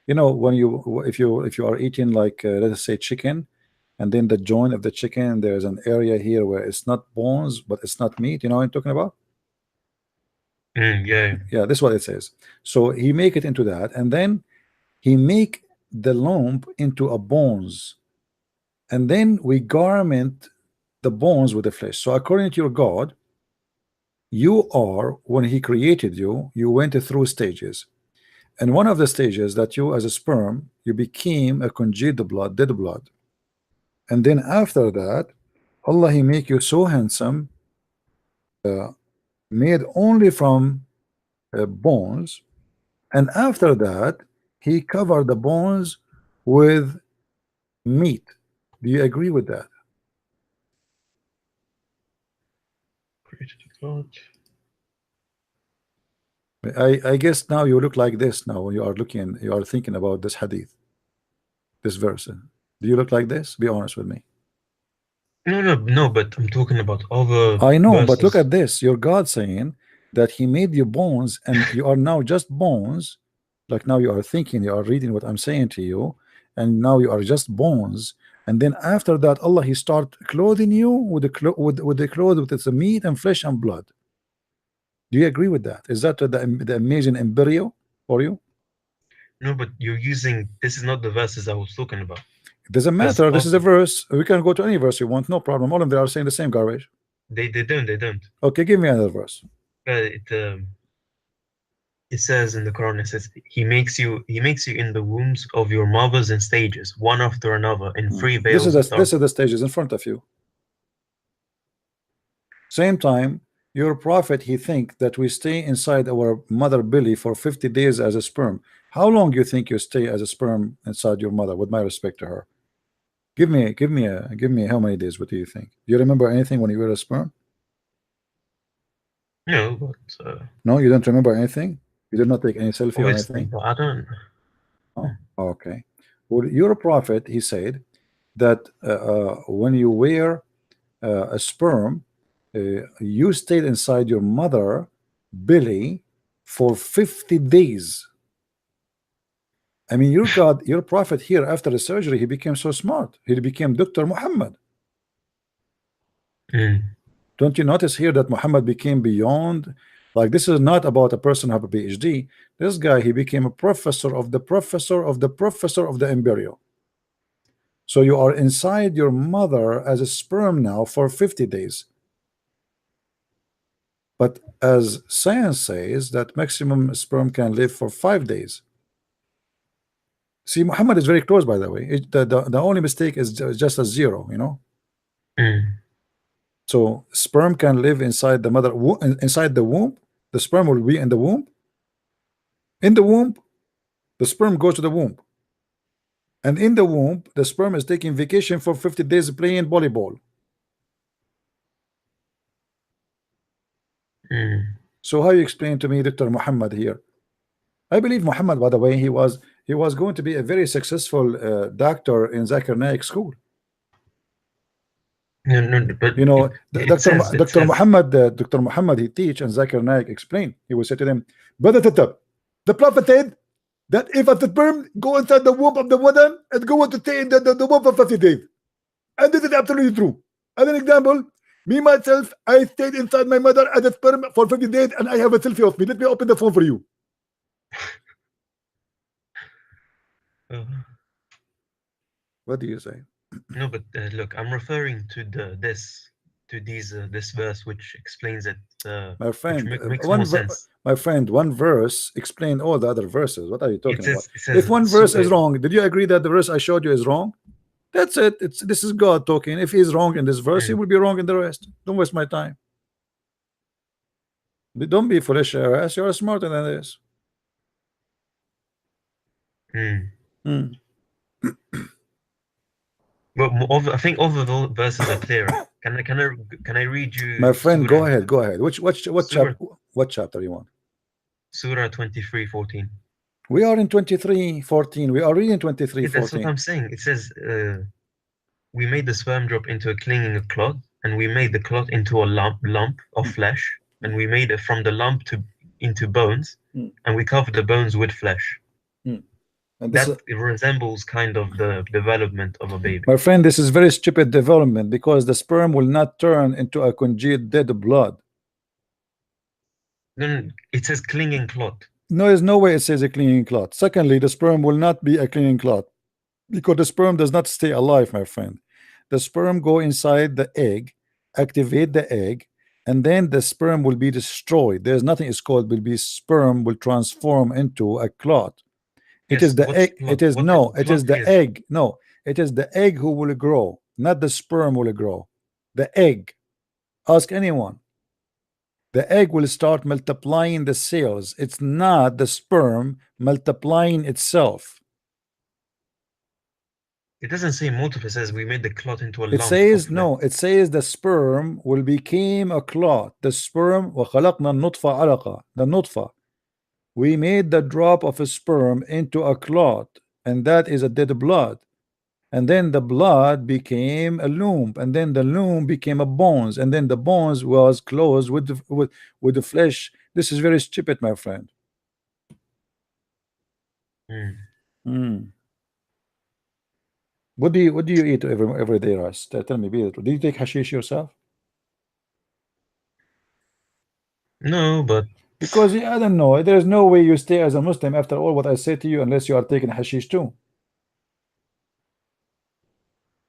A: you know, when you if you are eating like let us say chicken, and then the joint of the chicken, there's an area here where it's not bones but it's not meat. You know what I'm talking about?
D: Yeah.
A: Yeah, this is what it says. So he make it into that, and then he make the lump into a bones, and then we garment the bones with the flesh. So according to your God, you are, when he created you, you went through stages, and one of the stages that you as a sperm, you became a congealed blood, dead blood, and then after that Allah he make you so handsome, made only from bones, and after that he covered the bones with meat. Do you agree with that? I guess now you look like this now when you are looking, you are thinking about this hadith, this verse. Do you look like this? Be honest with me.
D: No, but I'm talking about other
A: I know,
D: verses.
A: but look at this. Your God saying that he made you bones and you are now just bones. Like now you are thinking, you are reading what I'm saying to you, and now you are just bones. and then after that Allah he start clothing you with the clothes with its meat and flesh and blood. Do you agree with that? Is that the amazing embryo for you?
D: No, but you're using, this is not the verses I was talking about.
A: It doesn't matter. This is a verse. We can go to any verse you want, no problem. All of them are saying the same garbage.
D: They don't.
A: Okay, give me another verse.
D: It says in the Quran, it says he makes you in the wombs of your mothers in stages, one after another, in three veils.
A: This is the stages in front of you. Same time, your prophet he think that we stay inside our mother belly for 50 days as a sperm. How long you think you stay as a sperm inside your mother? With my respect to her, give me how many days? What do you think? Do you remember anything when you were a sperm?
D: No, but
A: no, you don't remember anything. You did not take any selfie or anything.
D: But I don't.
A: Oh, okay. Well, your prophet he said that when you were a sperm, you stayed inside your mother belly for 50 days. I mean, your God, your prophet here after the surgery, he became so smart. He became Dr. Muhammad. Don't you notice here that Muhammad became beyond? Like, this is not about a person who have a PhD. This guy, he became a professor of the professor of the professor of the embryo. So you are inside your mother as a sperm now for 50 days. But as science says that maximum sperm can live for 5 days. See, Muhammad is very close, by the way. The only mistake is just a 0, you know. So sperm can live inside the mother, inside the womb. The sperm will be in the womb. In the womb, the sperm goes to the womb. And in the womb, the sperm is taking vacation for 50 days playing volleyball. So how you explain to me Dr. Muhammad here? I believe Muhammad, by the way, he was going to be a very successful doctor in Zakir Naik school.
D: No, but
A: you know, Dr. Muhammad, he teach and Zakir Naik explain. He will say to them, brother Tatab, the prophet said that if a sperm go inside the womb of the woman, it's going to stay in the womb for 50 days. And this is absolutely true. As an example, me myself, I stayed inside my mother as a sperm for 50 days and I have a selfie of me. Let me open the phone for you. What do you say?
D: No, but look, I'm referring to this verse which explains it.
A: My friend,
D: makes more sense.
A: My friend, one verse explained all the other verses. What are you talking about?
D: Says,
A: if one verse is wrong, did you agree that the verse I showed you is wrong? That's it. This is God talking. If he's wrong in this verse, he will be wrong in the rest. Don't waste my time. Don't be foolish, ass. You're smarter than this.
D: But I think all of the verses are clear. Can I read you?
A: My friend, go ahead. What chapter you want?
D: Surah 23:14.
A: We are in 23:14. We are reading 23:14.
D: That's what I'm saying. It says, we made the sperm drop into a clinging clot, and we made the clot into a lump of flesh, and we made it from the lump into bones, and we covered the bones with flesh. And that resembles kind of the development of a baby.
A: My friend, this is very stupid development because the sperm will not turn into a congealed dead blood.
D: Then it says clinging clot.
A: No, there's no way it says a clinging clot. Secondly, the sperm will not be a clinging clot because the sperm does not stay alive, my friend. The sperm go inside the egg, activate the egg, and then the sperm will be destroyed. There's nothing is called will be sperm will transform into a clot. It is the egg. It is the egg. No, it is the egg who will grow, not the sperm will grow. The egg. Ask anyone. The egg will start multiplying the cells. It's not the sperm multiplying itself.
D: It doesn't say multiple. It says we made the clot into a lump.
A: It says no. It says the sperm will become a clot. The sperm وخلقنا النطفة علقة. The nutfa. We made the drop of a sperm into a clot, and that is a dead blood. And then the blood became a loom, and then the loom became a bones, and then the bones was closed with the flesh. This is very stupid, my friend. What do you eat every day, Ras? Tell me, be the truth. Do you take hashish yourself?
D: No, but
A: Because I don't know. There is no way you stay as a Muslim after all what I say to you unless you are taking hashish too.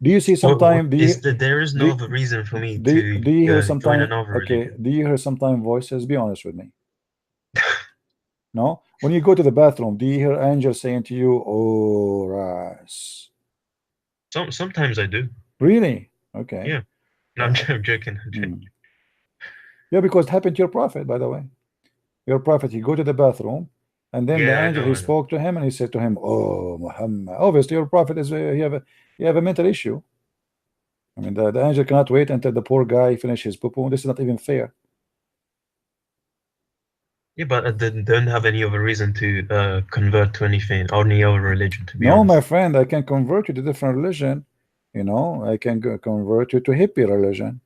A: Do you see
D: what
A: sometime? Do
D: is
A: you
D: that? There is
A: do
D: no other reason for me
A: do you hear
D: to join
A: sometime?
D: another
A: Okay,
D: religion.
A: do you hear sometime voices? Be honest with me. No, when you go to the bathroom, do you hear angels saying to you, "Oh, Ras"?
D: Sometimes I do.
A: Really? Okay.
D: Yeah. No, I'm joking. I'm joking.
A: Hmm. Yeah, because it happened to your prophet, by the way. Your prophet, he go to the bathroom, and then the
D: Yeah, I
A: angel
D: know.
A: he
D: I know.
A: spoke to him, and he said to him, "Oh, Muhammad." Obviously, your prophet is you have a mental issue. I mean, the angel cannot wait until the poor guy finish his poo-poo. This is not even fair.
D: Yeah, but I don't have any other reason to convert to anything or any other religion, to be
A: No, my
D: honest.
A: friend, I can convert you to different religion. You know, I can convert you to hippie religion.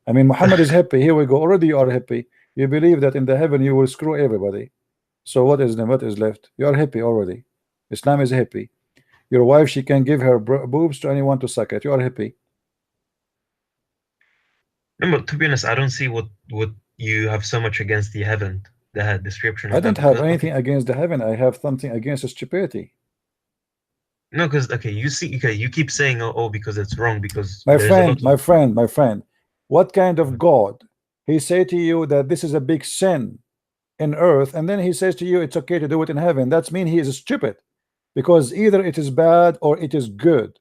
A: I mean, Muhammad is hippie. Here we go. Already you are hippie. You believe that in the heaven you will screw everybody. So what is left? You are hippie already. Islam is hippie. Your wife, she can give her boobs to anyone to suck it. You are hippie.
D: No, but to be honest, I don't see what you have so much against the heaven, the description
A: I
D: of
A: don't
D: heaven.
A: have
D: Because
A: anything
D: okay,
A: against the heaven. I have something against stupidity.
D: no, because okay, you see, okay, you keep saying oh because it's wrong because there's a lot of
A: My friend, what kind of God? He say to you that this is a big sin in earth, and then he says to you it's okay to do it in heaven. That's mean he is stupid, because either it is bad or it is good.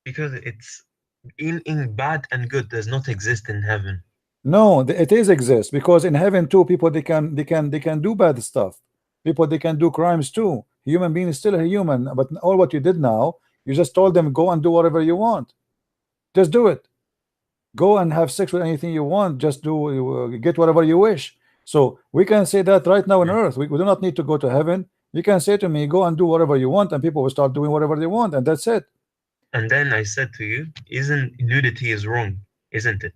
D: because it's in bad and good does not exist in heaven.
A: No, it is exist, because in heaven too, people they can do bad stuff. People they can do crimes too. Human being is still a human, but all what you did now, you just told them go and do whatever you want. Just do it. Go and have sex with anything you want. Just do get whatever you wish. So we can say that right now on
D: Mm.
A: earth. We do not need to go to heaven. You can say to me, go and do whatever you want, and people will start doing whatever they want, and that's it.
D: And then I said to you, isn't nudity is wrong, isn't it?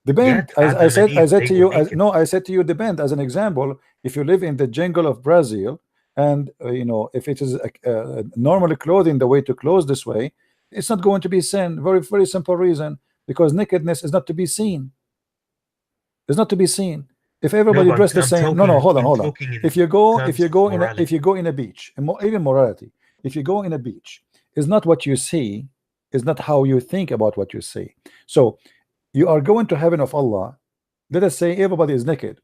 A: Depend.
D: Yet Adam and
A: I
D: Eve,
A: said
D: they
A: to
D: were
A: you,
D: naked.
A: no, I said to you, depend. As an example, if you live in the jungle of Brazil, and you know, if it is normally clothing the way to clothe this way, it's not going to be sin. Very simple reason, because nakedness is not to be seen. It's not to be seen. If
D: No,
A: everybody
D: but
A: dressed the
D: I'm
A: same, no, no,
D: talking,
A: hold on,
D: I'm
A: hold on.
D: talking in
A: If
D: terms of
A: if
D: morality.
A: you go in a beach, and even morality, if you go in a beach, is not what you see, is not how you think about what you see. So you are going to heaven of Allah. Let us say everybody is naked,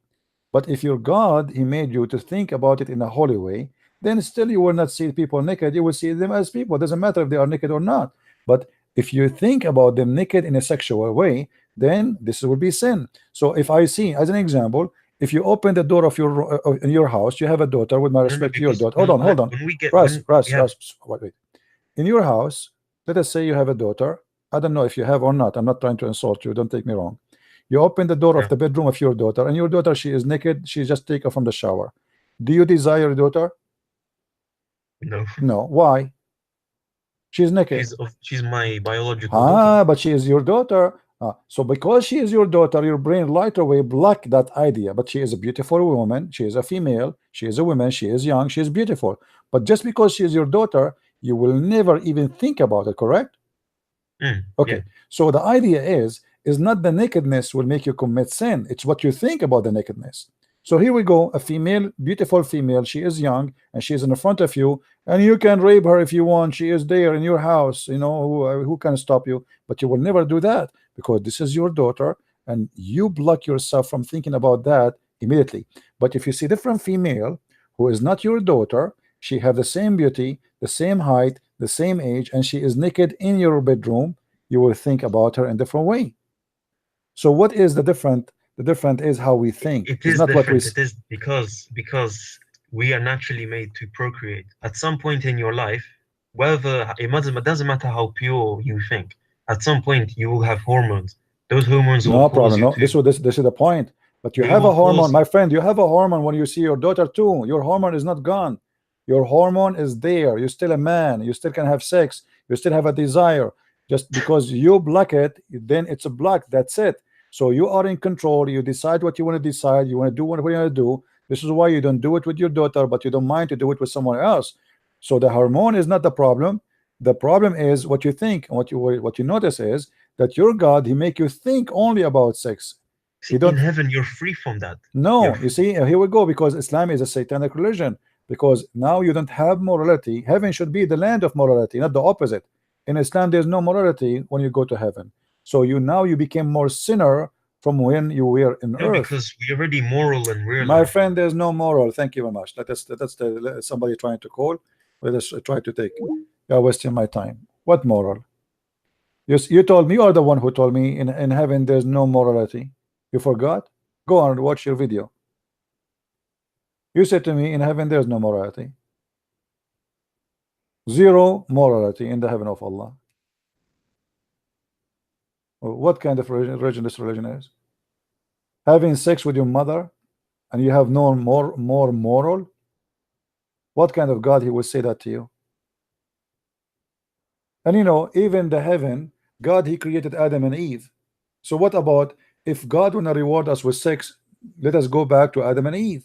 A: but if your God, he made you to think about it in a holy way, then still you will not see people naked. You will see them as people. It doesn't matter if they are naked or not. But if you think about them naked in a sexual way, then this will be sin. So if I see, as an example, if you open the door of your in your house, you have a daughter. With my
D: No, no,
A: respect to your
D: because
A: daughter, hold on,
D: when we get
A: Russ,
D: when
A: Russ,
D: yeah,
A: Russ, wait. In your house, let us say you have a daughter. I don't know if you have or not. I'm not trying to insult you. Don't take me wrong. You open the door of
D: yeah,
A: the bedroom of your daughter, and your daughter, she is naked. She just take her from the shower. Do you desire your daughter?
D: no,
A: No. Why? She's naked.
D: she's my biological daughter.
A: Ah, but she is your daughter. So because she is your daughter, your brain right away block that idea. But she is a beautiful woman. She is a female. She is a woman. She is young. She is beautiful. But just because she is your daughter, you will never even think about it. Correct?
D: Yeah,
A: Okay, so the idea is not the nakedness will make you commit sin. It's what you think about the nakedness. So here we go, a female, beautiful female. She is young and she is in the front of you, and you can rape her if you want. She is there in your house. You know who can stop you? But you will never do that, because this is your daughter, and you block yourself from thinking about that immediately. But if you see different female who is not your daughter, she have the same beauty, the same height, the same age, and she is naked in your bedroom, you will think about her in a different way. So what is the different? The different is how we think.
D: it
A: It's
D: is
A: not what we
D: different. It is because we are naturally made to procreate. At some point in your life, whether it doesn't matter how pure you think. At some point, you will have hormones. Those hormones will
A: no
D: cause
A: problem.
D: you
A: No,
D: to.
A: this is the point. But you
D: They
A: have
D: will
A: a hormone,
D: cause.
A: my friend. You have a hormone when you see your daughter too. Your hormone is not gone. Your hormone is there. You're still a man. You still can have sex. You still have a desire. Just because you block it, then it's a block. That's it. So you are in control. You decide what you want to decide. You want to do what you want to do. This is why you don't do it with your daughter, but you don't mind to do it with someone else. So the hormone is not the problem. The problem is what you think, and what you notice is that your God, he make you think only about sex.
D: See,
A: You don't.
D: in heaven, you're free from that.
A: No, you see, here we go, because Islam is a satanic religion. Because now you don't have morality. Heaven should be the land of morality, not the opposite. In Islam, there's no morality when you go to heaven. So you became more sinner from when you were in
D: No,
A: earth.
D: because we're already moral in real
A: My
D: life.
A: friend, there's no moral. Thank you very much. That's somebody trying to call. Let us try to take. You're wasting my time. What moral? You told me, you are the one who told me in heaven there's no morality. You forgot? Go on and watch your video. You said to me in heaven there's no morality. Zero morality in the heaven of Allah. What kind of religion this religion is? Having sex with your mother and you have no more moral? What kind of God he will say that to you? And you know, even the heaven, God, he created Adam and Eve. So what about if God will not reward us with sex? Let us go back to Adam and Eve.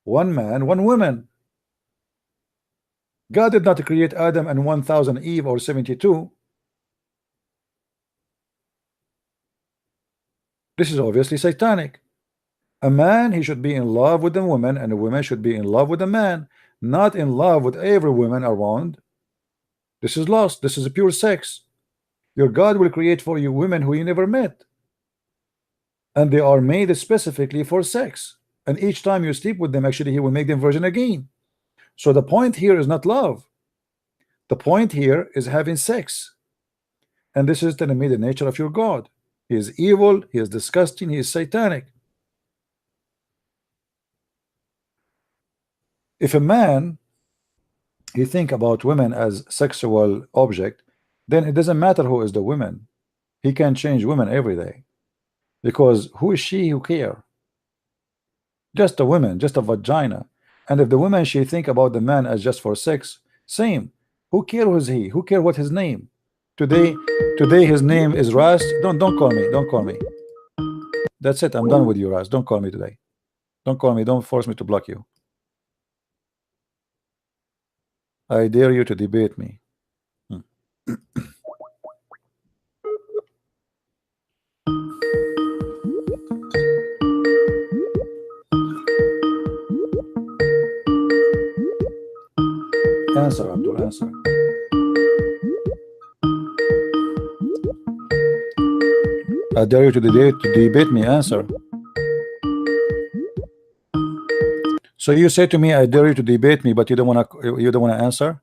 A: One man, one woman. God did not create Adam and 1,000 Eve or 72. This is obviously satanic. A man, he should be in love with the woman, and a woman should be in love with a man, not in love with every woman around. This is lost. This is a pure sex. Your God will create for you women who you never met, and they are made specifically for sex. And each time you sleep with them, actually, he will make them virgin again. So the point here is not love. The point here is having sex. And this is telling me the nature of your God. He is evil, he is disgusting, he is satanic. If a man he think about women as sexual object, then it doesn't matter who is the woman. He can change women every day. Because who is she who care? Just a woman, just a vagina. And if the woman she think about the man as just for sex, same. Who care who is he? Who care what his name? Today his name is Ras. Don't call me. Don't call me. That's it. I'm done with you, Ras. Don't call me today. Don't call me. Don't force me to block you. I dare you to debate me. Answer, Abdul, answer. I dare you to debate me. Answer. So you say to me, I dare you to debate me, but you don't wanna answer?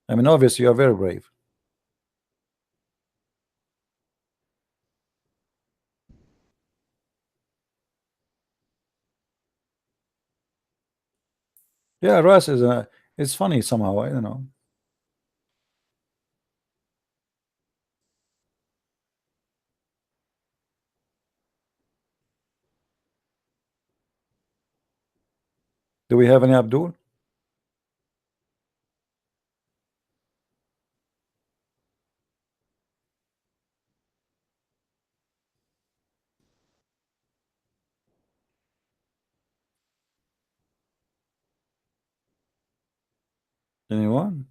A: I mean, obviously you are very brave. Yeah, Ras is it's funny somehow, I don't know. Do we have any Abdul? Anyone?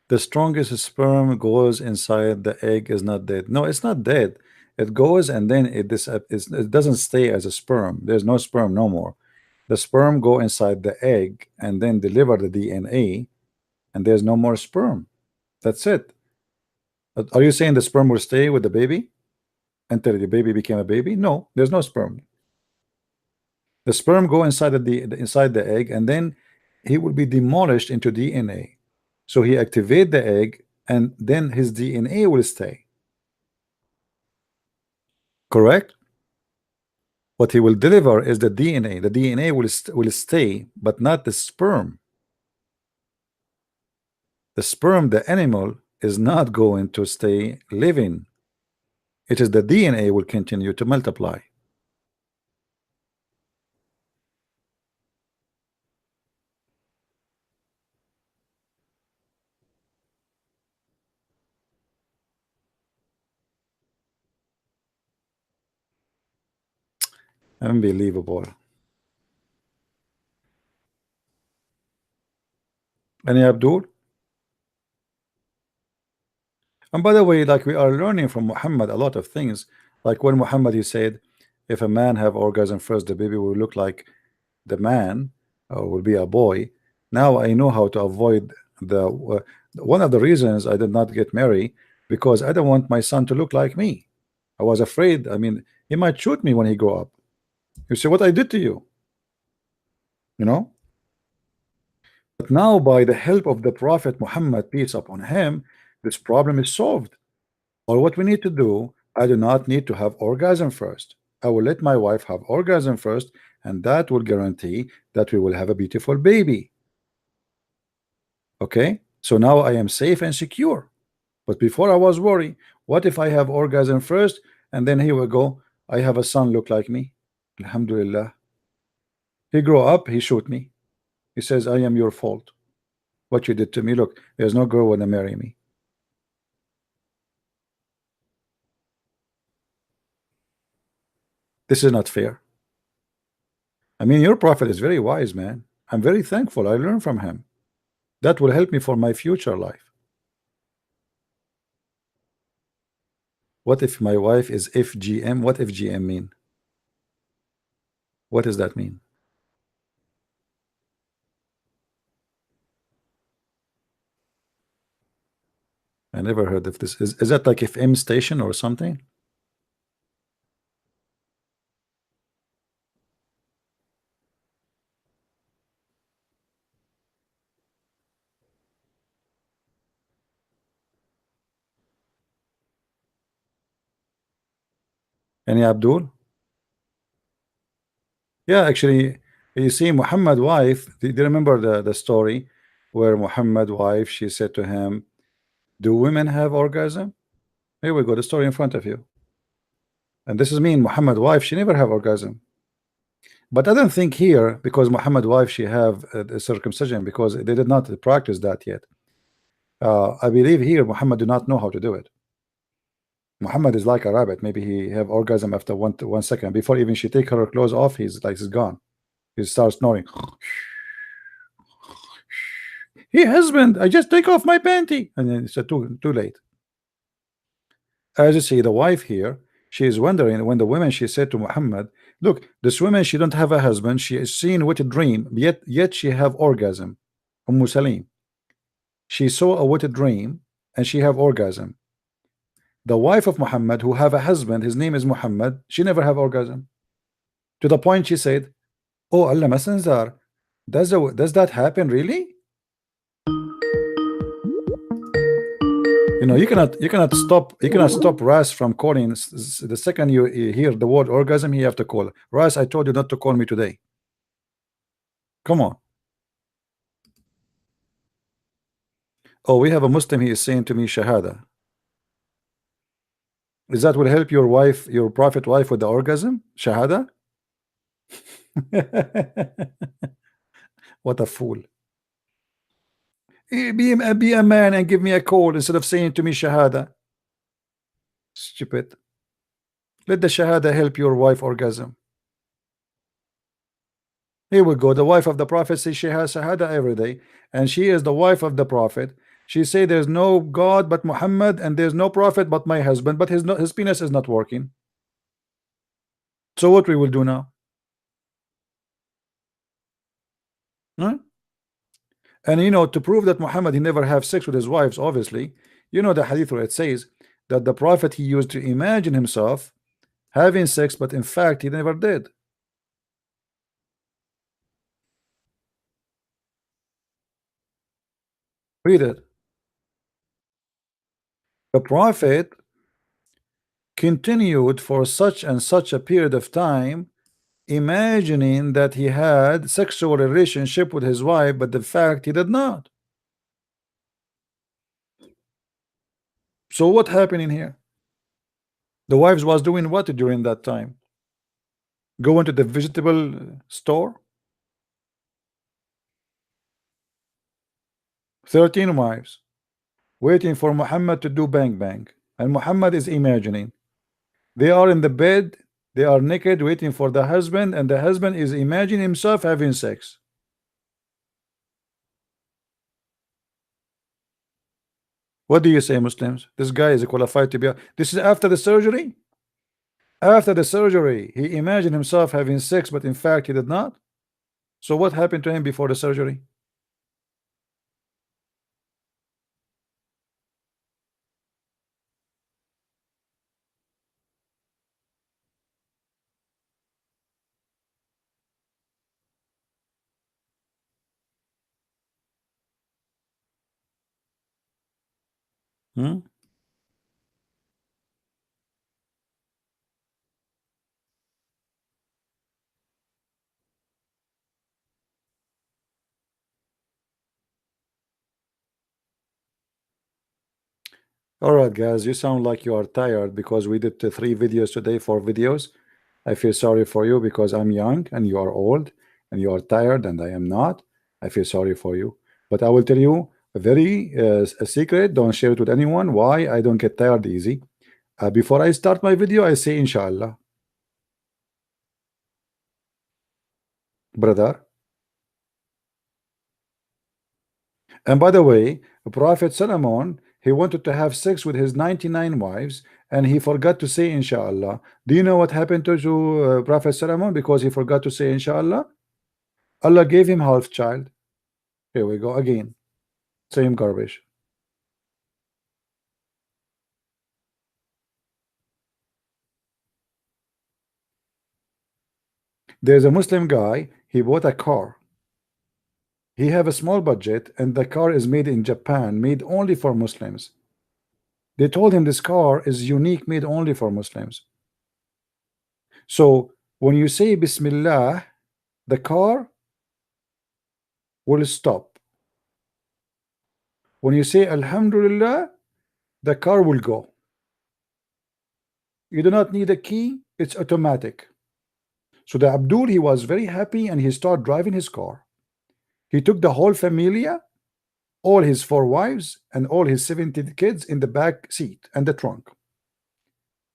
A: The strongest sperm goes inside the egg is not dead. No, it's not dead. It goes and then it doesn't stay as a sperm. There's no sperm no more. The sperm go inside the egg and then deliver the DNA, and there's no more sperm. That's it. Are you saying the sperm will stay with the baby until the baby became a baby? No, there's no sperm. The sperm go inside inside the egg, and then he will be demolished into DNA. So he activate the egg, and then his DNA will stay. Correct? What he will deliver is the DNA. The DNA will stay, but not the sperm. The sperm, the animal, is not going to stay living. It is the DNA will continue to multiply. Unbelievable. Any Abdul? And by the way, like we are learning from Muhammad a lot of things. Like when Muhammad he said, if a man have orgasm first, the baby will look like the man, will be a boy. Now I know how to avoid the one of the reasons I did not get married, because I don't want my son to look like me. I was afraid. I mean, he might shoot me when he grow up. You see what I did to you, you know? But now, by the help of the Prophet Muhammad, peace upon him, this problem is solved. Or what we need to do, I do not need to have orgasm first. I will let my wife have orgasm first, and that will guarantee that we will have a beautiful baby. Okay, so now I am safe and secure. But before I was worried, what if I have orgasm first, and then here we go, I have a son look like me? Alhamdulillah. He grow up, he shoot me. He says, I am your fault. What you did to me. Look, there's no girl wanna marry me. This is not fair. I mean, your prophet is very wise, man. I'm very thankful. I learned from him. That will help me for my future life. What if my wife is FGM? What FGM mean? What does that mean? I never heard of this. Is that like FM station or something? Any Abdul? Yeah, actually, you see, Muhammad wife. Do you remember the story where Muhammad wife, she said to him, "Do women have orgasm?" Here we go, the story in front of you. And this is me and Muhammad wife. She never have orgasm. But I don't think here, because Muhammad wife, she have the circumcision, because they did not practice that yet. I believe here Muhammad do not know how to do it. Muhammad is like a rabbit. Maybe he have orgasm after 1 second. Before even she take her clothes off, he's like, he's gone. He starts snoring. Hey husband, I just take off my panty. And then it's too late. As you see, the wife here, she is wondering when the woman, she said to Muhammad, look, this woman, she don't have a husband. She is seen with a dream, yet she have orgasm. Salim. She saw a wet dream and she have orgasm. The wife of Muhammad, who have a husband, his name is Muhammad, she never have orgasm. To the point she said, oh Allah Messenger, does that happen really? You know, you cannot stop Ras from calling. The second you hear the word orgasm, you have to call. Ras, I told you not to call me today. Come on. Oh, we have a Muslim, he is saying to me Shahada. Is that will help your wife, your prophet wife, with the orgasm? Shahada? What a fool. Be a man and give me a call instead of saying to me Shahada. Stupid. Let the Shahada help your wife orgasm. Here we go. The wife of the Prophet says she has Shahada every day, and she is the wife of the Prophet. She say there's no God but Muhammad, and there's no Prophet but my husband, but his penis is not working. So what we will do now? Huh? And you know, to prove that Muhammad, he never have sex with his wives, obviously, you know the hadith where it says that the Prophet, he used to imagine himself having sex, but in fact he never did. Read it. The Prophet continued for such and such a period of time imagining that he had sexual relationship with his wife, but the fact he did not. So what happened in here? The wives was doing what during that time? Going to the vegetable store? 13 wives waiting for Muhammad to do bang bang, and Muhammad is imagining. They are in the bed, they are naked waiting for the husband, and the husband is imagining himself having sex. What do you say, Muslims? This guy is qualified to be this is after the surgery? After the surgery, he imagined himself having sex, but in fact he did not. So what happened to him before the surgery? Hmm? All right, guys, you sound like you are tired because we did 3 videos today, 4 videos. I feel sorry for you because I'm young and you are old and you are tired and I am not. I feel sorry for you. But I will tell you a secret. Don't share it with anyone. Why? I don't get tired easy. Before I start my video, I say inshallah, brother. And by the way, Prophet Solomon, he wanted to have sex with his 99 wives and he forgot to say inshallah. Do you know what happened to Prophet Solomon because he forgot to say inshallah? Allah gave him half child. Here we go again. Same garbage. There's a Muslim guy, he bought a car. He have a small budget and the car is made in Japan, made only for Muslims. They told him this car is unique, made only for Muslims. So when you say Bismillah, the car will stop. When you say Alhamdulillah, the car will go. You do not need a key, it's automatic. So the Abdul, he was very happy and he started driving his car. He took the whole familia, all his 4 wives and all his 70 kids in the back seat and the trunk.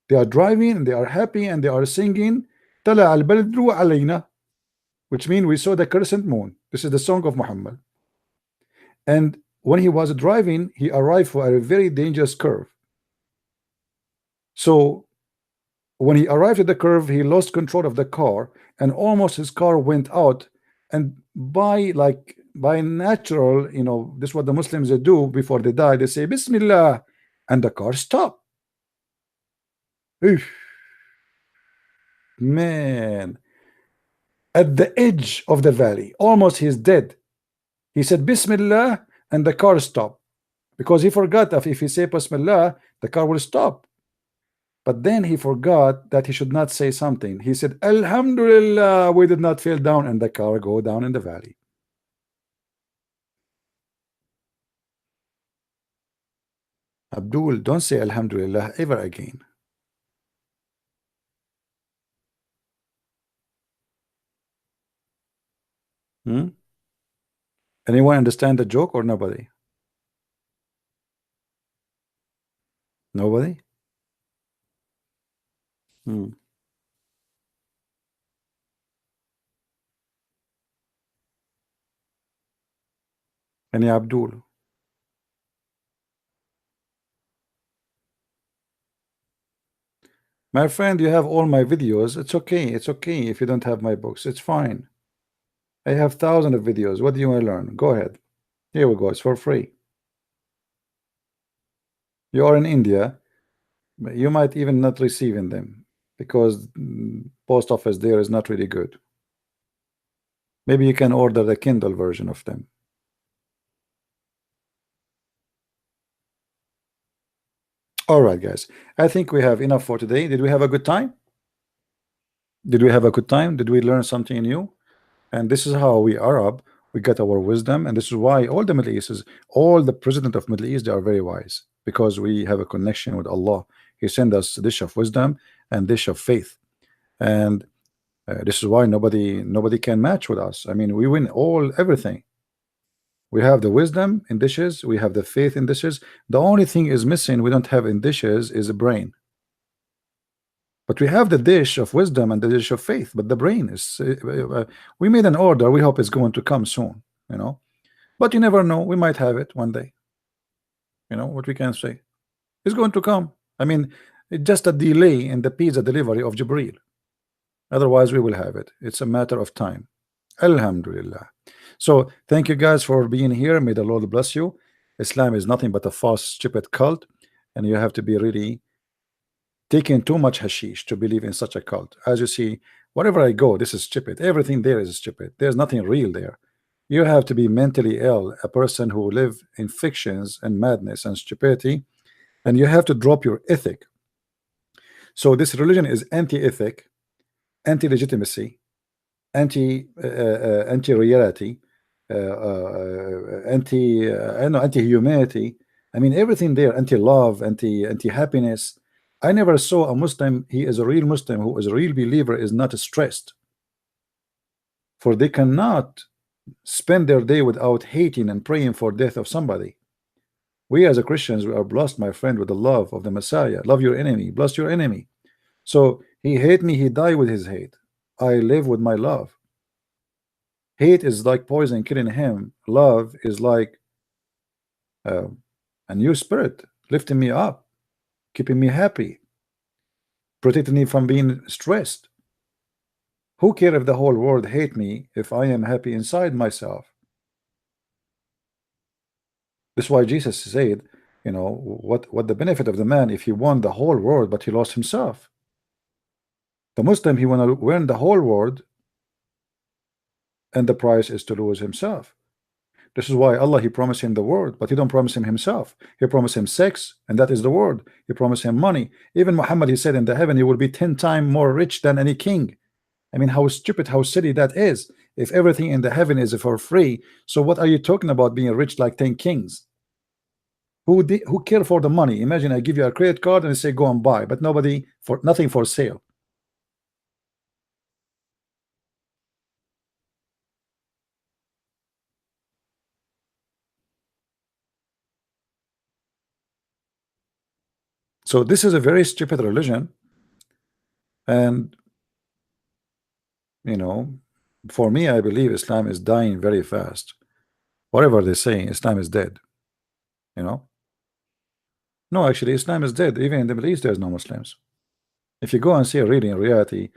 A: They are driving and they are happy and they are singing Tala al Badru alayna, which means we saw the crescent moon. This is the song of Muhammad. And when he was driving, he arrived for a very dangerous curve. So when he arrived at the curve, he lost control of the car and almost his car went out. And by natural, you know, this is what the Muslims do before they die. They say Bismillah and the car stopped. Man, at the edge of the valley, almost he's dead. He said Bismillah and the car stopped because he forgot that if he say Bismillah, the car will stop. But then he forgot that he should not say something. He said Alhamdulillah, we did not fall down, and the car go down in the valley. Abdul, don't say Alhamdulillah ever again. Anyone understand the joke or nobody? Nobody? Any Abdul? My friend, you have all my videos. It's okay. It's okay if you don't have my books. It's fine. I have thousands of videos. What do you want to learn? Go ahead. Here we go. It's for free. You are in India. You might even not receiving them because post office there is not really good. Maybe you can order the Kindle version of them. All right, guys. I think we have enough for today. Did we have a good time? Did we have a good time? Did we learn something new? And this is how we Arab, we get our wisdom, and this is why all the Middle East is, all the president of Middle East, they are very wise because we have a connection with Allah. He sent us a dish of wisdom and dish of faith, and this is why nobody can match with us. I mean, we win everything. We have the wisdom in dishes, we have the faith in dishes. The only thing is missing, we don't have in dishes, is a brain. But we have the dish of wisdom and the dish of faith, but the brain is we made an order. We hope it's going to come soon, you know, but you never know, we might have it one day. You know what we can say? It's going to come. I mean, it's just a delay in the pizza delivery of Jibril. Otherwise, we will have it. It's a matter of time. Alhamdulillah. So thank you guys for being here. May the Lord bless you. Islam is nothing but a false, stupid cult, and you have to be really taking too much hashish to believe in such a cult. As you see, wherever I go, this is stupid. Everything there is stupid. There's nothing real there. You have to be mentally ill, a person who live in fictions and madness and stupidity, and you have to drop your ethic. So this religion is anti-ethic, anti-legitimacy, anti-reality, anti-humanity. I mean, everything there, anti-love, anti-happiness. I never saw a Muslim, he is a real Muslim, who is a real believer, is not stressed. For they cannot spend their day without hating and praying for death of somebody. We as a Christians, we are blessed, my friend, with the love of the Messiah. Love your enemy, bless your enemy. So he hate me, he die with his hate. I live with my love. Hate is like poison killing him. Love is like a new spirit lifting me up, keeping me happy, protecting me from being stressed. Who care if the whole world hate me if I am happy inside myself? That's why Jesus said, you know, what the benefit of the man if he won the whole world but he lost himself? The Muslim, he want to win the whole world, and the price is to lose himself. This is why Allah, he promised him the world, but he don't promise him himself. He promised him sex, and that is the world. He promised him money. Even Muhammad, he said in the heaven, he will be 10 times more rich than any king. I mean, how stupid, how silly that is. If everything in the heaven is for free, so what are you talking about being rich like 10 kings? Who care for the money? Imagine I give you a credit card and I say go and buy, but nobody, for nothing for sale. So this is a very stupid religion, and you know, for me, I believe Islam is dying very fast. Whatever they say, Islam is dead. You know, no, actually, Islam is dead. Even in the Middle East, there's no Muslims. If you go and see really in reality,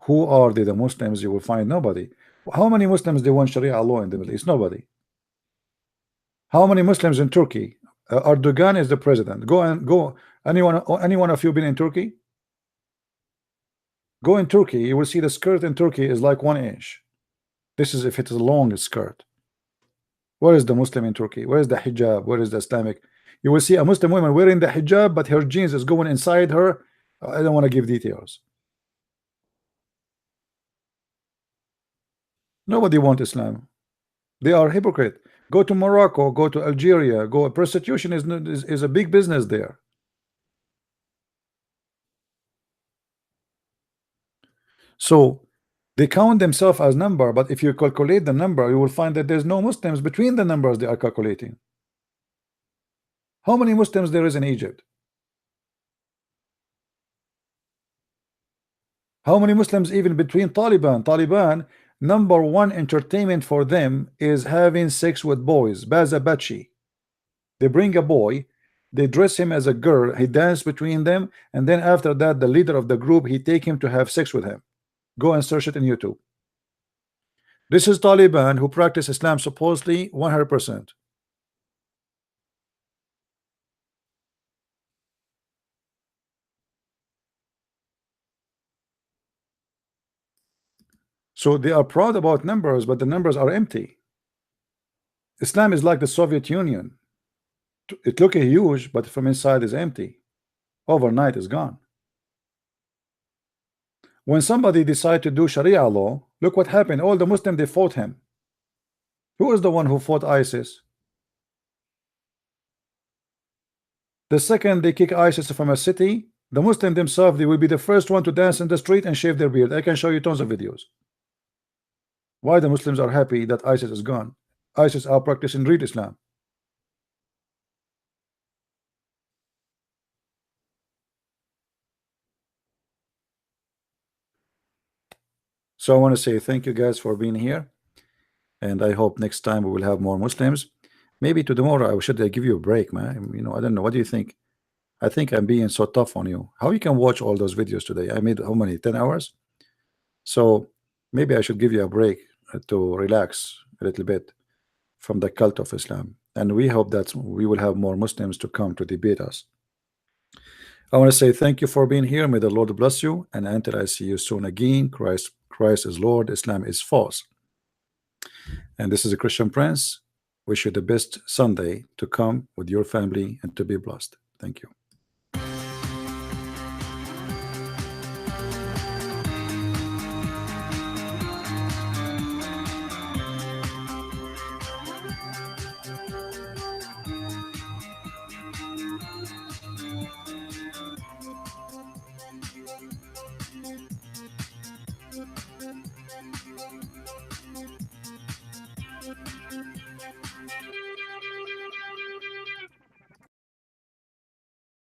A: who are the Muslims? You will find nobody. How many Muslims they want Sharia law in the Middle East? Nobody. How many Muslims in Turkey? Erdogan is the president. Go. Anyone of you been in Turkey? Go in Turkey. You will see the skirt in Turkey is like 1 inch. This is if it is a long skirt. Where is the Muslim in Turkey? Where is the hijab? Where is the Islamic? You will see a Muslim woman wearing the hijab, but her jeans is going inside her. I don't want to give details. Nobody wants Islam. They are hypocrite. Go to Morocco, go to Algeria, go. Prostitution is a big business there. So they count themselves as number, but if you calculate the number, you will find that there's no Muslims between the numbers they are calculating. How many Muslims there is in Egypt? How many Muslims even between Taliban? Taliban, number one entertainment for them is having sex with boys. Bazabachi. They bring a boy, they dress him as a girl, he dance between them, and then after that, the leader of the group, he take him to have sex with him. Go and search it in YouTube. This is Taliban who practice Islam supposedly 100%. So they are proud about numbers, but the numbers are empty. Islam is like the Soviet Union. It looks huge, but from inside is empty. Overnight is gone. When somebody decide to do Sharia law, look what happened. All the Muslims, they fought him. Who is the one who fought ISIS? The second they kick ISIS from a city, the Muslim themselves, they will be the first one to dance in the street and shave their beard. I can show you tons of videos. Why the Muslims are happy that ISIS is gone? ISIS are practicing real Islam. So I want to say thank you guys for being here, and I hope next time we will have more Muslims. Maybe to tomorrow I should give you a break, man. You know, I don't know. What do you think? I think I'm being so tough on you. How you can watch all those videos today? I made how many? 10 hours? So maybe I should give you a break to relax a little bit from the cult of Islam. And we hope that we will have more Muslims to come to debate us. I want to say thank you for being here. May the Lord bless you. And until I see you soon again, Christ is Lord, Islam is false. And this is a Christian Prince. Wish you the best Sunday to come with your family and to be blessed. Thank you.